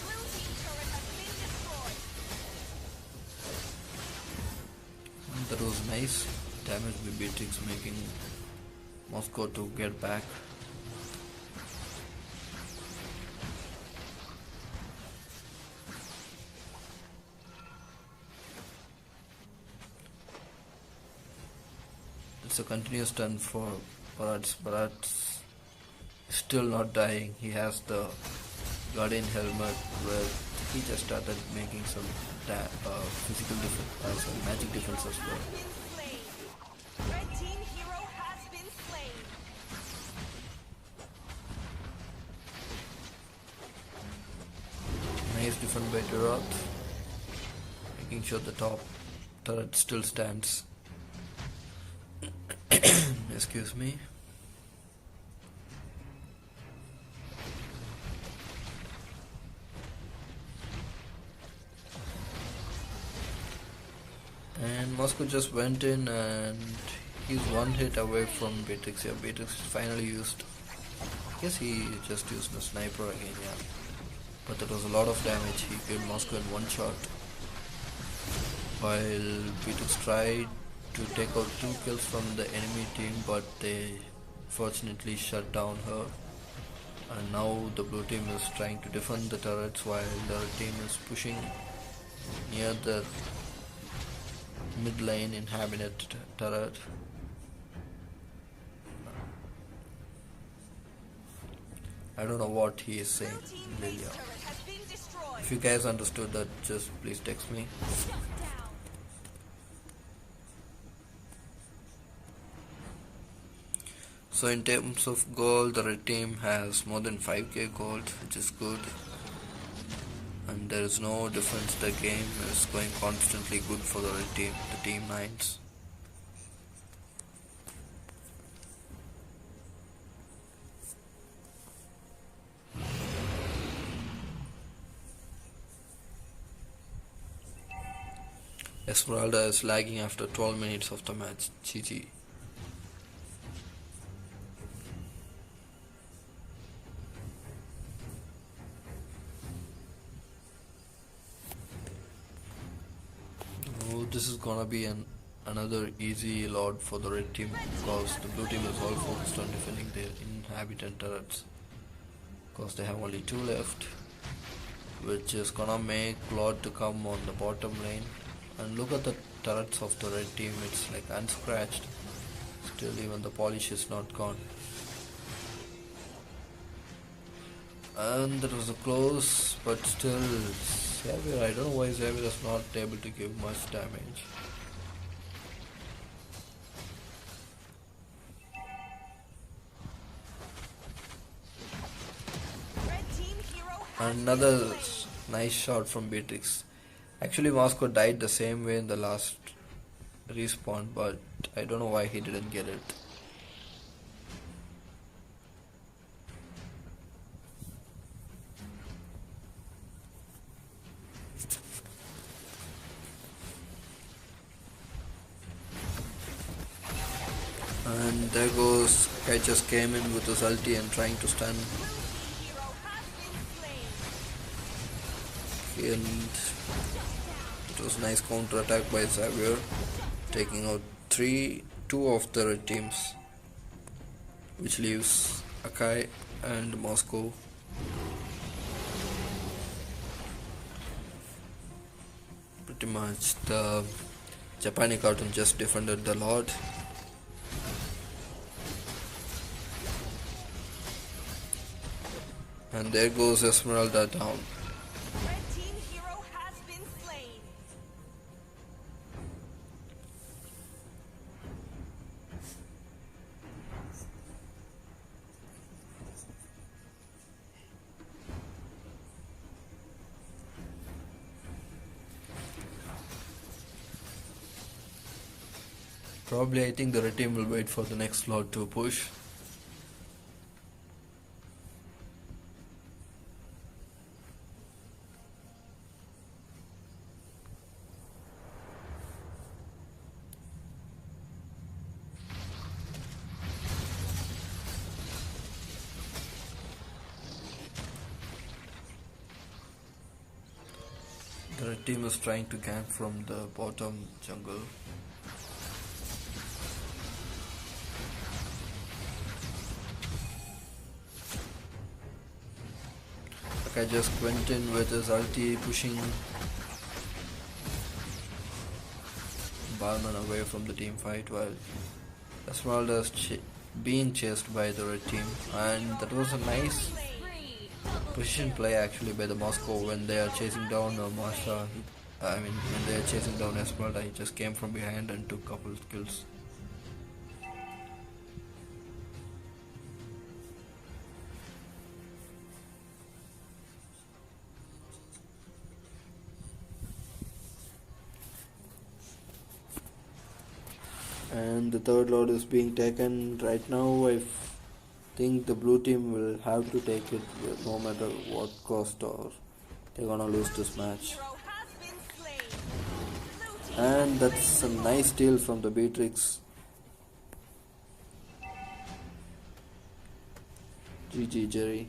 Blue team turret has been destroyed. And that was nice damage by Beatrix, making Moscow to get back. It's a continuous turn for Bharat. Bharat's still not dying. He has the Guardian helmet where he just started making some physical defense, some magic defense as well. Been slain. Red team hero has been slain. defend by turret, making sure the top turret still stands. Excuse me. And Moscow just went in and he's one hit away from Beatrix. Yeah, Beatrix finally used, I guess he just used the sniper again, yeah. But that was a lot of damage. He killed Moscow in one shot. While Beatrix tried to take out 2 kills from the enemy team, but they fortunately shut down her. And now the blue team is trying to defend the turrets while the red team is pushing near the mid lane inhabited turret. I don't know what he is saying, Lilia. If you guys understood that, just please text me. So in terms of gold, the red team has more than 5k gold, which is good. And there is no difference. The game is going constantly good for the red team, the team 9s. Esmeralda is lagging after 12 minutes of the match. GG. Oh, this is gonna be another easy lot for the red team because the blue team is all focused on defending their inhabitant turrets because they have only 2 left, which is gonna make lot to come on the bottom lane. And look at the turrets of the red team, it's like unscratched. Still even the polish is not gone. And that was a close, but still Xavier, I don't know why Xavier is not able to give much damage. Another nice shot from Beatrix. Actually, Moscow died the same way in the last respawn, but I don't know why he didn't get it. And there goes, Kai just came in with his ulti and trying to stun. And it was nice counter attack by Xavier, taking out 2 of the red teams, which leaves Akai and Moscow. Pretty much the Japani cartoon just defended the Lord. And there goes Esmeralda down. Probably I think the red team will wait for the next slot to push. The red team is trying to gank from the bottom jungle. I just went in with his ulti, pushing Barman away from the team fight while Esmeralda is being chased by the red team. And that was a nice position play actually by the Moscow when they are chasing down Masha. When they are chasing down Esmeralda, he just came from behind and took a couple of kills. And the third lord is being taken right now. I think the blue team will have to take it no matter what cost, or they're gonna lose this match. Hero has been slain. Blue team And has that's slain a the nice steal from the Beatrix. GG Jerry.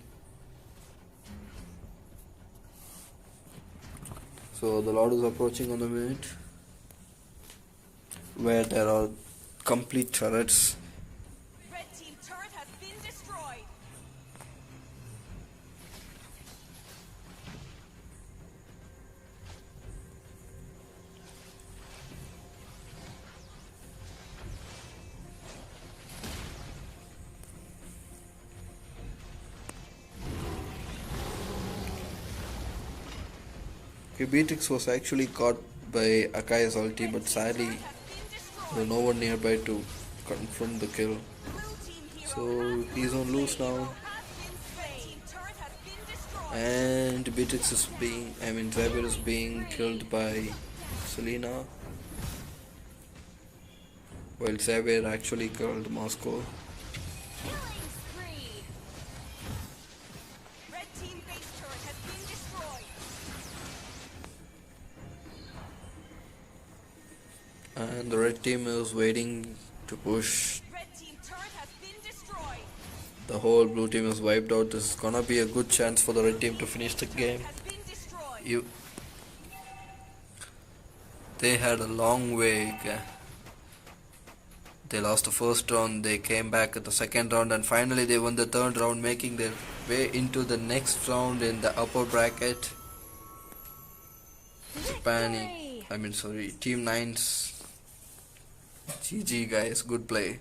So the Lord is approaching on the mid, where there are complete turrets. Red team turret has been destroyed. Okay, Beatrix was actually caught by Akai's ulti, but sadly Turret has been destroyed. there was no one nearby to confirm the kill. Blue team hero So has he's been on loose slain. now. Hero has been slain. Red team turret has been destroyed. And Beatrix is Xavier is being killed by Selena, while Xavier actually killed Moscow. Killing spree. Red team base turret has been destroyed. And the red team is waiting to push. Red team turret has been destroyed. The whole blue team is wiped out. This is gonna be a good chance for the red team to finish the game. Has been destroyed. They had a long way. They lost the first round, they came back at the second round, and finally they won the third round, making their way into the next round in the upper bracket. Japani, Team 9's. GG guys, good play.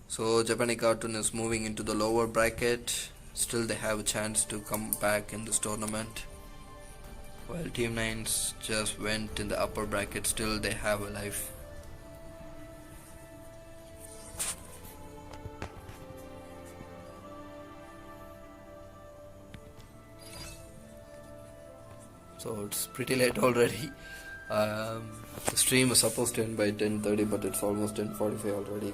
So Japani Cartoon is moving into the lower bracket. Still they have a chance to come back in this tournament. While Team 9's just went in the upper bracket, still they have a life. So it's pretty late already. The stream was supposed to end by 10:30, but it's almost 10:45 already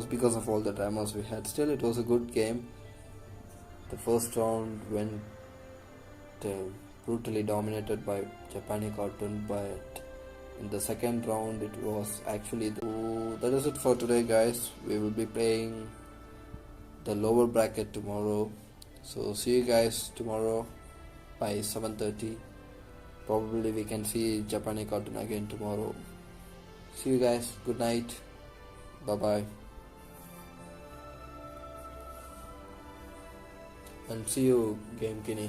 because of all the dramas we had. Still, it was a good game. The first round went brutally dominated by Japani Cartoon, but in the second round it was actually that is it for today guys. We will be playing the lower bracket tomorrow, so see you guys tomorrow by 7:30. Probably we can see Japani Cartoon again tomorrow. See you guys, good night, bye bye, and see you Game Kini.